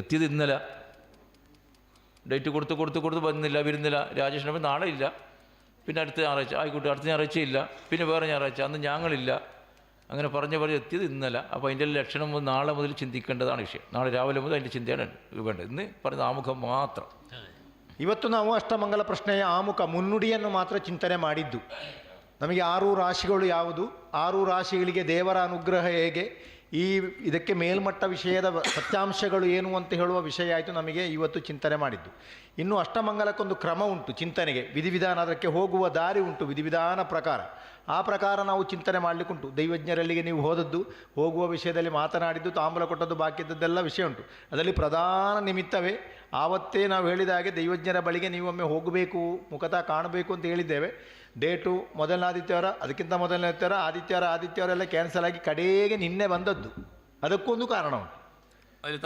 എത്തിയത് ഇന്നലെ ഡേറ്റ് കൊടുത്ത് വരുന്നില്ല. രാജേഷിനപ്പം നാളെ ഇല്ല, പിന്നെ അടുത്ത ഞായറാഴ്ച ആയിക്കോട്ടെ, അടുത്ത ഞായറാഴ്ച ഇല്ല, പിന്നെ വേറെ ഞായറാഴ്ച, അന്ന് ഞങ്ങളില്ല, അങ്ങനെ പറഞ്ഞ് എത്തിയത് ഇന്നലെ. അപ്പോൾ അതിൻ്റെ ലക്ഷണം നാളെ മുതൽ ചിന്തിക്കേണ്ടതാണ് വിഷയം. നാളെ രാവിലെ മുതൽ അതിൻ്റെ ചിന്തയാണ് വേണ്ടത്. ಇನ್ನು പറഞ്ഞ ಆಮುಖ ಮಾತ್ರ. ಇವತ್ತು ನಾವು ಅಷ್ಟಮಂಗಲ ಪ್ರಶ್ನೆಯ ಆಮುಖ ಮುನ್ನುಡಿಯನ್ನು ಮಾತ್ರ ಚಿಂತನೆ ಮಾಡಿದ್ದು. ನಮಗೆ 6 ರಾಶಿಗಳು ಯಾವುದು, 6 ರಾಶಿಗಳಿಗೆ ದೇವರ ಅನುಗ್ರಹ ಹೇಗೆ, ಇದಕ್ಕೆ ಮೇಲ್ಮಟ್ಟ ವಿಷಯದ ಸತ್ಯಾಂಶಗಳು ಏನು ಅಂತ ಹೇಳುವ ವಿಷಯ ಆಯಿತು ನಮಗೆ ಇವತ್ತು ಚಿಂತನೆ ಮಾಡಿದ್ದು. ಇನ್ನು ಅಷ್ಟಮಂಗಲಕ್ಕೊಂದು ಕ್ರಮ ಉಂಟು ಚಿಂತನೆಗೆ, ವಿಧಿವಿಧಾನ, ಅದಕ್ಕೆ ಹೋಗುವ ದಾರಿ ಉಂಟು, ವಿಧಿವಿಧಾನ ಪ್ರಕಾರ. ಆ ಪ್ರಕಾರ ನಾವು ಚಿಂತನೆ ಮಾಡಲಿಕ್ಕುಂಟು. ದೈವಜ್ಞರಲ್ಲಿಗೆ ನೀವು ಹೋದದ್ದು, ಹೋಗುವ ವಿಷಯದಲ್ಲಿ ಮಾತನಾಡಿದ್ದು, ತಾಂಬೂಲ ಕೊಟ್ಟದ್ದು, ಬಾಕಿ ಇದ್ದದ್ದೆಲ್ಲ ವಿಷಯ ಉಂಟು. ಅದರಲ್ಲಿ ಪ್ರಧಾನ ನಿಮಿತ್ತವೇ ಆವತ್ತೇ ನಾವು ಹೇಳಿದ ಹಾಗೆ ದೈವಜ್ಞರ ಬಳಿಗೆ ನೀವೊಮ್ಮೆ ಹೋಗಬೇಕು, ಮುಖತಃ ಕಾಣಬೇಕು ಅಂತ ಹೇಳಿದ್ದೇವೆ. ಡೇಟು ಮೊದಲನೇ ಆದಿತ್ಯವಾರ, ಅದಕ್ಕಿಂತ ಮೊದಲನೇ ಆದಿತ್ಯವಾರ ಎಲ್ಲ ಕ್ಯಾನ್ಸಲ್ ಆಗಿ ಕಡೆಗೆ ನಿನ್ನೆ ಬಂದದ್ದು. ಅದಕ್ಕೊಂದು ಕಾರಣ ಉಂಟು. അതിൽ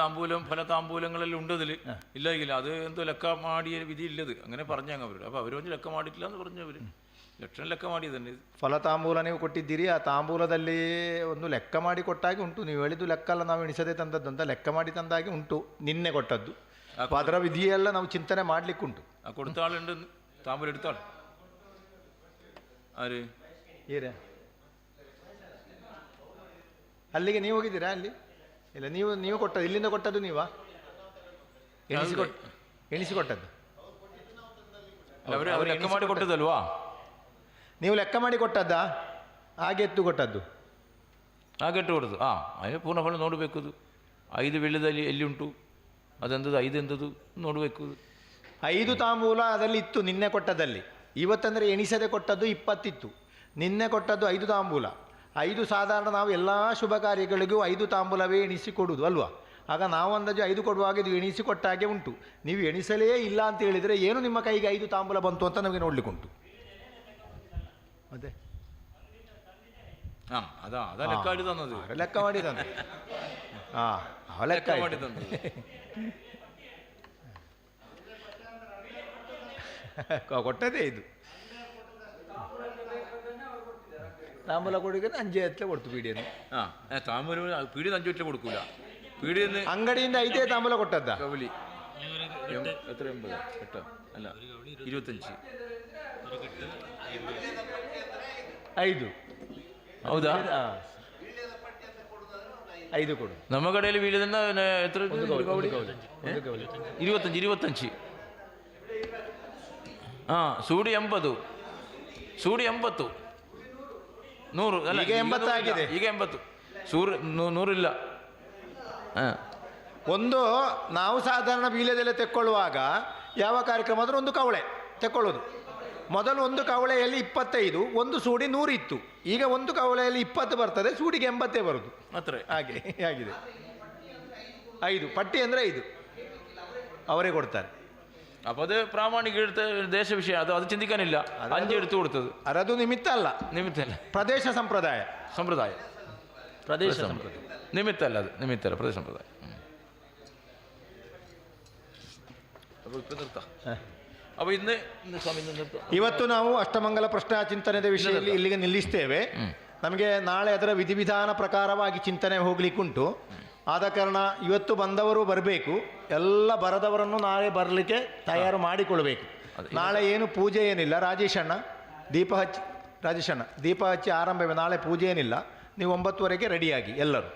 ഫല താമ്പൂലങ്ങളെല്ലാം ഉണ്ടതിൽ ഇല്ല അത് എന്തോ ലെക്ക മാടിയ വിധി ഇല്ലത് അങ്ങനെ പറഞ്ഞു അവരോട്. അപ്പോൾ അവർ ലെക്ക മാടിയിട്ടില്ല എന്ന് പറഞ്ഞു. അവർ ലക്ഷണം ಲೆಕ್ಕ ಮಾಡಿದ್ದನ್ನೇ. ಫಲ ತಾಂಬೂಲ ನೀವು ಕೊಟ್ಟಿದ್ದೀರಿ, ಆ ತಾಂಬೂಲದಲ್ಲಿ ಒಂದು ಲೆಕ್ಕ ಮಾಡಿ ಕೊಟ್ಟಾಗಿ ಉಂಟು. ನೀವು ಹೇಳಿದ್ದು ಲೆಕ್ಕ ಅಲ್ಲ, ನಾವು ಎಣಿಸದೆ ತಂದದ್ದು ಅಂತ ಲೆಕ್ಕ ಮಾಡಿ ತಂದಾಗಿ ಉಂಟು, ನಿನ್ನೆ ಕೊಟ್ಟದ್ದು. ಅದರ ವಿಧಿಯೆಲ್ಲ ನಾವು ಚಿಂತನೆ ಮಾಡಲಿಕ್ಕುಂಟು. ಆ ಕೊಡ್ತ ಆಳುണ്ട്, ತಾಂಬೂಲ എടുത്താൾ ಆರು ಏರ ಅಲ್ಲಿಗೆ ನೀವು ಹೋಗಿದ್ದೀರಾ? ಅಲ್ಲಿ ಇಲ್ಲ, ನೀವು ಕೊಟ್ಟದ್ದು, ಇಲ್ಲಿಂದ ಕೊಟ್ಟದ್ದು ನೀವಾ? ಎಣಿಸಿಕೊಟ್ಟದ್ದು ಅವರು ಲೆಕ್ಕ ಮಾಡಿ ಕೊಟ್ಟದಲ್ವಾ? ನೀವು ಲೆಕ್ಕ ಮಾಡಿ ಕೊಟ್ಟದ್ದಾ? ಹಾಗೆ ಎತ್ತು ಕೊಟ್ಟದ್ದು? ಹಾಗೆ ಎಟ್ಟು ಕೊಡೋದು. ಅದೇ ಪೂರ್ಣಫಲ ನೋಡಬೇಕು. 5 ಬೆಳ್ಳದಲ್ಲಿ ಎಲ್ಲಿ ಉಂಟು, ಅದೆಂಥದ್ದು 5 ಎಂಥದ್ದು ನೋಡಬೇಕು. 5 ತಾಂಬೂಲ ಅದರಲ್ಲಿ ಇತ್ತು ನಿನ್ನೆ ಕೊಟ್ಟದಲ್ಲಿ. ಇವತ್ತಂದರೆ ಎಣಿಸದೆ ಕೊಟ್ಟದ್ದು 20 ಇತ್ತು. ನಿನ್ನೆ ಕೊಟ್ಟದ್ದು 5 ತಾಂಬೂಲ. 5 ಸಾಧಾರಣ ನಾವು ಎಲ್ಲ ಶುಭ ಕಾರ್ಯಗಳಿಗೂ 5 ತಾಂಬೂಲವೇ ಎಣಿಸಿ ಕೊಡುವುದು ಅಲ್ವಾ? ಆಗ ನಾವು ಅಂದಾಜು 5 ಕೊಡುವಾಗ ಇದು ಎಣಿಸಿ ಕೊಟ್ಟಾಗೆ ಉಂಟು. ನೀವು ಎಣಿಸಲೇ ಇಲ್ಲ ಅಂತ ಹೇಳಿದರೆ ಏನು ನಿಮ್ಮ ಕೈಗೆ 5 ತಾಂಬೂಲ ಬಂತು ಅಂತ ನಮಗೆ ನೋಡಲಿಕ್ಕುಂಟು. ಅದೇ ಲೆಕ್ಕ ಮಾಡಿ ತನ್ನದು. ಲೆಕ್ಕ ಮಾಡಿ ತಂದು ಲೆಕ್ಕ ಮಾಡಿ ತಂದು ಕೊಟ್ಟದೇ ಇದು. ತಾಂಬೂಲ ಕೊಡಿಗೆ 5 ಎತ್ತಲೆ ಕೊಡ್ತು ಪೀಡಿಯನ್ನು. ತಾಂಬೂಲ ಪೀಡಿಯನ್ನು 5 ಎತ್ತಲೆ ಕೊಡ್ಕೂല. ಪೀಡಿಯನ್ನು ಅಂಗಡಿಯಿಂದ 5 ತಾಂಬೂಲ ಕೊಟ್ಟದ್ದ. ಕವಲಿ ಎತ್ತರ 80 ಅಲ್ಲ 25 5 ಹೌದಾ? 5 ಕೊಡು. ನಮ್ಮ ಕಡೆಯಲ್ಲಿ ವೀಳ್ಯದನ್ನ ಎತ್ತರ 25 ಸೂಡಿ 80 100 ಅಲ್ಲ, ಈಗ 80 ಆಗಿದೆ. ಈಗ 80 100 ಇಲ್ಲ. ಒಂದು ನಾವು ಸಾಧಾರಣ ವೀಳ್ಯದೆಲೆ ತೆಕ್ಕೊಳ್ಳುವಾಗ ಯಾವ ಕಾರ್ಯಕ್ರಮ ಆದರೂ ಒಂದು ಕವಳೆ ತೆಕ್ಕೊಳ್ಳೋದು. ಮೊದಲು ಒಂದು ಕವಳೆಯಲ್ಲಿ 25, ಒಂದು ಸೂಡಿ 100 ಇತ್ತು. ಈಗ ಒಂದು ಕವಳೆಯಲ್ಲಿ 20 ಬರ್ತದೆ, ಸೂಡಿಗೆ 80 ಬರುದು ಮಾತ್ರ. ಹಾಗೆ ಆಗಿದೆ. 5 ಪಟ್ಟಿ ಅಂದರೆ 5 ಅವರೇ ಕೊಡ್ತಾರೆ. അപ്പോൾ അത് പ്രാമാണിക എടുത്ത ദേശ വിഷയം, അത് ചിന്തിക്കാനില്ല. 5 എടുത്തു കൊടുത്തത് ಅದು ನಿಮಿತ್ತ ಅಲ್ಲ, ಪ್ರದೇಶ ಸಂಪ್ರದಾಯ. ಪ್ರದೇಶ ಸಂಪ್ರದಾಯ ನಿಮಿತ್ತ ಅಲ್ಲ, ಅದು ನಿಮಿತ್ತ ಅಲ್ಲ, ಪ್ರದೇಶ ಸಂಪ್ರದಾಯ. അപ്പോൾ ഇന്ന് സ്വാമി ಇವತ್ತು ನಾವು ಅಷ್ಟಮಂಗಲ ಪ್ರಶ್ನಾ ಚಿಂತನೆಯ ವಿಷಯದಲ್ಲಿ ಇಲ್ಲಿಗೆ ನಿಲ್ಲಿಸ್ತೇವೆ. ನಮಗೆ ನಾಳೆ ಅದರ ವಿಧಿವಿಧಾನ ಪ್ರಕಾರವಾಗಿ ಚಿಂತನೆ ಹೋಗ್ಲಿಕ್ಕುಂಟು. ಆದ ಕಾರಣ ಇವತ್ತು ಬಂದವರು ಬರಬೇಕು, ಎಲ್ಲ ಬರದವರನ್ನು ನಾಳೆ ಬರಲಿಕ್ಕೆ ತಯಾರು ಮಾಡಿಕೊಳ್ಬೇಕು. ನಾಳೆ ಏನು ಪೂಜೆ ಏನಿಲ್ಲ. ರಾಜೇಶಣ್ಣ ದೀಪ ಹಚ್ಚಿ ಆರಂಭವೇ. ನಾಳೆ ಪೂಜೆ ಏನಿಲ್ಲ. ನೀವು 9:30ಗೆ ರೆಡಿಯಾಗಿ ಎಲ್ಲರೂ.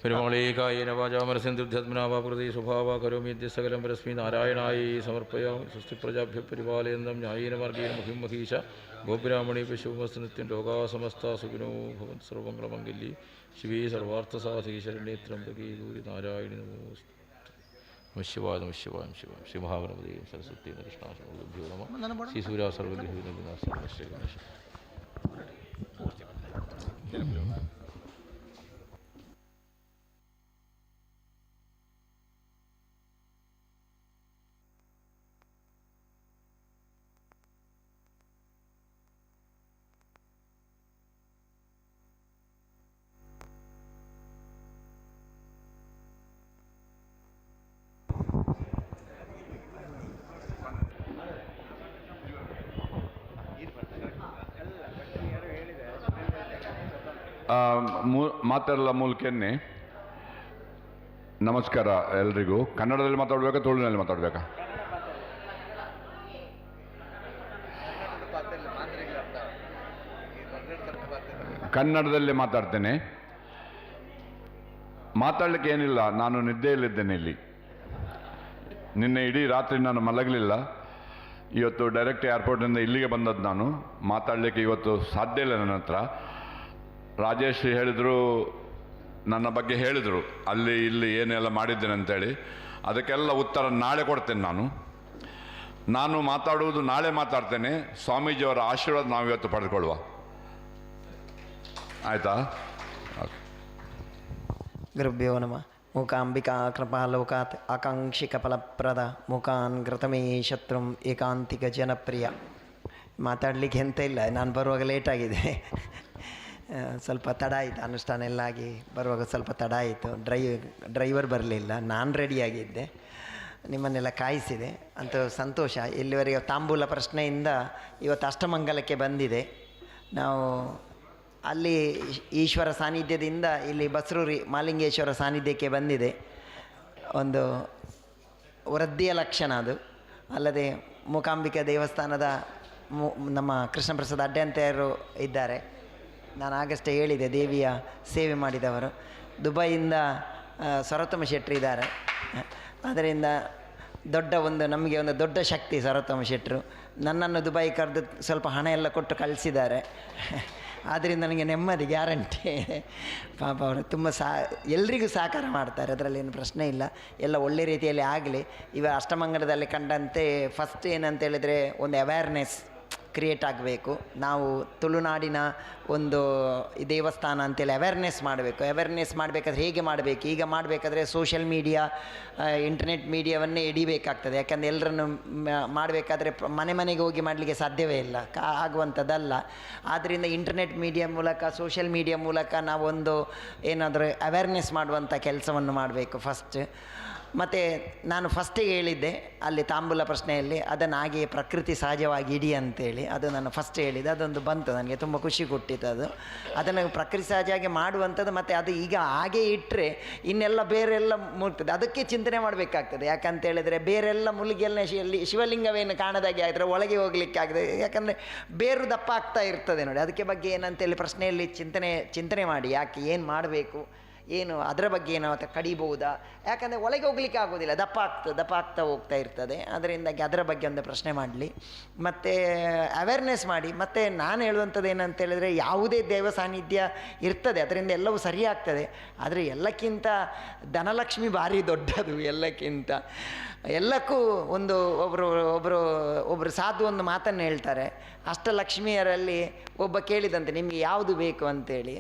പെരുമാളേ കായേന വാചാ മനസ്സേന്ദ്രിധ്യാത്മനാ വാ പ്രകൃതി സ്വഭാവ കരോമീദ്യ സകലം പരസ്മൈ നാരായണായി സമർപ്പയാമി. സ്വസ്തി പ്രജാഭ്യ പരിപാലയന്തം ന്യായേന മാർഗേണ മുഖിം മഹീശ ഗോപുരാമണി പശുമസ്തു നിത്യം ലോകാ സമസ്ത സുഖിനോ ഭവൻ സർവമംഗളമംഗല്യേ ശിവേ സർവാർത്ഥസാധികേ ശരണ്യേ ത്രംബകേ ഗൗരി നാരായണി നമോസ്തുതേ. നമഃശിവായ നമഃശിവായ ശിവായ ശ്രീ മഹാഗണപതി സരസ്വതി കൃഷ്ണാഭ്യോ നമഃ. ശ്രീ സൂര്യ സർവഗ്രഹ ಮಾತೆಲ್ಲ ಮೂಲಕನೇ ನಮಸ್ಕಾರ ಎಲ್ರಿಗೂ. ಕನ್ನಡದಲ್ಲಿ ಮಾತಾಡಬೇಕಾ ತುಳುವಿನಲ್ಲಿ ಮಾತಾಡಬೇಕಾ? ಕನ್ನಡದಲ್ಲಿ ಮಾತಾಡ್ತೇನೆ. ಮಾತಾಡಲಿಕ್ಕೆ ಏನಿಲ್ಲ, ನಾನು ನಿದ್ದೆಯಲ್ಲಿದ್ದೇನೆ ಇಲ್ಲಿ. ನಿನ್ನೆ ಇಡೀ ರಾತ್ರಿ ನಾನು ಮಲಗಲಿಲ್ಲ. ಇವತ್ತು ಡೈರೆಕ್ಟ್ ಏರ್ಪೋರ್ಟಿಂದ ಇಲ್ಲಿಗೆ ಬಂದದ್ದು ನಾನು. ಮಾತಾಡಲಿಕ್ಕೆ ಇವತ್ತು ಸಾಧ್ಯ ಇಲ್ಲ ನನ್ನ ಹತ್ರ. ರಾಜೇಶ್ ಹೇಳಿದರು, ನನ್ನ ಬಗ್ಗೆ ಹೇಳಿದರು, ಅಲ್ಲಿ ಇಲ್ಲಿ ಏನೆಲ್ಲ ಮಾಡಿದ್ದೇನೆ ಅಂತೇಳಿ. ಅದಕ್ಕೆಲ್ಲ ಉತ್ತರ ನಾಳೆ ಕೊಡ್ತೇನೆ. ನಾನು ಮಾತಾಡುವುದು ನಾಳೆ ಮಾತಾಡ್ತೇನೆ. ಸ್ವಾಮೀಜಿಯವರ ಆಶೀರ್ವಾದ ನಾವು ಇವತ್ತು ಪಡೆದುಕೊಳ್ಳುವ, ಆಯಿತಾ? ಗುರುಭ್ಯೋ ನಮಃ. ಮೂಕಾಂಬಿಕಾ ಕೃಪಾಲೋಕಾತ್ ಆಕಾಂಕ್ಷಿಕ ಫಲಪ್ರದ ಮೂಕಾನ್ ಗೃತಮೇ ಶತ್ರುಂ ಏಕಾಂತಿಕ ಜನಪ್ರಿಯ. ಮಾತಾಡಲಿಕ್ಕೆ ಎಂತ ಇಲ್ಲ, ನಾನು ಬರುವಾಗ ಲೇಟಾಗಿದೆ. ಸ್ವಲ್ಪ ತಡ ಆಯಿತು, ಅನುಷ್ಠಾನ ಎಲ್ಲ ಆಗಿ ಬರುವಾಗ ಸ್ವಲ್ಪ ತಡ ಆಯಿತು. ಡ್ರೈವರ್ ಬರಲಿಲ್ಲ, ನಾನು ರೆಡಿಯಾಗಿದ್ದೆ, ನಿಮ್ಮನ್ನೆಲ್ಲ ಕಾಯಿಸಿದೆ. ಅಂತೂ ಸಂತೋಷ. ಇಲ್ಲಿವರೆಗೆ ತಾಂಬೂಲ ಪ್ರಶ್ನೆಯಿಂದ ಇವತ್ತು ಅಷ್ಟಮಂಗಲಕ್ಕೆ ಬಂದಿದೆ. ನಾವು ಅಲ್ಲಿ ಈಶ್ವರ ಸಾನ್ನಿಧ್ಯದಿಂದ ಇಲ್ಲಿ ಬಸ್ರೂರಿ ಮಾಲಿಂಗೇಶ್ವರ ಸಾನ್ನಿಧ್ಯಕ್ಕೆ ಬಂದಿದೆ. ಒಂದು ವೃದ್ಧಿಯ ಲಕ್ಷಣ ಅದು. ಅಲ್ಲದೆ ಮೂಕಾಂಬಿಕಾ ದೇವಸ್ಥಾನದ ನಮ್ಮ ಕೃಷ್ಣ ಪ್ರಸಾದ್ ಅಡ್ಡಂತೆಯರು ಇದ್ದಾರೆ. ನಾನು ಆಗಷ್ಟೇ ಹೇಳಿದೆ, ದೇವಿಯ ಸೇವೆ ಮಾಡಿದವರು. ದುಬೈಯಿಂದ ಸರೋತ್ತಮ ಶೆಟ್ರು ಇದ್ದಾರೆ. ಅದರಿಂದ ನಮಗೆ ಒಂದು ದೊಡ್ಡ ಶಕ್ತಿ ಸರೋತ್ತಮ ಶೆಟ್ರು. ನನ್ನನ್ನು ದುಬೈ ಕರೆದು ಸ್ವಲ್ಪ ಹಣ ಎಲ್ಲ ಕೊಟ್ಟು ಕಳಿಸಿದ್ದಾರೆ. ಆದ್ದರಿಂದ ನನಗೆ ನೆಮ್ಮದಿ ಗ್ಯಾರಂಟಿ. ಪಾಪ ಅವರು ತುಂಬ ಎಲ್ರಿಗೂ ಸಹಕಾರ ಮಾಡ್ತಾರೆ, ಅದರಲ್ಲೇನು ಪ್ರಶ್ನೆ ಇಲ್ಲ. ಎಲ್ಲ ಒಳ್ಳೆ ರೀತಿಯಲ್ಲಿ ಆಗಲಿ. ಇವಾಗ ಅಷ್ಟಮಂಗಲದಲ್ಲಿ ಕಂಡಂತೆ ಫಸ್ಟ್ ಏನಂತ ಹೇಳಿದರೆ ಒಂದು ಅವೇರ್ನೆಸ್ ಕ್ರಿಯೇಟ್ ಆಗಬೇಕು. ನಾವು ತುಳುನಾಡಿನ ಒಂದು ದೇವಸ್ಥಾನ ಅಂತೇಳಿ ಅವೇರ್ನೆಸ್ ಮಾಡಬೇಕು. ಅವೇರ್ನೆಸ್ ಮಾಡಬೇಕಾದ್ರೆ ಹೇಗೆ ಮಾಡಬೇಕು? ಈಗ ಮಾಡಬೇಕಾದ್ರೆ ಸೋಷಿಯಲ್ ಮೀಡಿಯಾ, ಇಂಟರ್ನೆಟ್ ಮೀಡಿಯಾವನ್ನೇ ಹಿಡಿಬೇಕಾಗ್ತದೆ. ಯಾಕಂದರೆ ಎಲ್ಲರನ್ನು ಮಾಡಬೇಕಾದ್ರೆ ಮನೆ ಮನೆಗೆ ಹೋಗಿ ಮಾಡಲಿಕ್ಕೆ ಸಾಧ್ಯವೇ ಇಲ್ಲ, ಆಗುವಂಥದ್ದಲ್ಲ. ಆದ್ದರಿಂದ ಇಂಟರ್ನೆಟ್ ಮೀಡಿಯಾ ಮೂಲಕ, ಸೋಷಿಯಲ್ ಮೀಡಿಯಾ ಮೂಲಕ ನಾವೊಂದು ಏನಾದರೂ ಅವೇರ್ನೆಸ್ ಮಾಡುವಂಥ ಕೆಲಸವನ್ನು ಮಾಡಬೇಕು ಫಸ್ಟ್. ಮತ್ತು ನಾನು ಫಸ್ಟಿಗೆ ಹೇಳಿದ್ದೆ ಅಲ್ಲಿ ತಾಂಬೂಲ ಪ್ರಶ್ನೆಯಲ್ಲಿ, ಅದನ್ನು ಹಾಗೆಯೇ ಪ್ರಕೃತಿ ಸಹಜವಾಗಿ ಇಡಿ ಅಂತೇಳಿ, ಅದು ನಾನು ಫಸ್ಟ್ ಹೇಳಿದ್ದೆ. ಅದೊಂದು ಬಂತು, ನನಗೆ ತುಂಬ ಖುಷಿ ಕೊಟ್ಟಿತ್ತು ಅದು. ಅದನ್ನು ಪ್ರಕೃತಿ ಸಹಜವಾಗಿ ಮಾಡುವಂಥದ್ದು. ಮತ್ತು ಅದು ಈಗ ಹಾಗೆ ಇಟ್ಟರೆ ಇನ್ನೆಲ್ಲ ಬೇರೆಲ್ಲ ಮುಟ್ತದೆ, ಅದಕ್ಕೆ ಚಿಂತನೆ ಮಾಡಬೇಕಾಗ್ತದೆ. ಯಾಕಂತೇಳಿದರೆ ಬೇರೆಲ್ಲ ಮುಳುಗೆಲ್ಲ ಶಿವಲಿಂಗವೇನು ಕಾಣದಾಗೆ ಆಗಿದ್ರೆ ಒಳಗೆ ಹೋಗಲಿಕ್ಕೆ ಆಗ್ತದೆ. ಯಾಕಂದರೆ ಬೇರು ದಪ್ಪ ಆಗ್ತಾ ಇರ್ತದೆ ನೋಡಿ. ಅದಕ್ಕೆ ಬಗ್ಗೆ ಏನಂತೇಳಿ ಪ್ರಶ್ನೆಯಲ್ಲಿ ಚಿಂತನೆ ಮಾಡಿ, ಯಾಕೆ ಏನು ಮಾಡಬೇಕು, ಏನು ಅದರ ಬಗ್ಗೆ ಏನೋ ಕಡಿಬಹುದಾ? ಯಾಕಂದರೆ ಒಳಗೆ ಹೋಗ್ಲಿಕ್ಕೆ ಆಗೋದಿಲ್ಲ, ದಪ್ಪ ಆಗ್ತಾ ಹೋಗ್ತಾ ಇರ್ತದೆ. ಅದರಿಂದಾಗಿ ಅದರ ಬಗ್ಗೆ ಒಂದು ಪ್ರಶ್ನೆ ಮಾಡಲಿ, ಮತ್ತು ಅವೇರ್ನೆಸ್ ಮಾಡಿ. ಮತ್ತು ನಾನು ಹೇಳುವಂಥದ್ದು ಏನಂತೇಳಿದರೆ, ಯಾವುದೇ ದೇವ ಸಾನ್ನಿಧ್ಯ ಇರ್ತದೆ, ಅದರಿಂದ ಎಲ್ಲವೂ ಸರಿಯಾಗ್ತದೆ. ಆದರೆ ಎಲ್ಲಕ್ಕಿಂತ ಧನಲಕ್ಷ್ಮಿ ಭಾರಿ ದೊಡ್ಡದು. ಎಲ್ಲಕ್ಕೂ ಒಬ್ಬರು ಸಾಧು ಒಂದು ಮಾತನ್ನು ಹೇಳ್ತಾರೆ. ಅಷ್ಟಲಕ್ಷ್ಮಿಯರಲ್ಲಿ ಒಬ್ಬ ಕೇಳಿದಂತೆ, ನಿಮಗೆ ಯಾವುದು ಬೇಕು ಅಂತೇಳಿ.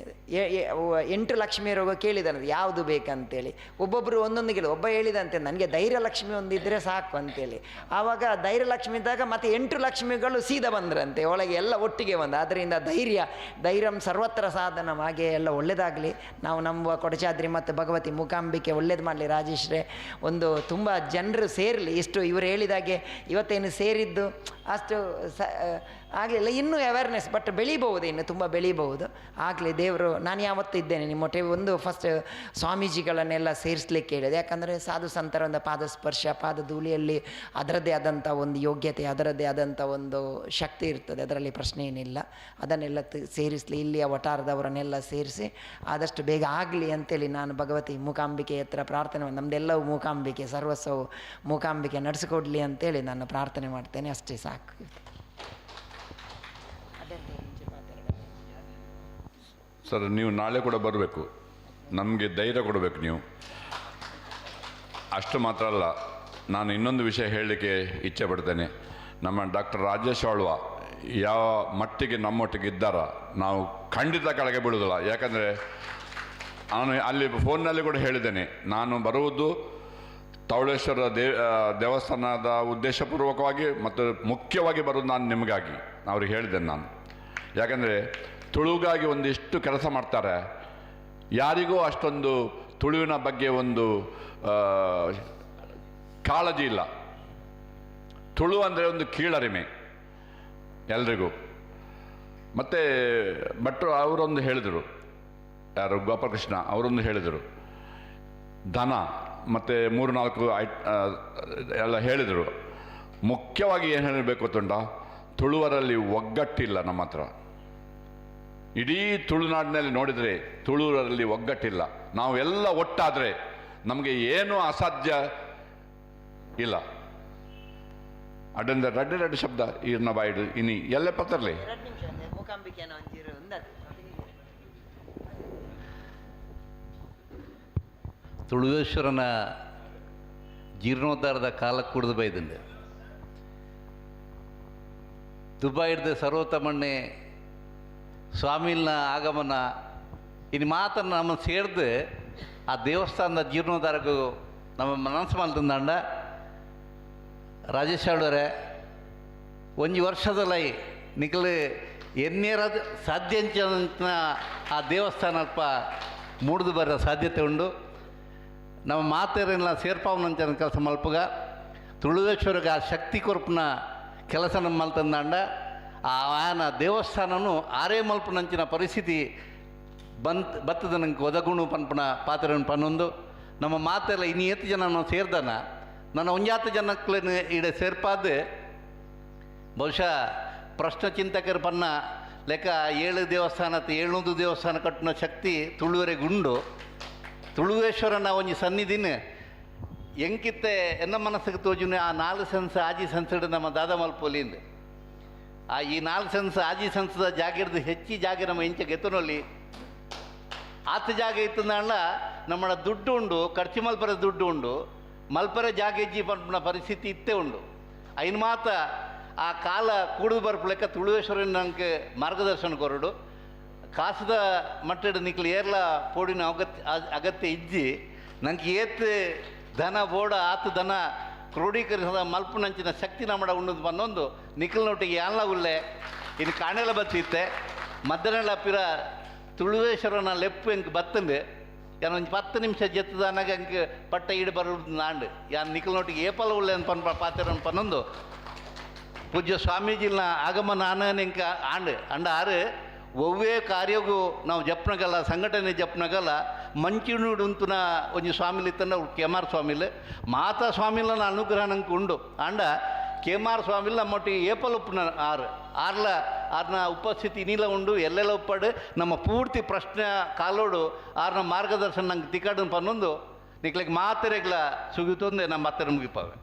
8 ಲಕ್ಷ್ಮಿಯರು ಕೇಳಿದಂತೆ ಯಾವುದು ಬೇಕಂತೇಳಿ. ಒಬ್ಬೊಬ್ಬರು ಒಂದೊಂದು ಕೇಳಿ. ಒಬ್ಬ ಹೇಳಿದಂತೆ, ನನಗೆ ಧೈರ್ಯಲಕ್ಷ್ಮಿ ಒಂದಿದ್ದರೆ ಸಾಕು ಅಂತೇಳಿ. ಆವಾಗ ಧೈರ್ಯಲಕ್ಷ್ಮಿ ಇದ್ದಾಗ ಮತ್ತೆ 8 ಲಕ್ಷ್ಮಿಗಳು ಸೀದಾ ಬಂದ್ರಂತೆ ಒಳಗೆ, ಎಲ್ಲ ಒಟ್ಟಿಗೆ ಬಂದು. ಆದ್ದರಿಂದ ಧೈರ್ಯಂ ಸರ್ವತ್ರ ಸಾಧನ. ಹಾಗೆ ಎಲ್ಲ ಒಳ್ಳೆಯದಾಗಲಿ. ನಾವು ನಂಬುವ ಕೊಡಚಾದ್ರಿ ಮತ್ತು ಭಗವತಿ ಮೂಕಾಂಬಿಕೆ ಒಳ್ಳೇದು ಮಾಡಲಿ. ರಾಜೇಶ್ರೇ, ಒಂದು ತುಂಬ ಜನರು ಸೇರಲಿ. ಇಷ್ಟು ಇವರು ಹೇಳಿದಾಗೆ ಇವತ್ತೇನು ಸೇರಿದ್ದು ಅಷ್ಟು ಆಗಲಿಲ್ಲ, ಇನ್ನೂ ಅವೇರ್ನೆಸ್, ಬಟ್ ಬೆಳೀಬಹುದು, ಇನ್ನು ತುಂಬ ಬೆಳೀಬಹುದು. ಆಗಲಿ ದೇವರು. ನಾನು ಯಾವತ್ತೂ ಇದ್ದೇನೆ ನಿಮ್ಮೊಟ್ಟಿಗೆ. ಒಂದು ಫಸ್ಟ್ ಸ್ವಾಮೀಜಿಗಳನ್ನೆಲ್ಲ ಸೇರಿಸ್ಲಿಕ್ಕೆ ಹೇಳಿದೆ. ಯಾಕಂದರೆ ಸಾಧು ಸಂತರ ಒಂದು ಪಾದಸ್ಪರ್ಶ, ಪಾದಧೂಳಿಯಲ್ಲಿ ಅದರದ್ದೇ ಆದಂಥ ಒಂದು ಯೋಗ್ಯತೆ, ಅದರದ್ದೇ ಆದಂಥ ಒಂದು ಶಕ್ತಿ ಇರ್ತದೆ, ಅದರಲ್ಲಿ ಪ್ರಶ್ನೆ ಏನಿಲ್ಲ. ಅದನ್ನೆಲ್ಲ ಸೇರಿಸಲಿ, ಇಲ್ಲಿಯ ವಟಾರದವರನ್ನೆಲ್ಲ ಸೇರಿಸಿ ಆದಷ್ಟು ಬೇಗ ಆಗಲಿ ಅಂತೇಳಿ ನಾನು ಭಗವತಿ ಮೂಕಾಂಬಿಕೆ ಹತ್ರ ಪ್ರಾರ್ಥನೆ, ನಮ್ಮದೆಲ್ಲವೂ ಮೂಕಾಂಬಿಕೆ, ಸರ್ವಸ್ವವು ಮೂಕಾಂಬಿಕೆ ನಡೆಸಿಕೊಡ್ಲಿ ಅಂತೇಳಿ ನಾನು ಪ್ರಾರ್ಥನೆ ಮಾಡ್ತೇನೆ. ಅಷ್ಟೇ ಸಾಕು. ಸರ್, ನೀವು ನಾಳೆ ಕೂಡ ಬರಬೇಕು, ನಮಗೆ ಧೈರ್ಯ ಕೊಡಬೇಕು ನೀವು. ಅಷ್ಟು ಮಾತ್ರ ಅಲ್ಲ, ನಾನು ಇನ್ನೊಂದು ವಿಷಯ ಹೇಳಲಿಕ್ಕೆ ಇಚ್ಛೆ ಪಡ್ತೇನೆ. ನಮ್ಮ ಡಾಕ್ಟರ್ ರಾಜೇಶ್ ಆಳ್ವ ಯಾವ ಮಟ್ಟಿಗೆ ನಮ್ಮೊಟ್ಟಿಗೆ ಇದ್ದಾರ ನಾವು ಖಂಡಿತ ಕೆಳಗೆ ಬೀಳುವುದಿಲ್ಲ. ಯಾಕಂದರೆ ನಾನು ಅಲ್ಲಿ ಫೋನ್ನಲ್ಲಿ ಕೂಡ ಹೇಳಿದ್ದೇನೆ, ನಾನು ಬರುವುದು ತೌಳೇಶ್ವರ ದೇವಸ್ಥಾನದ ಉದ್ದೇಶಪೂರ್ವಕವಾಗಿ ಮತ್ತು ಮುಖ್ಯವಾಗಿ ಬರೋದು ನಾನು ನಿಮಗಾಗಿ ಅವ್ರಿಗೆ ಹೇಳಿದ್ದೇನೆ ನಾನು. ಯಾಕಂದರೆ ತುಳುಗಾಗಿ ಒಂದಿಷ್ಟು ಕೆಲಸ ಮಾಡ್ತಾರೆ, ಯಾರಿಗೂ ಅಷ್ಟೊಂದು ತುಳುವಿನ ಬಗ್ಗೆ ಒಂದು ಕಾಳಜಿ ಇಲ್ಲ. ತುಳು ಅಂದರೆ ಒಂದು ಕೀಳರಿಮೆ ಎಲ್ರಿಗೂ. ಮತ್ತು ಭಟ್ರು ಅವರೊಂದು ಹೇಳಿದರು, ಯಾರು ಗೋಪಾಲಕೃಷ್ಣ ಅವರೊಂದು ಹೇಳಿದರು, ದನ ಮತ್ತು 3-4 ಎಲ್ಲ ಹೇಳಿದರು. ಮುಖ್ಯವಾಗಿ ಏನು ಹೇಳಬೇಕು ಗೊತ್ತುಂಟ, ತುಳುವರಲ್ಲಿ ಒಗ್ಗಟ್ಟಿಲ್ಲ ನಮ್ಮ ಹತ್ರ. ಇಡೀ ತುಳುನಾಡಿನಲ್ಲಿ ನೋಡಿದರೆ ತುಳುವರಲ್ಲಿ ಒಗ್ಗಟ್ಟಿಲ್ಲ. ನಾವು ಎಲ್ಲ ಒಟ್ಟಾದರೆ ನಮಗೆ ಏನೂ ಅಸಾಧ್ಯ ಇಲ್ಲ. ಅಡ್ಡಂದ ರಡ್ಡೆ ಶಬ್ದ ಇರ್ನ ಬಾಯಿಡು ಇನಿ ಎಲ್ಲೇ ಪತ್ತರ್ಲಿ ತುಳುವೇಶ್ವರನ ಜೀರ್ಣೋದ್ಧಾರದ ಕಾಲ ಕುಡಿದು ಬೈದಂಡೆ ದುಬೈಡ್ದು ಸರ್ವೋತ್ತಮಣ್ಣೆ ಸ್ವಾಮಿಲ್ನ ಆಗಮನ ಇನ್ನು ಮಾತನ್ನು ನಮ್ಮ ಸೇರಿದು ಆ ದೇವಸ್ಥಾನದ ಜೀರ್ಣೋದ್ಧಾರಕ್ಕೂ ನಮ್ಮ ಮನಸ್ಸು ಮಲ್ತಂದಾಂಡ ರಾಜೇಶ್ ಅವರೇ ಒಂಜಿ ವರ್ಷದಲ್ಲೈ ನಿಖಲು ಎನ್ನೇರ ಸಾಧ್ಯ ಆ ದೇವಸ್ಥಾನ ಅಲ್ಪ ಮೂಡ್ದು ಬರೋ ಸಾಧ್ಯತೆ ಉಂಡು. ನಮ್ಮ ಮಾತೇರೆಲ್ಲ ಸೇರ್ಪಾವನಂಚನ ಕೆಲಸ ಮಲ್ಪಗ ತುಳುವೇಶ್ವರಗೆ ಆ ಶಕ್ತಿ ಕೊರ್ಪನ ಕೆಲಸ ನಮ್ಮ ಮಲ್ತಂದಾಂಡ ಆಯನ ದೇವಸ್ಥಾನನು ಆರೇ ಮಲ್ಪನಂಚಿನ ಪರಿಸ್ಥಿತಿ ಬತ್ತದ ನಂಗೆ ಒದಗುಣು ಪನ್ಪನ ಪಾತ್ರೆಯನ್ನು ಪನ್ನೊಂದು ನಮ್ಮ ಮಾತೆಲ್ಲ ಇನ್ನು 8 ಜನ ನಾವು ಸೇರ್ದಾನ ನನ್ನ 9 ಜನಕ್ಕೂ ಈಡೆ ಸೇರ್ಪಾದೆ ಬಹುಶಃ ಪ್ರಶ್ನ ಚಿಂತಕರು ಪನ್ನ ಲೆಕ್ಕ 7 ದೇವಸ್ಥಾನ 700 ದೇವಸ್ಥಾನ ಕಟ್ಟಿನ ಶಕ್ತಿ ತುಳುವರೆಗುಂಡು. ತುಳುವೇಶ್ವರನ ಒಂಜಿ ಸನ್ನಿಧಿನ ಎಂಕಿತ್ತೆ ಎನ್ನ ಮನಸ್ಸಿಗೆ ತೋಜುನ ಆ 4 ಸೆನ್ಸ್ ಆಜಿ ಸೆನ್ಸಡ್ ನಮ್ಮ ದಾದ ಮಲ್ಪೋಲಿಂದ ಆ ಈ 4 ಸೆನ್ಸ್ ಆಜಿ ಸೆನ್ಸದ ಜಾಗಿರ್ದು ಹೆಚ್ಚಿ ಜಾಗ ನಮ್ಮ ಇಂಚೆ ಗೆತ್ತನಲ್ಲಿ ಆತ ಜಾಗ ಇತ್ತಂದ ನಮ್ಮ ದುಡ್ಡು ಉಂಡು, ಖರ್ಚು ಮಲ್ಪರ ದುಡ್ಡು ಉಂಡು, ಮಲ್ಪರ ಜಾಗ ಇಜ್ಜಿ ಪಂಪನ ಪರಿಸ್ಥಿತಿ ಇತ್ತೇ ಉಂಡು. ಐನ್ ಮಾತ ಆ ಕಾಲ ಕೂಡುದು ಬರ್ಪ ಲೆಕ್ಕ ತುಳುವೇಶ್ವರನ ನಂಗೆ ಮಾರ್ಗದರ್ಶನ ಕೊರಡು ಕಾಸದ ಮಟ್ಟದ ನಿಕ್ಲು ಏರ್ಲ ಪೋಡಿನ ಅಗತ್ಯ ಇಜ್ಜಿ ನಂಗೆ ಏತ್ ಧನ ಬೋಡ ಆತ ಧನ ಕ್ರೋಢೀಕರಿಸದ ಮಲ್ಪನಂಚಿನ ಶಕ್ತಿ ನಮ್ಮಡ ಉಣ್ಣದು ಪನ್ನೊಂದು ನಿಖಲ್ನೊಟ್ಟಿಗೆ ಎಲ್ಲ ಉಲ್ಲೆ ಇನ್ನು ಕಾಣೆಲ್ಲ ಬತ್ತಿತ್ತೆ ಮಧ್ಯಾಹ್ನ ಪಿರ ತುಳುವೇಶ್ವರನ ಲೆಪ್ಪು ಎಂಕ್ ಬತ್ತಂದು ಯಾನೊಂದು 10 ನಿಮಿಷ ಜತ್ತದ ಅನ್ನಗ ಅಂಕೆ ಪಟ್ಟ ಈಡು ಬರೋದು ನಾಂಡು ಯಾನ್ ನಿಖಲ್ನೊಟ್ಟಿಗೆ ಏಪಲ ಉಳ್ಳೆ ಅಂತ ಪನ್ಪ ಪಾತ್ರನ ಪನ್ನೊಂದು ಪೂಜ್ಯ ಸ್ವಾಮೀಜಿನ ಆಗಮನ ಆನಂಕ ಆಂಡು ಅಂಡ ಆರು ಒವ್ವೇ ಕಾರ್ಯಗೂ ನಾವು ಜಪ್ನಗಲ್ಲ ಸಂಘಟನೆ ಜಪ್ನಗಲ್ಲ ಮಂಚಿನುಡುಂತುನ ಒಂಜಿ ಸ್ವಾಮಿಲಿ ಇತ್ತಂಡ ಕೆಮಾರ್ ಸ್ವಾಮಿಲ್ ಮಾತಾ ಸ್ವಾಮಿಲ ಅನುಗ್ರಹ ನಂಗೆ ಉಂಡು ಅಂಡ ಕೆಮಾರ್ ಸ್ವಾಮಿಲ್ ನಮ್ಮೊಟ್ಟಿಗೆ ಏಪಲುಪ್ಪನ ಆರ್ಲ ಆರ್ನ ಉಪಸ್ಥಿತಿ ನೀಲ ಉಂಡು ಎಲ್ಲೆಲ್ಲ ಉಪ್ಪಡು ನಮ್ಮ ಪೂರ್ತಿ ಪ್ರಶ್ನೆ ಕಾಲೋಡು ಆರ್ನ ಮಾರ್ಗದರ್ಶನ ನಂಗೆ ತಿಕ್ಕಾಡು ಪನ್ನೊಂದು ನಿಕ್ಲಿಗೆ ಮಾತೆರೆಗ್ಲ ಸುಗಿತೊಂದೆ ನಮ್ಮ ಹತ್ತಿರ ಮುಗಿಪಾವೆ.